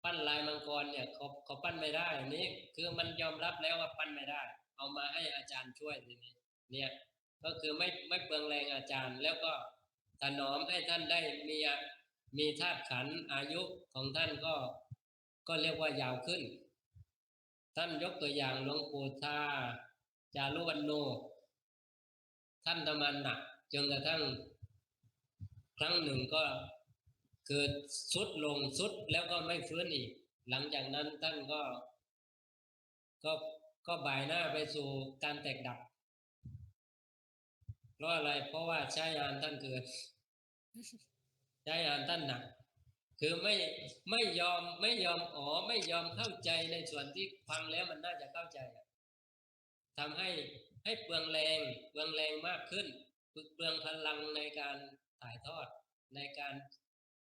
ปั้นลายมังกรเนี่ยเขาปั้นไม่ได้นี่คือมันยอมรับแล้วว่าปั้นไม่ได้เอามาให้อาจารย์ช่วยทีนี้เนี่ยก็คือไม่เปลืองแรงอาจารย์แล้วก็ถนอมให้ท่านได้มีธาตุขันธ์อายุของท่านก็เรียกว่ายาวขึ้นท่านยกตัวอย่างหลวงปู่ทาจารุวรรณโนท่านทำงานหนักจนกระทั่งครั้งหนึ่งก็เกิดสุดแล้วก็ไม่ฟื้นอีกหลังจากนั้นท่านก็ ก็ก็บ่ายหน้าไปสู่การแตกดับเพราะอะไรเพราะว่าใช้งานท่านเกินใช้งานท่านหนักคือไม่ยอมไม่ยอมเข้าใจในส่วนที่ฟังแล้วมันน่าจะเข้าใจทำให้เปลืองแรงมากขึ้นเปลืองพลังในการถ่ายทอดในการ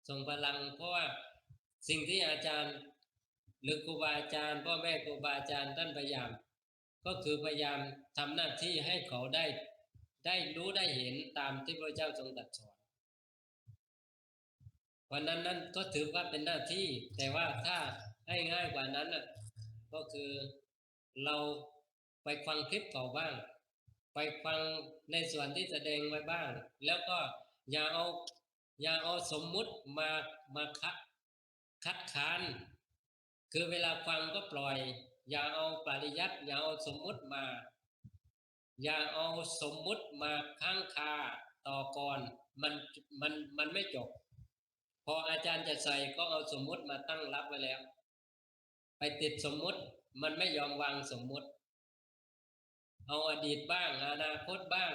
ส่งพลังเพราะว่าสิ่งที่อาจารย์หรือครูบาอาจารย์พ่อแม่ครูบาอาจารย์ท่านพยายามก็คือพยายามทำหน้าที่ให้เขาได้รู้ได้เห็นตามที่พระเจ้าทรงตรัสสอนเพราะนั้นก็ถือว่าเป็นหน้าที่แต่ว่าถ้าให้ง่ายกว่านั้นก็คือเราไปฟังคลิปเก่าบ้างไปฟังในส่วนที่แสดงไว้บ้างแล้วก็อย่าเอาสมมุติมาคัดค้านคือเวลาฟังก็ปล่อยอย่าเอาปริยัติอย่าเอาสมมุติมาค้างคาต่อก่อนมันไม่จบพออาจารย์จะใส่ก็เอาสมมุติมาตั้งรับไว้แล้วไปติดสมมุติมันไม่ยอมวางสมมุติเอาอดีตบ้างอนาคตบ้าง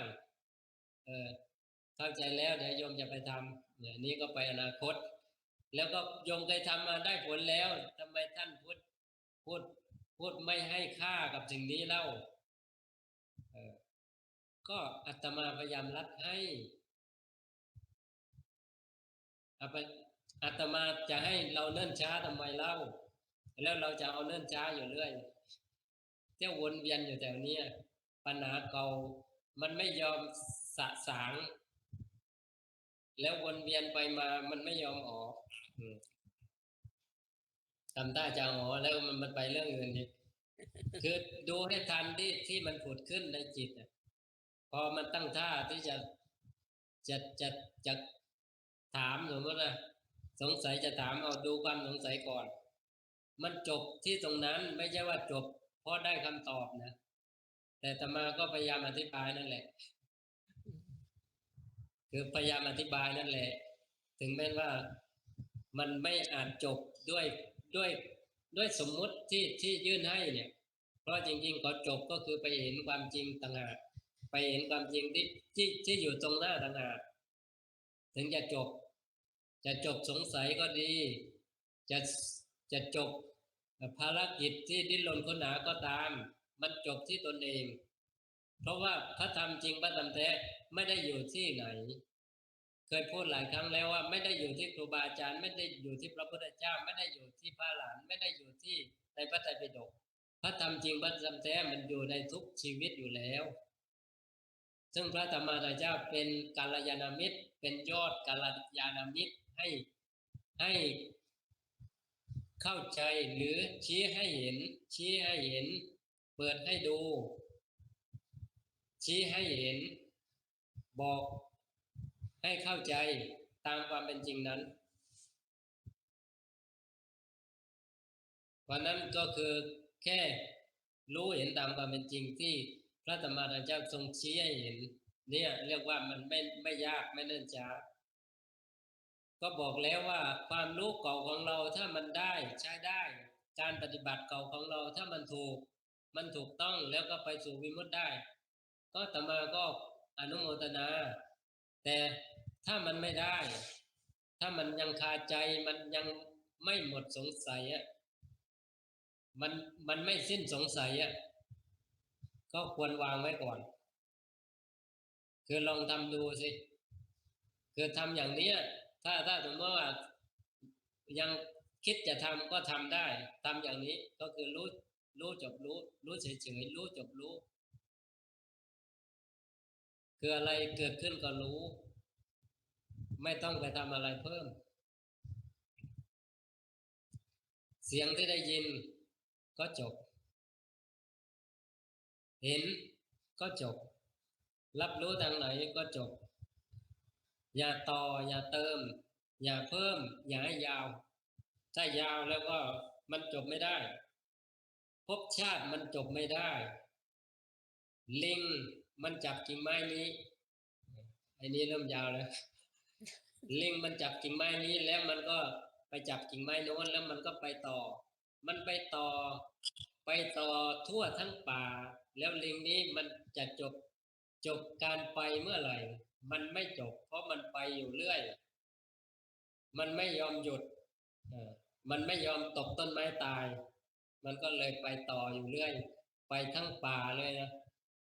เข้าใจแล้วเดี๋ยวโยมจะไปทำเนี่ยนี่ก็ไปอนาคตแล้วก็โยมเคยทำมาได้ผลแล้วทำไมท่านพูดไม่ให้ค่ากับสิ่งนี้เล่าก็อาตมาพยายามรัดให้อาตมาจะให้เราเนิ่นช้าทำไมเล่าแล้วเราจะเอาเนิ่นช้าอยู่เรื่อยเที่ยววนเวียนอยู่แถวนี้ปัญหาเก่ามันไม่ยอมสะสางแล้ววนเวียนไปมามันไม่ยอมออกทำท่าจะอ๋อแล้วมันไปเรื่องอื่นอีกคือดูให้ทันที่มันผุดขึ้นในจิตพอมันตั้งท่าที่จะถามสมมติว่าสงสัยจะถามเอาดูความสงสัยก่อนมันจบที่ตรงนั้นไม่ใช่ว่าจบเพราะได้คำตอบนะแต่อาตมาก็พยายามอธิบายนั่นแหละคือพยายามอธิบายนั่นแหละถึงแม้ว่ามันไม่อาจจบด้วยสมมุติที่ยื่นให้เนี่ยเพราะจริงๆก็จบก็คือไปเห็นความจริงต่างหากไปเห็นความจริงที่อยู่ตรงหน้าต่างหากถึงจะจบสงสัยก็ดีจะจบภารกิจที่ดิ้นรนค้นหาก็ตามมันจบที่ตนเองเพราะว่าพระธรรมจริงพระธรรมแท้ไม่ได้อยู่ที่ไหนเคยพูดหลายครั้งแล้วว่าไม่ได้อยู่ที่ครูบาอาจารย์ไม่ได้อยู่ที่พระพุทธเจ้าไม่ได้อยู่ที่พระหลานไม่ได้อยู่ที่ในพระไตรปิฎกพระธรรมจริงพระธรรมแท้มันอยู่ในทุกชีวิตอยู่แล้วซึ่งพระธรรมเจ้าเป็นกัลยาณมิตรเป็นยอดกัลยาณมิตรให้เข้าใจหรือชี้ให้เห็นเปิดให้ดูชี้ให้เห็นบอกให้เข้าใจตามความเป็นจริงนั้นวันนั้นก็คือแค่รู้เห็นตามความเป็นจริงที่พระธรรมเจ้าทรงชี้ให้เห็นเนี่ยเรียกว่ามันไม่ยากไม่เนิ่นช้าก็บอกแล้วว่าความรู้เก่าของเราถ้ามันได้ใช้ได้การปฏิบัติเก่าของเราถ้ามันถูกต้องแล้วก็ไปสู่วิมุตติได้ก็อาตมาก็อนุโมทนาแต่ถ้ามันไม่ได้ถ้ามันยังคาใจมันยังไม่หมดสงสัยมันไม่สิ้นสงสัยก็ควรวางไว้ก่อนคือลองทำดูสิคือทำอย่างนี้ถ้าสมมติว่ายังคิดจะทำก็ทำได้ทำอย่างนี้ก็คือรู้จบรู้เฉยรู้จบรู้คืออะไรเกิดขึ้นก็รู้ไม่ต้องไปทำอะไรเพิ่มเสียงที่ได้ยินก็จบเห็นก็จบรับรู้ทางไหนก็จบอย่าต่ออย่าเติมอย่าเพิ่มอย่าให้ยาวถ้ายาวแล้วก็มันจบไม่ได้ภพชาติมันจบไม่ได้ลิงมันจับกิ่งไม้นี้ไอ้นี้เริ่มยาวแล้วลิงมันจับกิ่งไม้นี้แล้วมันก็ไปจับกิ่งไม้โน้นแล้วมันก็ไปต่อมันไปต่อ ไปต่อทั่วทั้งป่าแล้วลิงนี้มันจะจบการไปเมื่อไหร่มันไม่จบเพราะมันไปอยู่เรื่อยมันไม่ยอมหยุดมันไม่ยอมตกต้นไม้ตายมันก็เลยไปต่ออยู่เรื่อยไปทั้งป่าเลยนะ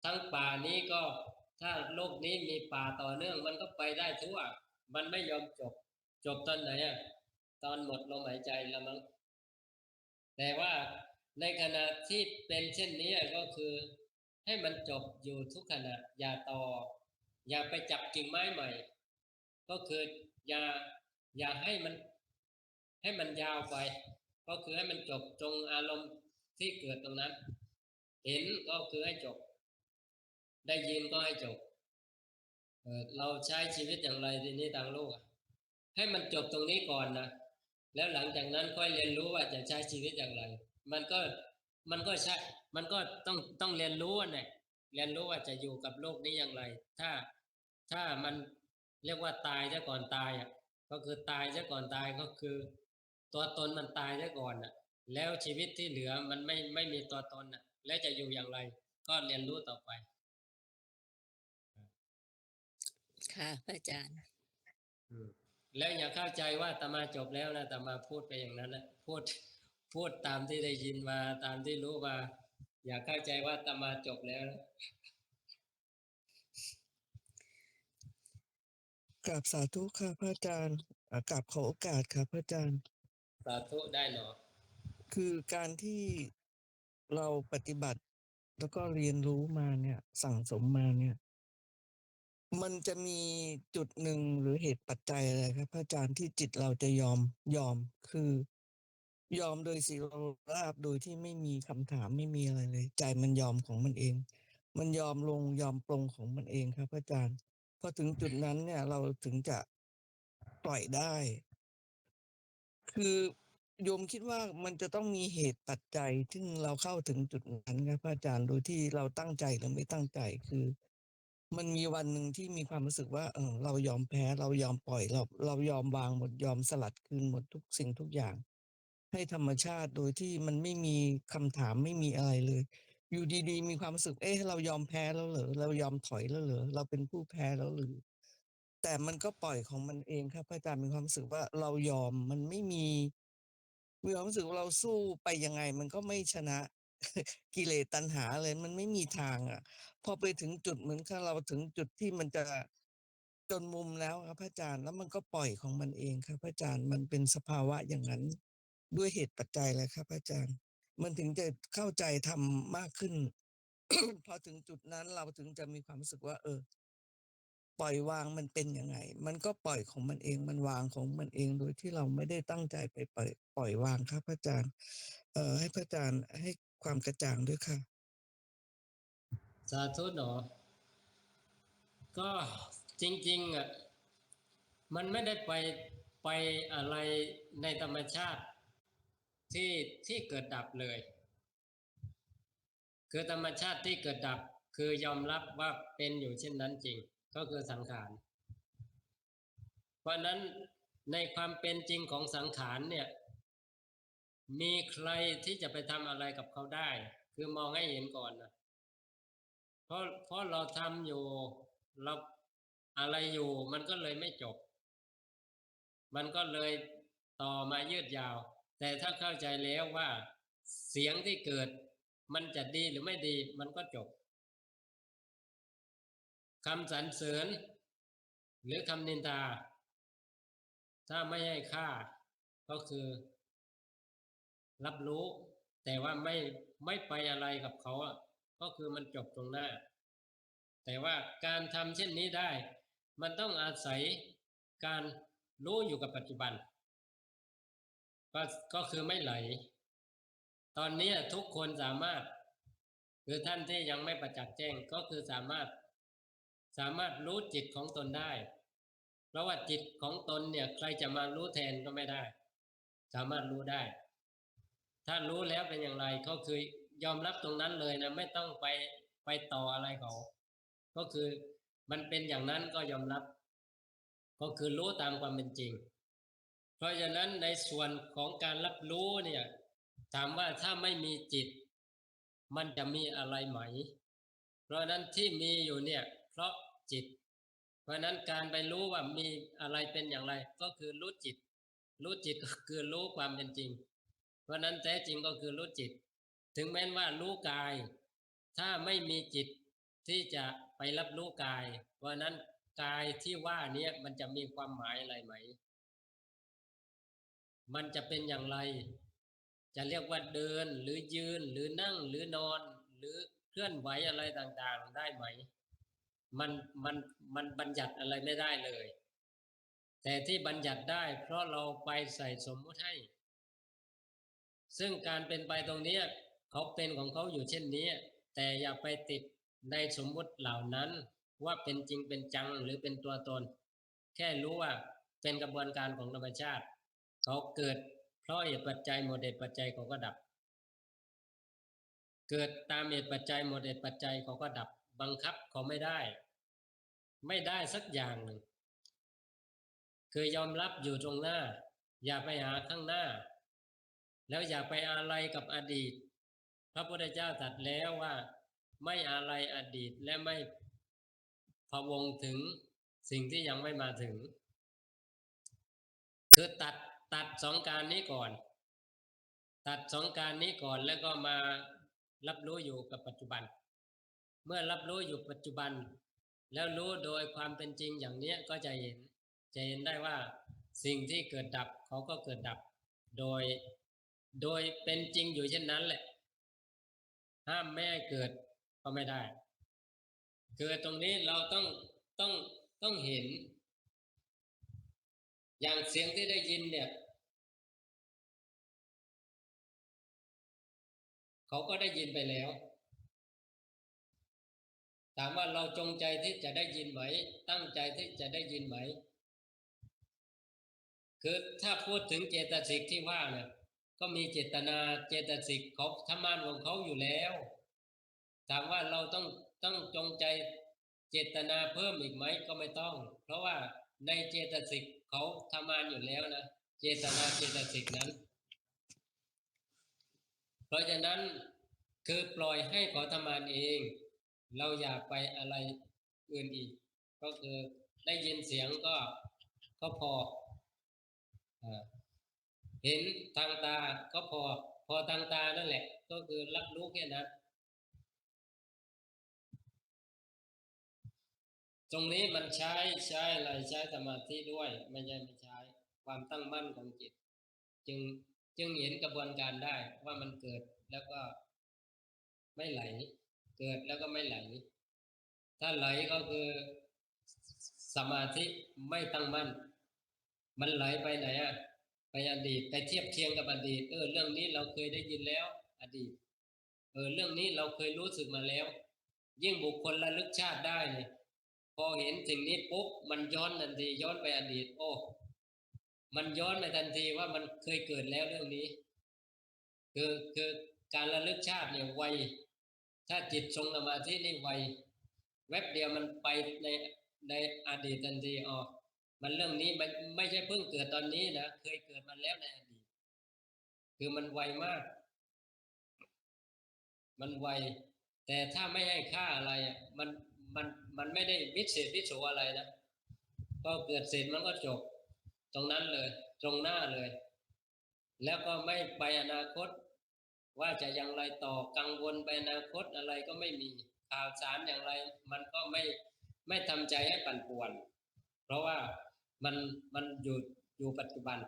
ทั้งป่านี้ก็ถ้าโลกนี้มีป่าต่อเนื่องมันก็ไปได้ทั่วมันไม่ยอมจบตอนไหนตอนหมดลมหายใจแล้วมั้งแต่ว่าในขณะที่เป็นเช่นนี้ก็คือให้มันจบอยู่ทุกขณะอย่าไปจับกิ่งไม้ใหม่ก็คืออย่าให้มันยาวไปก็คือให้มันจบตรงอารมณ์ที่เกิดตรงนั้นเห็นก็คือให้จบได้ยินก็ให้จบเราใช้ชีวิตอย่างไรทีนี้ทางโลกให้มันจบตรงนี้ก่อนนะแล้วหลังจากนั้นค่อยเรียนรู้ว่าจะใช้ชีวิตอย่างไรมันก็ใช่มันก็ต้องเรียนรู้เนี่ยเรียนรู้ว่าจะอยู่กับโลกนี้อย่างไรถ้ามันเรียกว่าตายซะก่อนตายก็คือตายซะก่อนตายก็คือตัวตนมันตายซะก่อนแล้วชีวิตที่เหลือมันไม่มีตัวตนแล้วจะอยู่อย่างไรก็เรียนรู้ต่อไปค่ะพระอาจารย์ แล้วอย่าเข้าใจว่าอาตมาจบแล้วนะอาตมาพูดไปอย่างนั้นนะพูดตามที่ได้ยินมาตามที่รู้มาอย่าเข้าใจว่าอาตมาจบแล้วนะกราบสาธุค่ะพระอาจารย์กราบขอโอกาสค่ะพระอาจารย์ สาธุได้เนาะ คือการที่เราปฏิบัติแล้วก็เรียนรู้มาเนี่ยสั่งสมมาเนี่ยมันจะมีจุดหนึ่งหรือเหตุปัจจัยอะไรครับพระอาจารย์ที่จิตเราจะยอมคือยอมโดยสิเราราบโดยที่ไม่มีคำถามไม่มีอะไรเลย ใจมันยอมของมันเอง มันยอมลงยอมปลงของมันเองครับพระอาจารย์พอถึงจุดนั้นเนี่ยเราถึงจะปล่อยได้ คือโยมคิดว่ามันจะต้องมีเหตุปัจจัยซึ่งเราเข้าถึงจุดนั้นครับพระอาจารย์โดยที่เราตั้งใจหรือไม่ตั้งใจคือ มันมีวันหนึ่งที่มีความรู้สึกว่าเรายอมแพ้เรายอมปล่อยเรายอมวางหมดยอมสลัดคืนหมดทุกสิ่งทุกอย่าง ให้ธรรมชาติโดยที่มันไม่มีคำถามไม่มีอะไรเลย อยู่ดีๆมีความรู้สึกเรายอมแพ้แล้วเหรอเรายอมถอยแล้วเหรอเราเป็นผู้แพ้แล้วหรือแต่มันก็ปล่อยของมันเองครับพระอาจารย์มีความรู้สึกว่าเรายอมมันไม่มีความรู้สึกว่าเราสู้ไปยังไงมันก็ไม่ชนะ กิเลสตัณหาเลยมันไม่มีทางพอไปถึงจุดเหมือนกับเราถึงจุดที่มันจะจนมุมแล้วครับพระอาจารย์แล้วมันก็ปล่อยของมันเองครับพระอาจารย์มันเป็นสภาวะอย่างนั้นด้วยเหตุปัจจัยแหละครับพระอาจารย์มันถึงจะเข้าใจทำมากขึ้น พอถึงจุดนั้นเราถึงจะมีความรู้สึกว่าปล่อยวางมันเป็นยังไงมันก็ปล่อยของมันเองมันวางของมันเองโดยที่เราไม่ได้ตั้งใจไปปล่อยวางครับพระอาจารย์ให้พระอาจารย์ให้ความกระจ่างด้วยค่ะ สาธุเนาะก็จริงมันไม่ได้ไปอะไรในธรรมชาติที่เกิดดับเลยคือธรรมชาติที่เกิดดับคือยอมรับว่าเป็นอยู่เช่นนั้นจริงก็คือสังขารเพราะนั้นในความเป็นจริงของสังขารเนี่ยมีใครที่จะไปทำอะไรกับเขาได้คือมองให้เห็นก่อนนะเพราะเราทำอยู่เราอะไรอยู่มันก็เลยไม่จบมันก็เลยต่อมายืดยาวแต่ถ้าเข้าใจแล้วว่าเสียงที่เกิดมันจะดีหรือไม่ดีมันก็จบคำสรรเสริญหรือคำนินทาถ้าไม่ให้ค่าก็คือรับรู้แต่ว่าไม่ไปอะไรกับเขาก็คือมันจบตรงหน้าแต่ว่าการทำเช่นนี้ได้มันต้องอาศัยการรู้อยู่กับปัจจุบันก็คือไม่ไหลตอนนี้ทุกคนสามารถคือท่านที่ยังไม่ประจักษ์แจ้งก็คือสามารถรู้จิตของตนได้เพราะว่าจิตของตนเนี่ยใครจะมารู้แทนก็ไม่ได้สามารถรู้ได้ถ้ารู้แล้วเป็นอย่างไรก็คือยอมรับตรงนั้นเลยนะไม่ต้องไปต่ออะไรเขาก็คือมันเป็นอย่างนั้นก็ยอมรับก็คือรู้ตามความเป็นจริงเพราะฉะนั้นในส่วนของการรับรู้เนี่ยถามว่าถ้าไม่มีจิต มันจะมีอะไรไหมเพราะนั้นที่มีอยู่เนี่ยเพราะจิตเพราะนั้นการไปรู้ว่ามีอะไรเป็นอย่างไรก็คือรู้จิตรู้จิตก็คือรู้ความเป็นจริงเพราะนั้นแท้จริงก็คือรู้จิตถึงแม้ว่ารู้กายถ้าไม่มีจิตที่จะไปรับรู้กายเพราะนั้นกายที่ว่านี้มันจะมีความหมายอะไรไหมมันจะเป็นอย่างไรจะเรียกว่าเดินหรือยืนหรือนั่งหรือนอนหรือเคลื่อนไหวอะไรต่างๆได้ไหมมันมันบัญญัติอะไรไม่ได้เลยแต่ที่บัญญัติได้เพราะเราไปใส่สมมุติให้ซึ่งการเป็นไปตรงนี้เขาเป็นของเขาอยู่เช่นนี้แต่อย่าไปติดในสมมุติเหล่านั้นว่าเป็นจริงเป็นจังหรือเป็นตัวตนแค่รู้ว่าเป็นกระบวนการของธรรมชาติเขาเกิดเพราะเหตุปัจจัยหมดเหตุปัจจัยเขาก็ดับเกิดตามเหตุปัจจัยหมดเหตุปัจจัยเขาก็ดับบังคับเขาไม่ได้สักอย่างหนึ่งคือยอมรับอยู่ตรงหน้าอย่าไปหาข้างหน้าแล้วอย่าไปอะไรกับอดีตพระพุทธเจ้าตรัสแล้วว่าไม่อะไรอดีตและไม่พะวงถึงสิ่งที่ยังไม่มาถึงคือตัดสองการนี้ก่อนตัดสองการนี้ก่อนแล้วก็มารับรู้อยู่กับปัจจุบันเมื่อรับรู้อยู่ปัจจุบันแล้วรู้โดยความเป็นจริงอย่างนี้ก็จะเห็นได้ว่าสิ่งที่เกิดดับเขาก็เกิดดับโดยเป็นจริงอยู่เช่นนั้นแหละห้ามไม่ให้เกิดก็ไม่ได้คือตรงนี้เราต้องเห็นอย่างเสียงที่ได้ยินเนี่ยเขาก็ได้ยินไปแล้วถามว่าเราจงใจที่จะได้ยินไหมตั้งใจที่จะได้ยินไหมคือถ้าพูดถึงเจตสิกที่ว่าเนี่ยก็มีเจตนาเจตสิกเขาทำงานของเขาอยู่แล้วถามว่าเราต้องจงใจเจตนาเพิ่มอีกไหมก็ไม่ต้องเพราะว่าในเจตสิกเขาทำงานอยู่แล้วนะเจตนาเจตสิกนั้นเพราะฉะนั้นคือปล่อยให้เขาทำงานเองเราอย่าไปอะไรอื่นอีกก็คือได้ยินเสียงก็พอเห็นทางตาก็พอทางตานั่นแหละก็คือรับรู้แค่นั้นตรงนี้มันใช้อะไรใช้สมาธิด้วยไม่ใช้ความตั้งมั่นของจิตจึงเห็นกระบวนการได้ว่ามันเกิดแล้วก็ไม่ไหลเกิดแล้วก็ไม่ไหลถ้าไหลก็คือสมาธิไม่ตั้งมั่นมันไหลไปไหนอ่ะไปอดีตไปเทียบเคียงกับอดีตเรื่องนี้เราเคยได้ยินแล้วอดีตเรื่องนี้เราเคยรู้สึกมาแล้วยิ่งบุคคลระลึกชาติได้เนี่ยพอเห็นสิ่งนี้ปุ๊บมันย้อนทันทีย้อนไปอดีตโอ้มันย้อนไปทันทีว่ามันเคยเกิดแล้วเรื่องนี้คือการระลึกชาติเนี่ยไวถ้าจิตทรงสมาธินี่ไวแวบเดียวมันไปในอดีตทันทีมันเรื่องนี้มันไม่ใช่เพิ่งเกิดตอนนี้นะเคยเกิดมาแล้วในอดีตคือมันไวมากมันไวแต่ถ้าไม่ให้ค่าอะไรมันไม่ได้วิเศษวิโสอะไรนะก็เกิดเสร็จมันก็จบตรงนั้นเลยตรงหน้าเลยแล้วก็ไม่ไปอนาคตว่าจะอย่างไรต่อกังวลไปอนาคตอะไรก็ไม่มีข่าวสารอย่างไรมันก็ไม่ทำใจให้ปั่นป่วนเพราะว่ามันอยู่ปัจจุบัน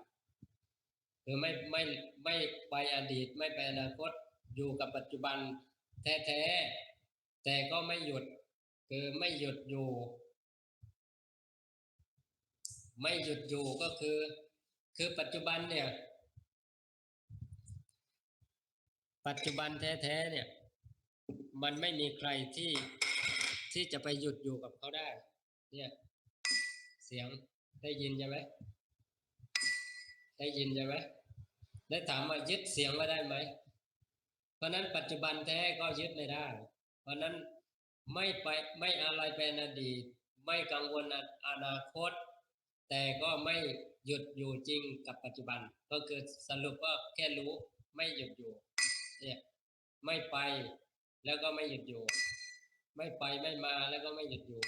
คือไม่ไปอดีตไม่ไปอนาคตอยู่กับปัจจุบันแท้ๆแต่ก็ไม่หยุดคือไม่หยุดอยู่ก็คือปัจจุบันเนี่ยปัจจุบันแท้ๆเนี่ยมันไม่มีใครที่จะไปหยุดอยู่กับเขาได้เนี่ยเสียงได้ยินใช่ไหมได้ยินใช่ไหมได้ถามว่ายึดเสียงไว้ได้ไหมเพราะนั้นปัจจุบันแท้ก็ยึดไม่ได้เพราะนั้นไม่อะไรเป็นอดีตไม่กังวลอนาคตแต่ก็ไม่หยุดอยู่จริงกับปัจจุบันก็คือสรุปว่าแค่รู้ไม่หยุดอยู่เนี่ยไม่ไป แล้วก็ไม่หยุดอยู่ ไม่ไปไม่มาแล้วก็ไม่หยุดอยู่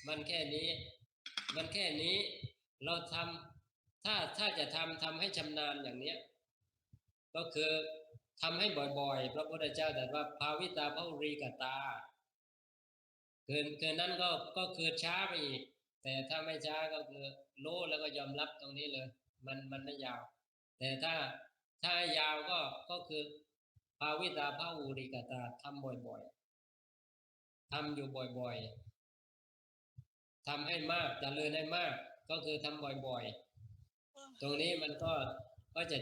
มันแค่นี้เราทำถ้าจะทำให้ชำนาญอย่างเนี้ยก็คือทำให้บ่อยๆพระพุทธเจ้าตรัสว่าภาวิตาภรีกตาเกินนั้นก็คือช้าไปอีกแต่ถ้าไม่ช้าก็คือรู้แล้วก็ยอมรับตรงนี้เลยมันไม่ยาวแต่ถ้ายาวก็คือภาวิตาภาวุริกตาทำบ่อยๆทำอยู่บ่อยๆทำให้มากเจริญให้มากก็คือทำบ่อยๆตรงนี้มันก็จะ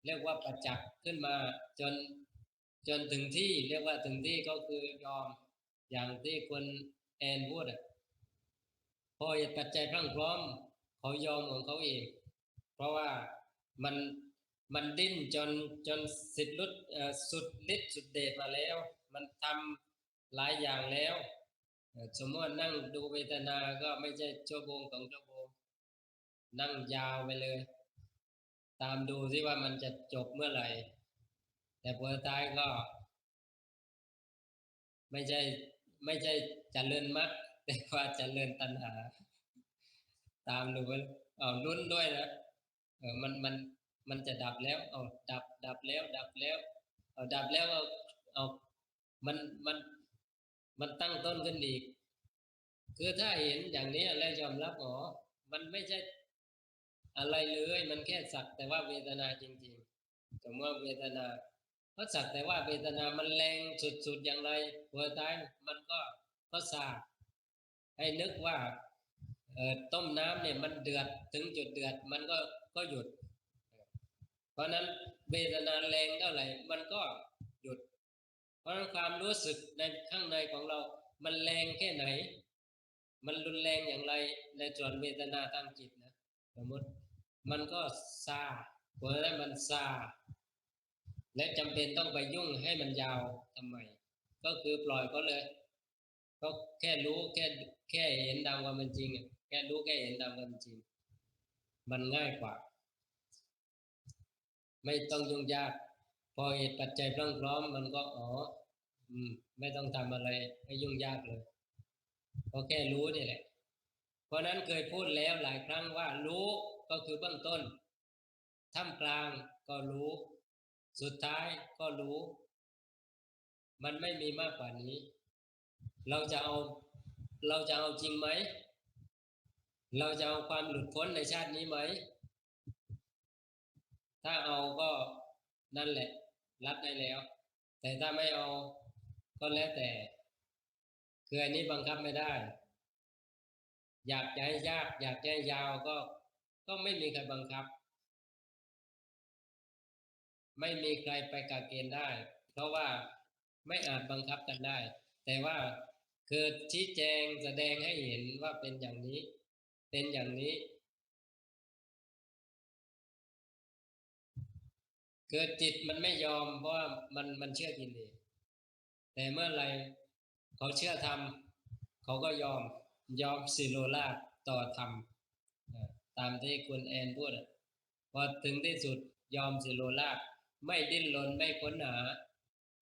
เรียกว่าประจักษ์ขึ้นมาจนถึงที่เรียกว่าถึงที่ก็คือยอมอย่างที่คุณแอนพูดพอเหตุปัจจัยพรั่งพร้อมเขายอมของเขาเองเพราะว่ามันดิ้นจนสุดฤทธิ์สุดเดชมาแล้วมันทำหลายอย่างแล้วสมมติว่านั่งดูเวทนาก็ไม่ใช่ชั่วโมง2 ชั่วโมงนั่งยาวไปเลยตามดูสิว่ามันจะจบเมื่อไหร่แต่ผลท้ายก็ไม่ใช่เจริญมรรคแต่ว่าเจริญตัณหาตามดูลุ้นด้วยนะมันจะดับแล้วดับแล้วดับแล้วดับแล้วเอามันตั้งต้นขึ้นอีกคือถ้าเห็นอย่างนี้แล้วยอมรับมันไม่ใช่อะไรเลยมันแค่สักแต่ว่าเวทนาจริงๆสมมติว่าเวทนาก็สักแต่ว่าเวทนามันแรงสุดๆอย่างไรหัวท้ายมันก็สาให้นึกว่าต้มน้ำเนี่ยมันเดือดถึงจุดเดือดมันก็หยุดเพราะนั้นเวทนาแรงเท่าไหร่มันก็หยุดเพราะนั้นความรู้สึกในข้างในของเรามันแรงแค่ไหนมันรุนแรงอย่างไรในส่วนเวทนาทางจิตนะสมมติมันก็ซาเพราะนั้นมันซาและจำเป็นต้องไปยุ่งให้มันยาวทำไมก็คือปล่อยก็เลยก็แค่รู้แค่เห็นตามความเป็นจริงแค่รู้แค่เห็นตามความเป็นจริงมันง่ายกว่าไม่ต้องยุ่งยากพอเหตุปัจจัยพร้อมมันก็ไม่ต้องทำอะไรให้ยุ่งยากเลยก็แค่รู้นี่แหละเพราะนั้นเคยพูดแล้วหลายครั้งว่ารู้ก็คือเบื้องต้นท่ามกลางก็รู้สุดท้ายก็รู้มันไม่มีมากกว่านี้เราจะเอาจริงไหมเราจะเอาความหลุดพ้นในชาตินี้ไหมถ้าเอาก็นั่นแหละรับได้แล้วแต่ถ้าไม่เอาก็แล้วแต่คืออันนี้บังคับไม่ได้อยากจะให้ยากอยากจะให้ยาวก็ไม่มีใครบังคับไม่มีใครไปกะเกณฑ์ได้เพราะว่าไม่อาจบังคับกันได้แต่ว่าคือชี้แจงแสดงให้เห็นว่าเป็นอย่างนี้เป็นอย่างนี้เกิดจิตมันไม่ยอมเพราะว่ามันเชื่อกิเลสแต่เมื่อไรเขาเชื่อธรรมเขาก็ยอมสิโลราชต่อธรรมตามที่คุณแอนพูดพอถึงที่สุดยอมสิโลราชไม่ดิ้นรนไม่ค้นหา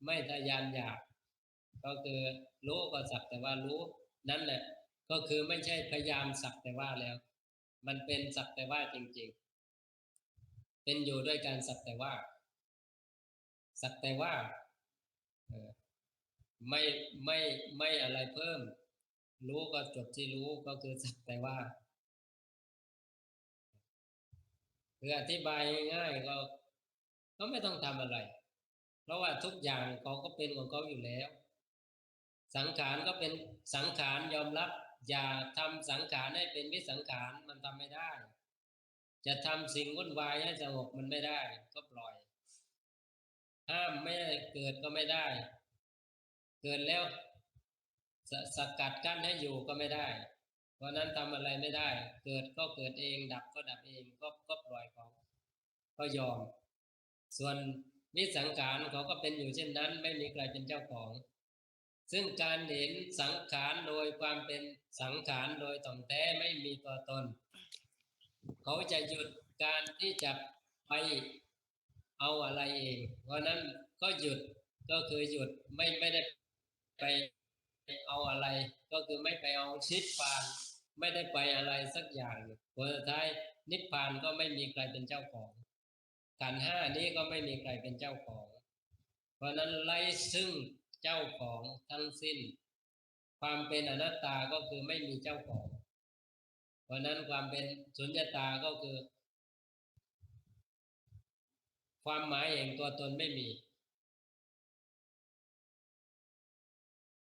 ไม่ทะยานอยากก็คือรู้ก็สักแต่ว่ารู้นั่นแหละก็คือไม่ใช่พยายามสักแต่ว่าแล้วมันเป็นสักแต่ว่าจริงๆเป็นอยู่ด้วยการสักแต่ว่าไม่อะไรเพิ่มรู้ก็จบที่รู้ก็คือสักแต่ว่าคืออธิบายง่ายๆก็ไม่ต้องทำอะไรเพราะว่าทุกอย่างเขาก็เป็นของเขาอยู่แล้วสังขารก็เป็นสังขารยอมรับอย่าทำสังขารให้เป็นวิสังขารมันทำไม่ได้จะทำสิ่งวุ่นวายให้สงบมันไม่ได้ก็ปล่อยห้ามไม่ให้เกิดก็ไม่ได้เกิดแล้วสกัดกั้นให้อยู่ก็ไม่ได้เพราะนั้นทำอะไรไม่ได้เกิดก็เกิดเองดับก็ดับเองก็ปล่อยเขาก็ยอมส่วนวิสังขารเขาก็เป็นอยู่เช่นนั้นไม่มีใครเป็นเจ้าของซึ่งการเห็นสังขารโดยความเป็นสังขารโดยถ่องแท้ไม่มีตัวตนเขาจะหยุดการที่จะไปเอาอะไรเองเพราะนั้นก็หยุด ก็คือหยุดไม่ได้ไปเอาอะไร ก็คือไม่ไปเอานิพพานไม่ได้ไปอะไรสักอย่างผลสุดท้ายนิพพานก็ไม่มีใครเป็นเจ้าของขันธ์ห้านี้ก็ไม่มีใครเป็นเจ้าของ เพราะนั้นไร้ซึ่งเจ้าของทั้งสิ้น ความเป็นอนัตตาก็คือไม่มีเจ้าของ เพราะนั้นความเป็นสุญญตาก็คือ ความหมายแห่งตัวตนไม่มี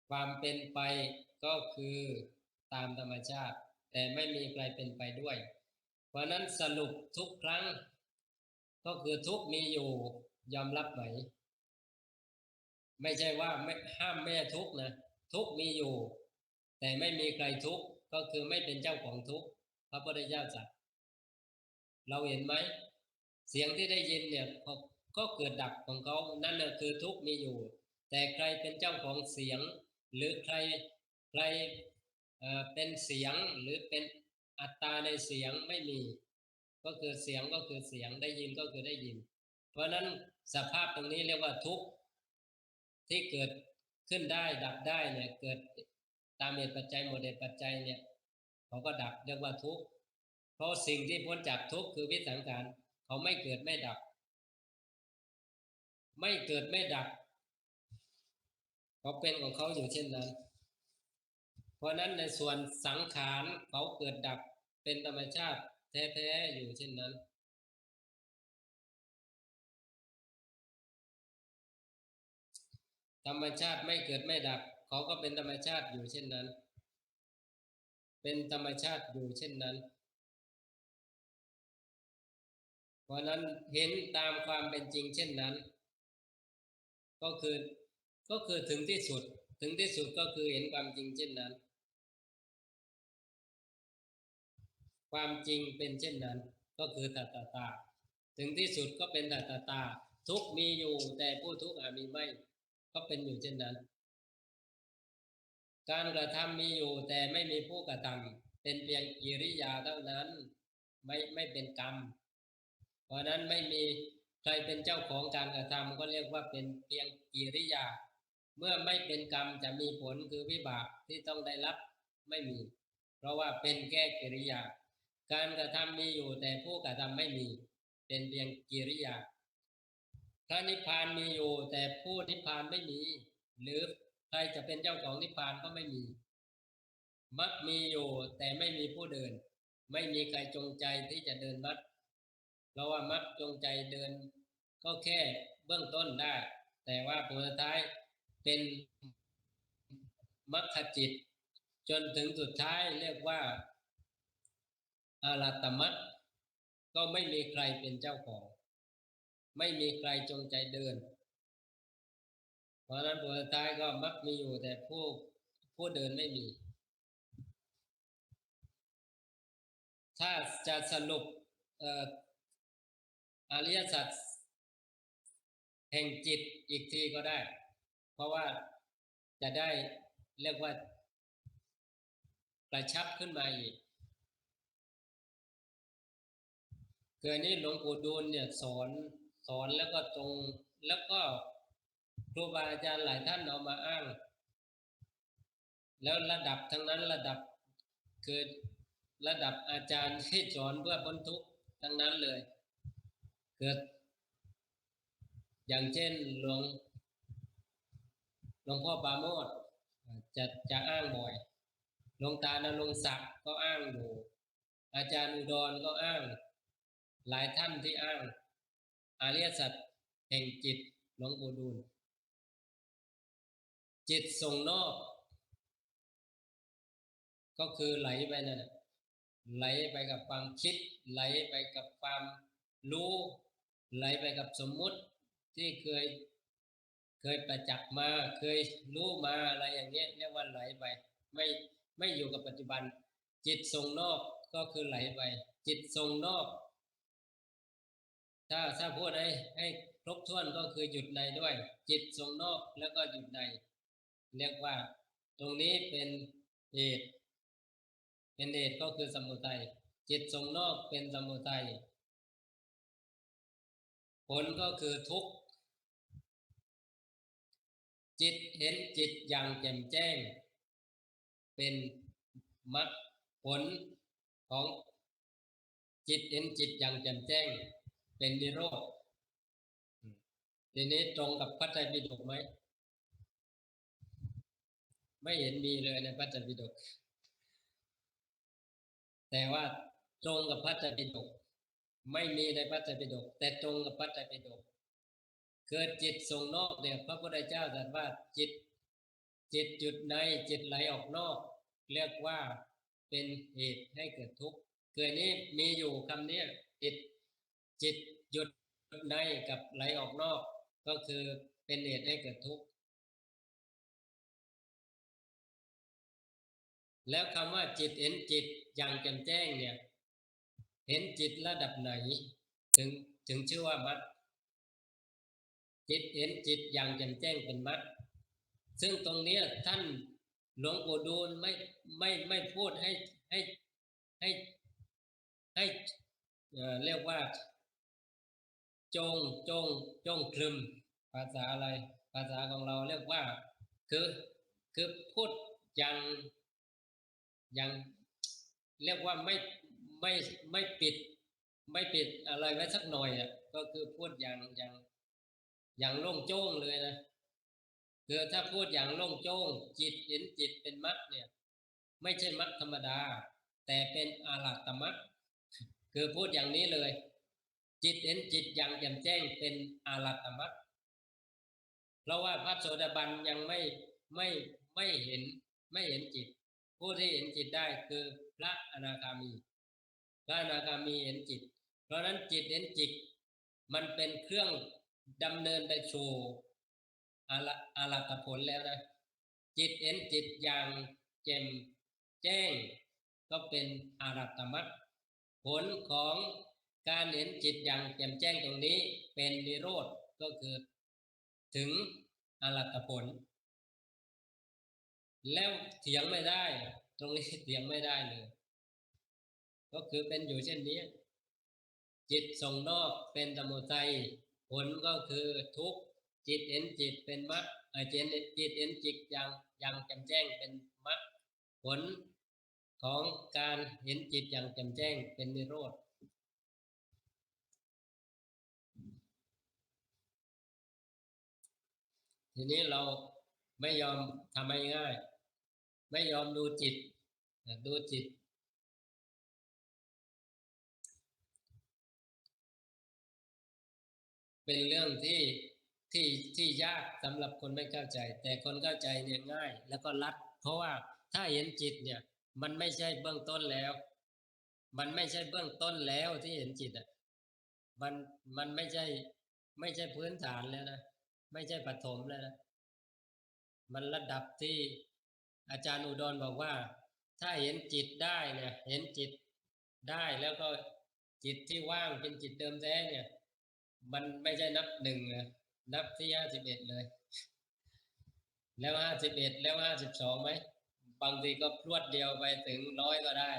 ความเป็นไปก็คือตามธรรมชาติ แต่ไม่มีใครเป็นไปด้วย เพราะนั้นสรุปทุกครั้ง ก็คือทุกมีอยู่ยอมรับไหม ไม่ใช่ว่าไม่ห้ามแม่ทุกนะทุกมีอยู่ แต่ไม่มีใครทุกก็คือไม่เป็นเจ้าของทุกพระพุทธเจ้าตรัสเราเห็นไหมเสียงที่ได้ยินเนี่ยก็เกิดดับของเขานั่นแหละคือทุกมีอยู่ แต่ใครเป็นเจ้าของเสียง หรือใครเป็นเสียงหรือเป็นอัตตาในเสียงไม่มี ก็คือเสียงก็คือเสียงได้ยินก็คือได้ยิน เพราะนั้นสภาพตรงนี้เรียกว่าทุกข์ที่เกิดขึ้นได้ดับได้เนี่ยเกิดตามเหตุปัจจัยหมดเหตุปัจจัยเนี่ยเขาก็ดับเรียกว่าทุกข์เพราะสิ่งที่พ้นจากทุกข์คือวิสังขารเขาไม่เกิดไม่ดับ ไม่เกิดไม่ดับเขาเป็นของเขาอยู่เช่นนั้นเพราะนั้นในส่วนสังขารเขาเกิดดับเป็นธรรมชาติแท้ๆอยู่เช่นนั้นธรรมชาติไม่เกิดไม่ดับเขาก็เป็นธรรมชาติอยู่เช่นนั้นเป็นธรรมชาติอยู่เช่นนั้นเพราะนั้นเห็นตามความเป็นจริงเช่นนั้นก็คือถึงที่สุดก็คือเห็นความจริงเช่นนั้นความจริงเป็นเช่นนั้นก็คือตัตตาถึงที่สุดก็เป็นตัตตาทุกมีอยู่แต่ผู้ทุกข์มีไม่ก็เป็นอยู่เช่นนั้นการกระทำมีอยู่แต่ไม่มีผู้กระทำเป็นเพียงกิริยาเท่านั้นไม่เป็นกรรมเพราะนั้นไม่มีใครเป็นเจ้าของการกระทำก็เรียกว่าเป็นเพียงกิริยาเมื่อไม่เป็นกรรมจะมีผลคือวิบากที่ต้องได้รับไม่มีเพราะว่าเป็นแค่กิริยาการกระทำมีอยู่แต่ผู้กระทำไม่มีเป็นเพียงกิริยาพระนิพพานมีอยู่แต่ผู้นิพพานไม่มีหรือใครจะเป็นเจ้าของนิพพานก็ไม่มีมรรคมีอยู่แต่ไม่มีผู้เดินไม่มีใครจงใจที่จะเดินมรรคเพราะว่ามรรคจงใจเดินก็แค่เบื้องต้นได้แต่ว่าผลสุดท้ายเป็นมรรคจิตจนถึงสุดท้ายเรียกว่าอรหัตมรรคก็ไม่มีใครเป็นเจ้าของไม่มีใครจงใจเดินเพราะนั้นผลสุดท้ายก็มรรคมีอยู่แต่ผู้เดินไม่มีถ้าจะสรุปอริยสัจแห่งจิตอีกทีก็ได้เพราะว่าจะได้เรียกว่ากระชับขึ้นมาอีกเกิดนี้หลวงปู่ดูลเนี่ยสอนแล้วก็ตรงแล้วก็ครูบาอาจารย์หลายท่านเอามาอ้างแล้วระดับทั้งนั้นระดับคือระดับอาจารย์ที่สอนเพื่อพ้นทุกข์ทั้งนั้นเลยเกิดอย่างเช่นหลวงพ่อปราโมทย์จะอ้างบ่อยหลวงตาณรงค์ศักดิ์ก็อ้างอยู่อาจารย์อุดรก็อ้างหลายท่านที่อ้างอริยสัจแห่งจิตหลวงปู่ดูลจิตส่งนอกก็คือไหลไปนั่นไหลไปกับความคิดไหลไปกับความรู้ไหลไปกับสมมุติที่เคยประจักษ์มาเคยรู้มาอะไรอย่างเงี้ยเรียกว่าไหลไปไม่อยู่กับปัจจุบันจิตส่งนอกก็คือไหลไปจิตส่งนอกถ้าพูดให้ครบถ้วนก็คือหยุดในด้วยจิตส่งนอกแล้วก็หยุดในเรียกว่าตรงนี้เป็นเหตุก็คือสมุทัยจิตส่งนอกเป็นสมุทัยผลก็คือทุกข์ จิตเห็นจิตอย่างแจ่มแจ้งเป็นมรรคผลของจิตเห็นจิตอย่างแจ่มแจ้งเป็นนิโรธทีนี้ตรงกับพระไตรปิฎกไหมไม่เห็นมีเลยในพระไตรปิฎกแต่ว่าตรงกับพระไตรปิฎกไม่มีในพระไตรปิฎกแต่ตรงกับพระไตรปิฎกเกิดจิตส่งนอกเนี่ยพระพุทธเจ้าตรัสว่าจิตจุดในจิตไหลออกนอกเรียกว่าเป็นเหตุให้เกิดทุกข์เกิดนี้มีอยู่คำนี้จิตหยุดในกับไหลออกนอกก็คือเป็นเหตุให้เกิดทุกข์แล้วคำว่าจิตเห็นจิตอย่างแจ่มแจ้งเนี่ยเห็นจิตระดับไหนถึงชื่อว่ามรรคจิตเห็นจิตอย่างแจ่มแจ้งเป็นมรรคซึ่งตรงนี้ท่านหลวงปู่ดูลไม่พูดให้เรียกว่าจงคลึมภาษาอะไรภาษาของเราเรียกว่าคือพูดอย่างเรียกว่าไม่ปิดอะไรไว้สักหน่อยอ่ะก็คือพูดอย่างโล่งโจ้งเลยนะคือถ้าพูดอย่างโล่งโจ้งจิตเห็นจิตเป็นมรรคเนี่ยไม่ใช่มรรคธรรมดาแต่เป็นอารัตตมรรคคือพูดอย่างนี้เลยจิตเห็นจิตอย่างแจ่มแจ้งเป็นอารัตตมรรคเพราะว่าพระโสดาบันยังไม่เห็นจิตผู้ที่เห็นจิตได้คือพระอนาคามีเห็นจิตเพราะนั้นจิตเห็นจิตมันเป็นเครื่องดำเนินไปสู่อารัตผลแล้วนะจิตเห็นจิตอย่างแจ่มแจ้งก็เป็นอารัตตมรรคผลของการเห็นจิตอย่างแจ่มแจ้งตรงนี้เป็นนิโรธก็คือถึงอารัตผลแล้วเถียงไม่ได้ตรงนี้เถียงไม่ได้เลยก็คือเป็นอยู่เช่นนี้จิตส่งนอกเป็นสมุทัยผลก็คือทุกข์จิตเห็นจิตเป็นมรรคจิตเห็นจิตอย่างแจ่มแจ้งเป็นมรรคผลของการเห็นจิตอย่างแจ่มแจ้งเป็นนิโรธทีนี้เราไม่ยอมทำง่ายไม่ยอมดูจิตเป็นเรื่องที่ยากสำหรับคนไม่เข้าใจแต่คนเข้าใจเนี่ยง่ายแล้วก็รัดเพราะว่าถ้าเห็นจิตเนี่ยมันไม่ใช่เบื้องต้นแล้วที่เห็นจิตอ่ะมันไม่ใช่พื้นฐานแล้วนะไม่ใช่ปฐมแล้วนะมันระดับที่อาจารย์อุดรบอกว่าถ้าเห็นจิตได้เนี่ยเห็นจิตได้แล้วก็จิตที่ว่างเป็นจิตเดิมแท้เนี่ยมันไม่ใช่นับหนึ่งนะนับที่51เลยแล้ว51แล้ว52ไหมบางทีก็พรวดเดียวไปถึง100ก็ได้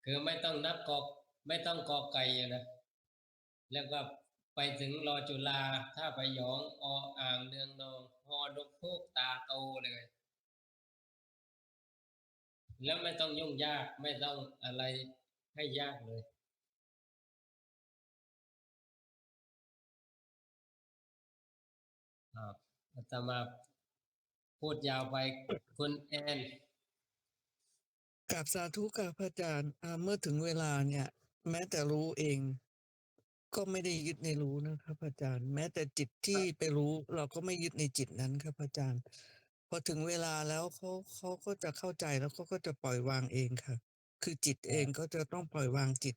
คือไม่ต้องนับไม่ต้องกอไก่นะแล้วก็ไปถึงรอจุฬาถ้าไปหยองอ่างเนืองนองฮอนกฮูกตาโตเลยแล้วไม่ต้องยุ่งยากไม่ต้องอะไรให้ยากเลยอาตมาพูดยาวไปคุณแอนกราบสาธุกับพระอาจารย์เมื่อถึงเวลาเนี่ย แม้แต่รู้เอง ก็ไม่ได้ยึดในรู้นะครับอาจารย์ แม้แต่จิตที่ไปรู้ เราก็ไม่ยึดในจิตนั้นครับอาจารย์ พอถึงเวลาแล้วเขาก็จะเข้าใจแล้วเขาก็จะปล่อยวางเองค่ะ คือจิตเองก็จะต้องปล่อยวางจิต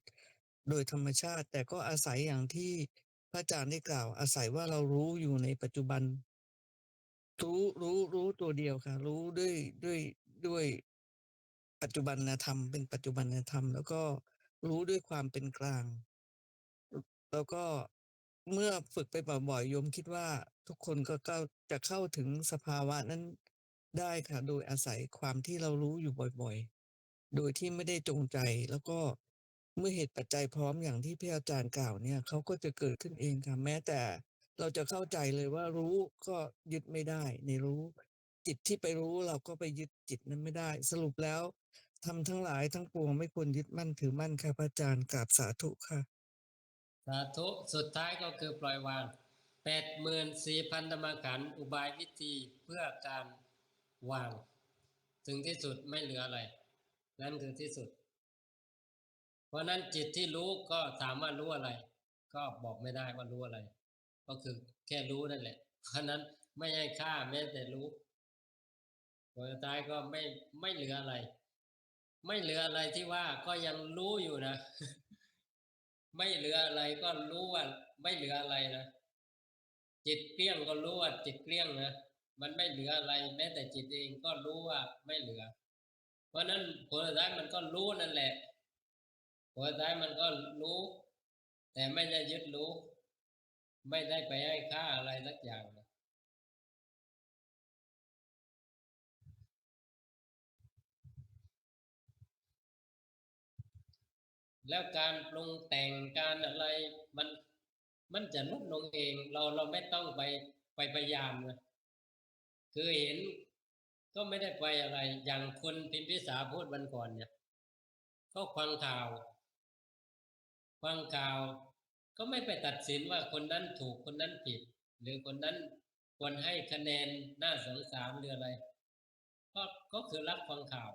โดยธรรมชาติ แต่ก็อาศัยอย่างที่พระอาจารย์ได้กล่าว อาศัยว่าเรารู้อยู่ในปัจจุบัน รู้ตัวเดียวค่ะ รู้ด้วยปัจจุบันธรรมเป็นปัจจุบันธรรม แล้วก็รู้ด้วยความเป็นกลาง แล้วก็เมื่อฝึกไปบ่อยๆโยมคิดว่าทุกคนก็จะเข้าถึงสภาวะนั้นได้ค่ะ โดยอาศัยความที่เรารู้อยู่บ่อยๆ โดยที่ไม่ได้จงใจ แล้วก็เมื่อเหตุปัจจัยพร้อมอย่างที่พี่อาจารย์กล่าวเนี่ยเขาก็จะเกิดขึ้นเองค่ะ แม้แต่ เราจะเข้าใจเลยว่ารู้ก็ยึดไม่ได้ในรู้ จิตที่ไปรู้เราก็ไปยึดจิตนั้นไม่ได้ สรุปแล้วทำทั้งหลายทั้งปวงไม่ควรยึดมั่นถือมั่นค่ะพระอาจารย์กราบสาธุค่ะ สาธุสุดท้ายก็คือปล่อยวาง84,000 ธรรมขันธ์อุบายวิธีเพื่อการวางถึงที่สุดไม่เหลืออะไรนั่นคือที่สุด เพราะนั้นจิตที่รู้ก็ถามว่ารู้อะไร ก็บอกไม่ได้ว่ารู้อะไร ก็คือแค่รู้นั่นแหละ เพราะนั้นไม่ให้ค่าแม้แต่รู้ผลสุดท้ายก็ไม่เหลืออะไร ไม่เหลืออะไรที่ว่าก็ยังรู้อยู่นะ ไม่เหลืออะไรก็รู้ว่าไม่เหลืออะไรนะจิตเกลี้ยงก็รู้ว่าจิตเกลี้ยงนะมันไม่เหลืออะไร แม้แต่จิตเองก็รู้ว่าไม่เหลือ เพราะนั้นผลสุดท้ายมันก็รู้นั่นแหละผลสุดท้ายมันก็รู้ แต่ไม่ได้ยึดรู้ ไม่ได้ไปให้ค่าอะไรสักอย่างนะแล้วการปรุงแต่งการอะไรมันจะลดลงเอง เราไม่ต้องไปพยายามนะคือเห็นก็ไม่ได้ไปอะไร อย่างคุณพิมพิสาพูดวันก่อนเนี่ยก็ฟังข่าวก็ไม่ไปตัดสินว่าคนนั้นถูกคนนั้นผิด หรือคนนั้นควรให้คะแนนน่าสงสารหรืออะไรก็คือรับฟังข่าว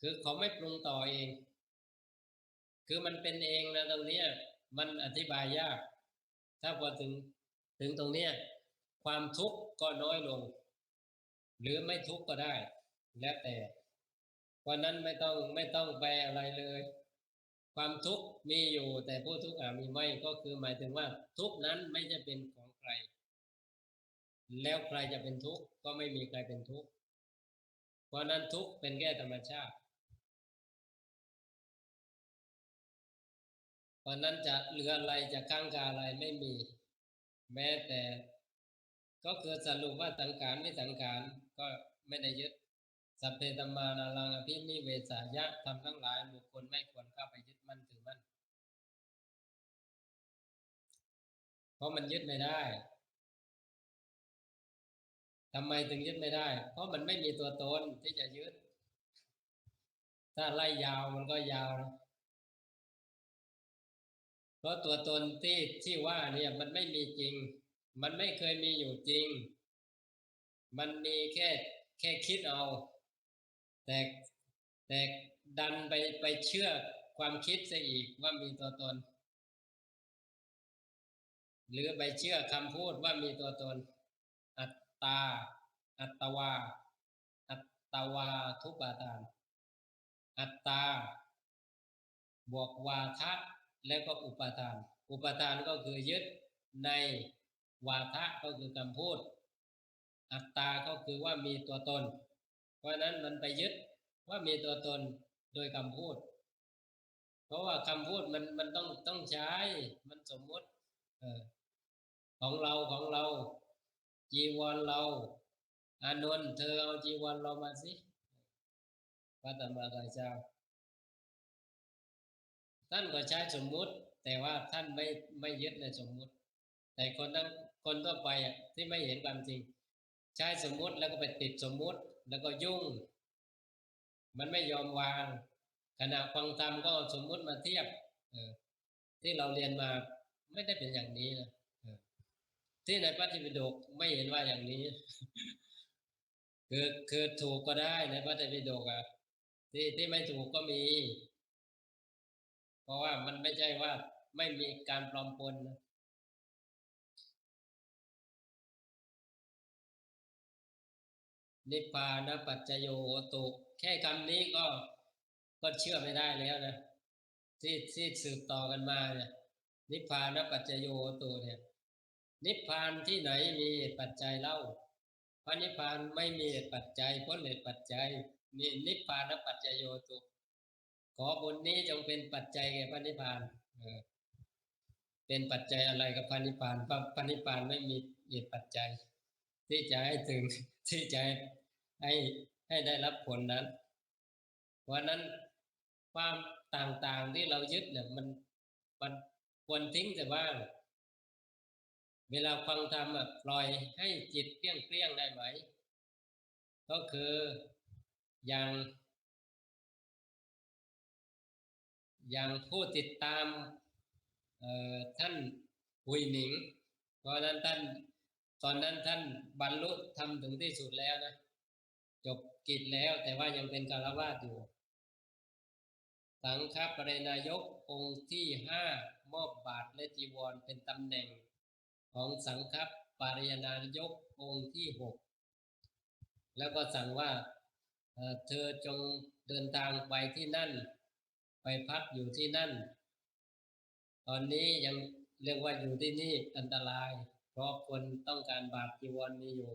คือเขาไม่ปรุงต่อเอง คือมันเป็นเองนะตรงเนี้ยมันอธิบายยาก ถ้าพอถึงตรงเนี้ยความทุกข์ก็น้อยลง หรือไม่ทุกข์ก็ได้ แล้วแต่เพราะนั้นไม่ต้องไปอะไรเลย ความทุกข์มีอยู่แต่ผู้ทุกข์มีไม่ก็คือหมายถึงว่าทุกข์นั้นไม่จะเป็นของใคร แล้วใครจะเป็นทุกข์ก็ไม่มีใครเป็นทุกข์เพราะนั้นทุกข์เป็นแค่ธรรมชาติเพราะนั้นจะเหลืออะไรจะค้างคาอะไรไม่มี แม้แต่ก็คือสรุปว่าสังขารไม่สังขารก็ไม่ได้ยึดสัพเพธัมมานารังอภินิเวสายะทำทั้งหลายบุคคลไม่ควรเข้าไปยึดมั่นถือมั่นเพราะมันยึดไม่ได้ทำไมถึงยึดไม่ได้ เพราะมันไม่มีตัวตนที่จะยึดถ้าไล่ยาวมันก็ยาวนะเพราะตัวตนที่ว่าเนี่ยมันไม่มีจริง มันไม่เคยมีอยู่จริง มันมีแค่คิดเอาแต่ดันไปเชื่อความคิดซะอีกว่ามีตัวตน หรือไปเชื่อคำพูดว่ามีตัวตน อัตตา อัตวา อัตตวาทุปาทาน อัตตาบวกวาทะแล้วก็อุปาทาน อุปาทานก็คือยึดในวาทะก็คือคำพูด อัตตาก็คือว่ามีตัวตน เพราะนั้นมันไปยึดว่ามีตัวตนโดยคำพูด เพราะว่าคำพูดมันต้องใช้มันสมมติของเราจีวรเราอานนท์เธอเอาจีวรเรามาสิพระธรรมกายเจ้าท่านก็ใช้สมมุติแต่ว่าท่านไม่ยึดในสมมุติแต่คนทั่วไปที่ไม่เห็นความจริงใช้สมมุติแล้วก็ไปติดสมมุติแล้วก็ยุ่งมันไม่ยอมวางขณะฟังธรรมก็สมมุติมาเทียบที่เราเรียนมาไม่ได้เป็นอย่างนี้นะที่ในพระไตรปิฎกไม่เห็นว่าอย่างนี้คือถูกก็ได้ในพระไตรปิฎกที่ไม่ถูกก็มีเพราะว่ามันไม่ใช่ว่าไม่มีการปลอมปนนะนิพพานปัจจโยโหตุแค่คำนี้ก็เชื่อไม่ได้แล้วนะที่สืบต่อกันมาเนี่ยนิพพานปัจจโยโหตุเนี่ยนิพพานที่ไหนมีเหตุปัจจัยเล่าพระนิพพานไม่มีเหตุปัจจัยพ้นเหตุปัจจัยนี่นิพพานปัจจโยตุขอบุญนี้จงเป็นปัจจัยแก่พระนิพพานเป็นปัจจัยอะไรกับพระนิพพานพระนิพพานไม่มีเหตุปัจจัยที่จะให้ถึงที่จะให้ได้รับผลนั้นเพราะนั้นความต่างๆที่เรายึดเนี่ยมันควรทิ้งแต่บ้าง เวลาฟังธรรมปล่อยให้จิตเปรี้ยงได้ไหมก็คืออย่างผู้ติดตามท่านหุยหนิงเพราะนั้นตอนนั้นท่านบรรลุธรรมถึงที่สุดแล้วนะจบกิจแล้วแต่ว่ายังเป็นฆราวาสอยู่สังฆปรินายกองค์ที่5มอบบาตรและจีวรเป็นตำแหน่งของสังฆปรินายกองค์ที่6แล้วก็สั่งว่าเธอจงเดินทางไปที่นั่นไปพักอยู่ที่นั่นตอนนี้ยังเรียกว่าอยู่ที่นี่อันตรายเพราะคนต้องการบาตรจีวรมีอยู่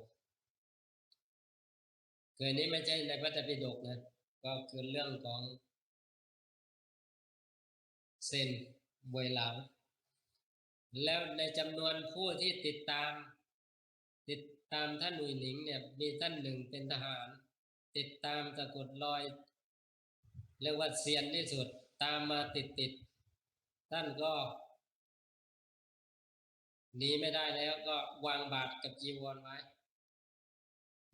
คือนี้ไม่ใช่ในพระไตรปิฎกนะก็คือเรื่องของเซนบวยหลังแล้วในจำนวนผู้ที่ติดตามท่านหุยหนิงเนี่ยมีท่านหนึ่งเป็นทหารติดตามสะกดรอยเรียกว่าเซียนที่สุดตามมาติดท่านก็หนีไม่ได้แล้วก็วางบาตรกับจีวรไว้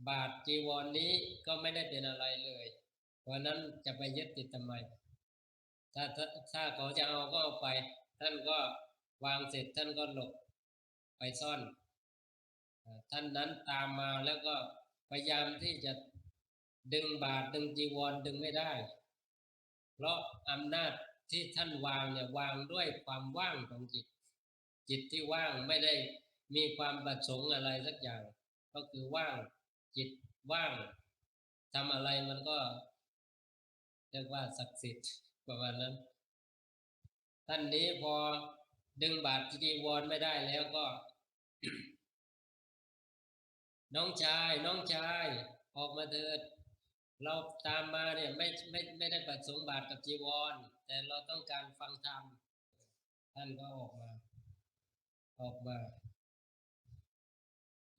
บาตรจีวรนี้ก็ไม่ได้เป็นอะไรเลยเพราะนั้นจะไปยึดติดทำไมถ้าเขาจะเอาก็เอาไปท่านก็วางเสร็จท่านก็หลบไปซ่อนท่านนั้นตามมาแล้วก็พยายามที่จะดึงบาตรดึงจีวรดึงไม่ได้เพราะอำนาจที่ท่านวางเนี่ยวางด้วยความว่างของจิตที่ว่างไม่ได้มีความประสงค์อะไรสักอย่างก็คือว่างจิตว่างทำอะไรมันก็เรียกว่าศักดิ์สิทธิ์ประมาณนั้นท่านนี้พอดึงบาตรจีวรไม่ได้แล้วก็ น้องชายออกมาเถิดเราตามมาเนี่ยไม่ได้ประสงค์บาตรกับจีวรแต่เราต้องการฟังธรรมท่านก็ออกมา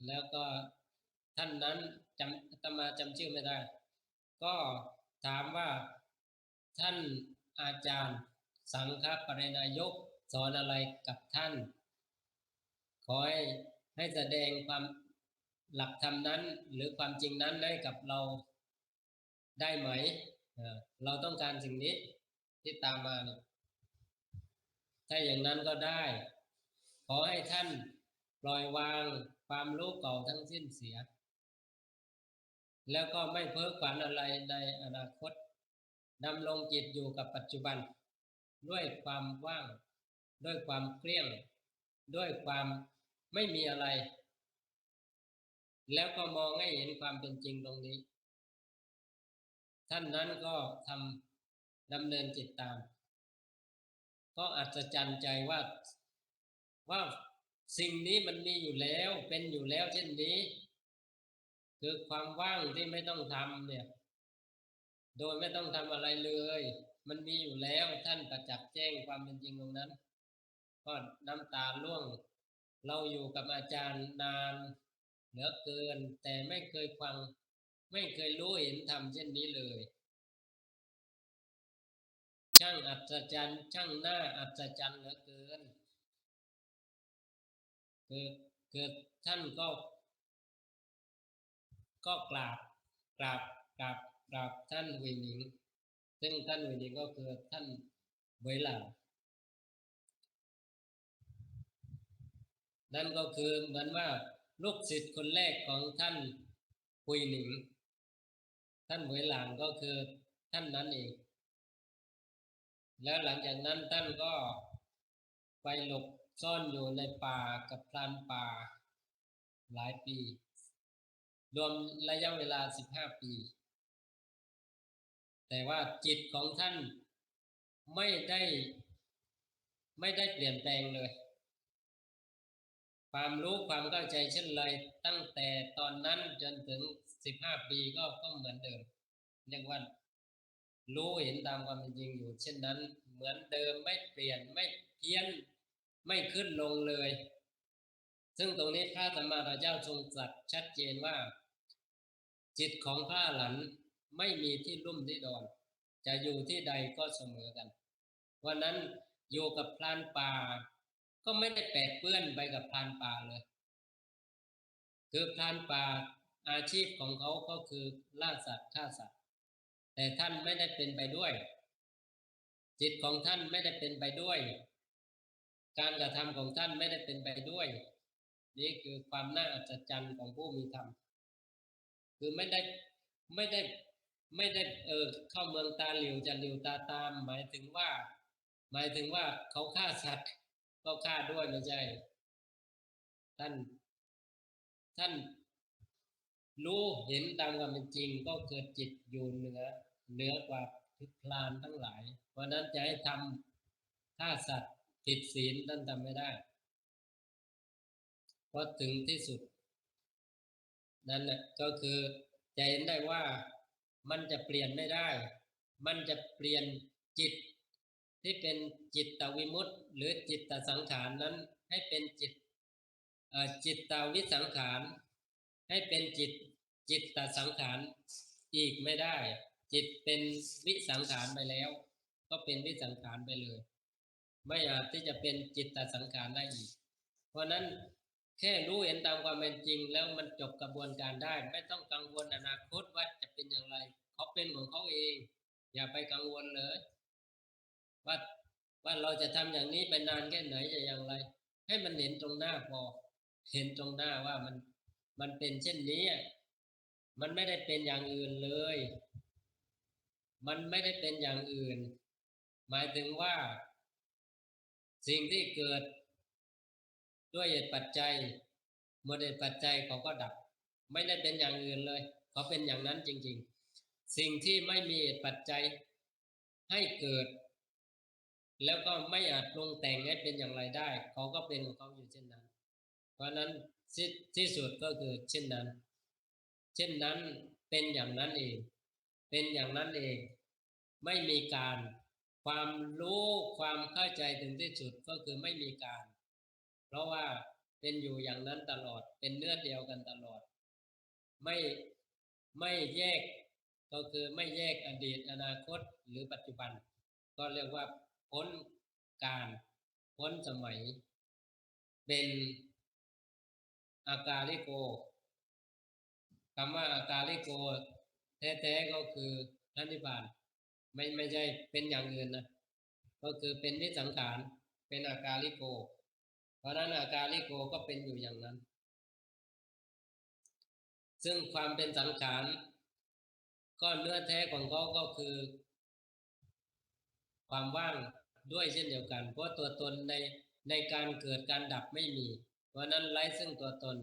แล้วก็ท่านนั้นอาตมาจำชื่อไม่ได้ก็ถามว่าท่านอาจารย์สังฆปรินายกสอนอะไรกับท่านขอให้แสดงความหลักธรรมนั้นหรือความจริงนั้นให้กับเราได้ไหมเราต้องการสิ่งนี้ที่ตามมาเนี่ยถ้าอย่างนั้นก็ได้ขอให้ท่านปล่อยวางความรู้เก่าทั้งสิ้นเสียแล้วก็ไม่เพ้อฝันอะไรในอนาคตดำรงจิตอยู่กับปัจจุบันด้วยความว่างด้วยความเกลี้ยงด้วยความไม่มีอะไรแล้วก็มองให้เห็นความเป็นจริงตรงนี้ท่านนั้นก็ดำเนินจิตตามก็อัศจรรย์ใจว่าสิ่งนี้มันมีอยู่แล้วเป็นอยู่แล้วเช่นนี้คือความว่างที่ไม่ต้องทำเนี่ยโดยไม่ต้องทำอะไรเลยมันมีอยู่แล้วท่านประจักษ์แจ้งความเป็นจริงตรงนั้นก็น้ำตาร่วงเราอยู่กับอาจารย์นานเหลือเกินแต่ไม่เคยฟังไม่เคยรู้เห็นธรรมเช่นนี้เลยช่างอัศจรรย์ช่างน่าอัศจรรย์เหลือเกินคือท่านก็กราบท่านหุยหนิงซึ่งท่านหุยหนิงก็คือท่านเวยหลางนั่นก็คือเหมือนว่าลูกศิษย์คนแรกของท่านหุยหนิงท่านเวยหลางก็คือท่านนั้นเองแล้วหลังจากนั้นท่านก็ไปหลบซ่อนอยู่ในป่ากับพรานป่าหลายปีรวมระยะเวลา15 ปีแต่ว่าจิตของท่านไม่ได้เปลี่ยนแปลงเลยความรู้ความเข้าใจเช่นไรตั้งแต่ตอนนั้นจนถึง15 ปีก็เหมือนเดิมเรียกว่ารู้เห็นตามความเป็นจริงอยู่เช่นนั้นเหมือนเดิมไม่เปลี่ยนไม่เพี้ยนไม่ขึ้นลงเลยซึ่งตรงนี้พระสัมมาสัมพุทธเจ้าทรงตรัสชัดเจนว่าจิตของพระอรหันต์ไม่มีที่ลุ่มที่ดอนจะอยู่ที่ใดก็เสมอกันเพราะนั้นอยู่กับพรานป่า ก็ไม่ได้แปดเปื้อนไปกับพรานป่าเลยคือพรานป่าอาชีพของเขาก็คือล่าสัตว์ฆ่าสัตว์แต่ท่านไม่ได้เป็นไปด้วยจิตของท่านไม่ได้เป็นไปด้วยการกระทำของท่านไม่ได้เป็นไปด้วยนี่คือความน่าอัศจรรย์ของผู้มีธรรมคือไม่ได้ไม่ได้เข้าเมืองตาหลิวจะหลิวตาตามหมายถึงว่าเขาฆ่าสัตว์ก็ฆ่าด้วยไม่ใช่ท่านรู้เห็นตามความเป็นจริงก็เกิดจิตอยู่เหนือกว่าพรานทั้งหลายเพราะนั้นจะให้ทำฆ่าสัตว์ผิดศีลท่านทำไม่ได้เพราะถึงที่สุดนั่นแหละก็คือจะเห็นได้ว่ามันจะเปลี่ยนไม่ได้มันจะเปลี่ยนจิตที่เป็นจิตตวิมุตติหรือจิตตสังขารนั้นให้เป็นจิตตวิสังขารให้เป็นจิตตสังขารอีกไม่ได้จิตเป็นวิสังขารไปแล้วก็เป็นวิสังขารไปเลยไม่อาจที่จะเป็นจิตตสังขารได้อีกเพราะนั้นแค่รู้เห็นตามความเป็นจริงแล้วมันจบกระบวนการได้ไม่ต้องกังวลอนาคตว่าจะเป็นอย่างไรเขาเป็นของเขาเองอย่าไปกังวลเลยว่าเราจะทำอย่างนี้ไปนานแค่ไหนจะอย่างไรให้มันเห็นตรงหน้าพอเห็นตรงหน้าว่ามันเป็นเช่นนี้มันไม่ได้เป็นอย่างอื่นเลยมันไม่ได้เป็นอย่างอื่นหมายถึงว่าสิ่งที่เกิดด้วยเหตุปัจจัยเมื่อเหตุปัจจัยเขาก็ดับไม่ได้เป็นอย่างอื่นเลยเขาเป็นอย่างนั้นจริงๆสิ่งที่ไม่มีเหตุปัจจัยให้เกิดแล้วก็ไม่อาจปรุงแต่งให้เป็นอย่างไรได้เขาก็เป็นของเขาอยู่เช่นนั้นเพราะนั้นที่สุดก็คือเช่นนั้นเป็นอย่างนั้นเองเป็นอย่างนั้นเองไม่มีการความรู้ความเข้าใจถึงที่สุดก็คือไม่มีการเพราะว่าเป็นอยู่อย่างนั้นตลอดเป็นเนื้อเดียวกันตลอดไม่แยกก็คือไม่แยกอดีตอนาคตหรือปัจจุบันก็เรียกว่าพ้นการพ้นสมัยเป็นอากาลิโกคำว่าอากาลิโกแท้ๆก็คือพระนิพพานไม่ใช่เป็นอย่างอื่นนะก็คือเป็นนิสังขารเป็นอากาลิโกเพราะนั้นอากาลิโกก็เป็นอยู่อย่างนั้นซึ่งความเป็นสังขารก็เนื้อแท้ของเขาก็คือความว่างด้วยเช่นเดียวกันเพราะตัวตนในการเกิดการดับไม่มีเพราะนั้นไร้ซึ่งตัวตน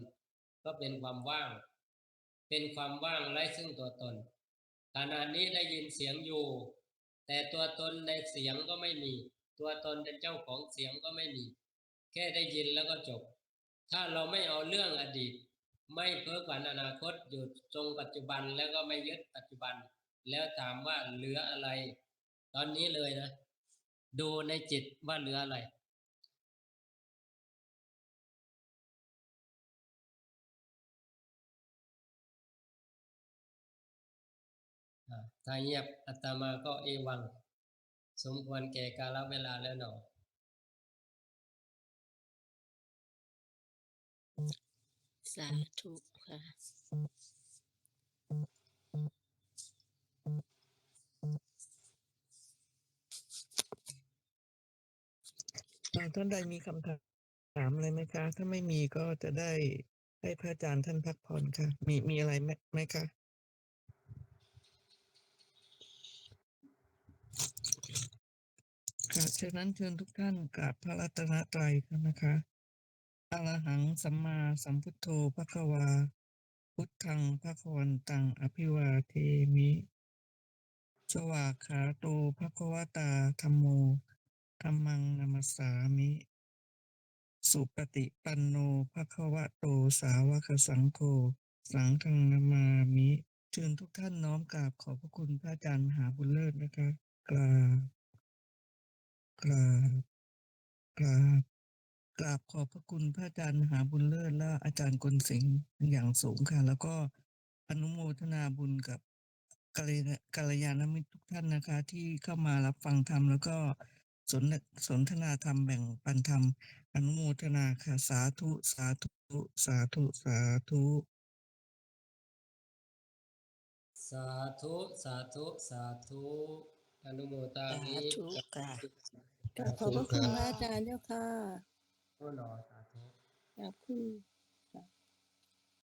ก็เป็นความว่างเป็นความว่างไร้ซึ่งตัวตนขณะนี้ได้ยินเสียงอยู่แต่ตัวตนในเสียงก็ไม่มีตัวตนเป็นเจ้าของเสียงก็ไม่มีแค่ได้ยินแล้วก็จบถ้าเราไม่เอาเรื่องอดีตไม่เพ้อฝันอนาคตอยู่ตรงปัจจุบันแล้วก็ไม่ยึดปัจจุบันแล้วถามว่าเหลืออะไรตอนนี้เลยนะดูในจิตว่าเหลืออะไรถ้าเงียบอาตมาก็เอวังสมควรแก่กาลเวลาแล้วหนอสาธุค่ะท่านใดมีคำถามอะไรไหมคะ ถ้าไม่มีก็จะได้ให้พระอาจารย์ท่านพักผ่อนค่ะ มีอะไรไหมคะค่ะฉะนั้นเชิญทุกท่านกราบพระรัตนตรัยกันนะคะอะระหังสัมมาสัมพุทโธภควาพุทธังภควันตังอภิวาเทมิสวากขาโตภควตาธัมโมธัมมังนัมสสามิสุปฏิปันโนภควโตสาวกสังโฆสังฆังนามามิเชิญทุกท่านน้อมกราบขอบพระคุณพระอาจารย์มหาบุญเลิศนะคะกราบกราบกราบกราบขอบพระคุณพระอาจารย์มหาบุญเลิศและอาจารย์กลสิงห์อย่างสูงค่ะแล้วก็อนุโมทนาบุญกับกัลยาณมิตรทุกท่านนะคะ ที่เข้ามารับฟังธรรมแล้วก็สนทนาธรรมแบ่งปันธรรม อนุโมทนาค่ะสาธุสาธุสาธุสาธุ สาธุสาธุสาธุอนุโมทา สา มิ ธุค่ะ กราบขอบพระคุณพระอาจารย์เจ้าค่ะ โอ้หนอสาธุ ขอบคุณ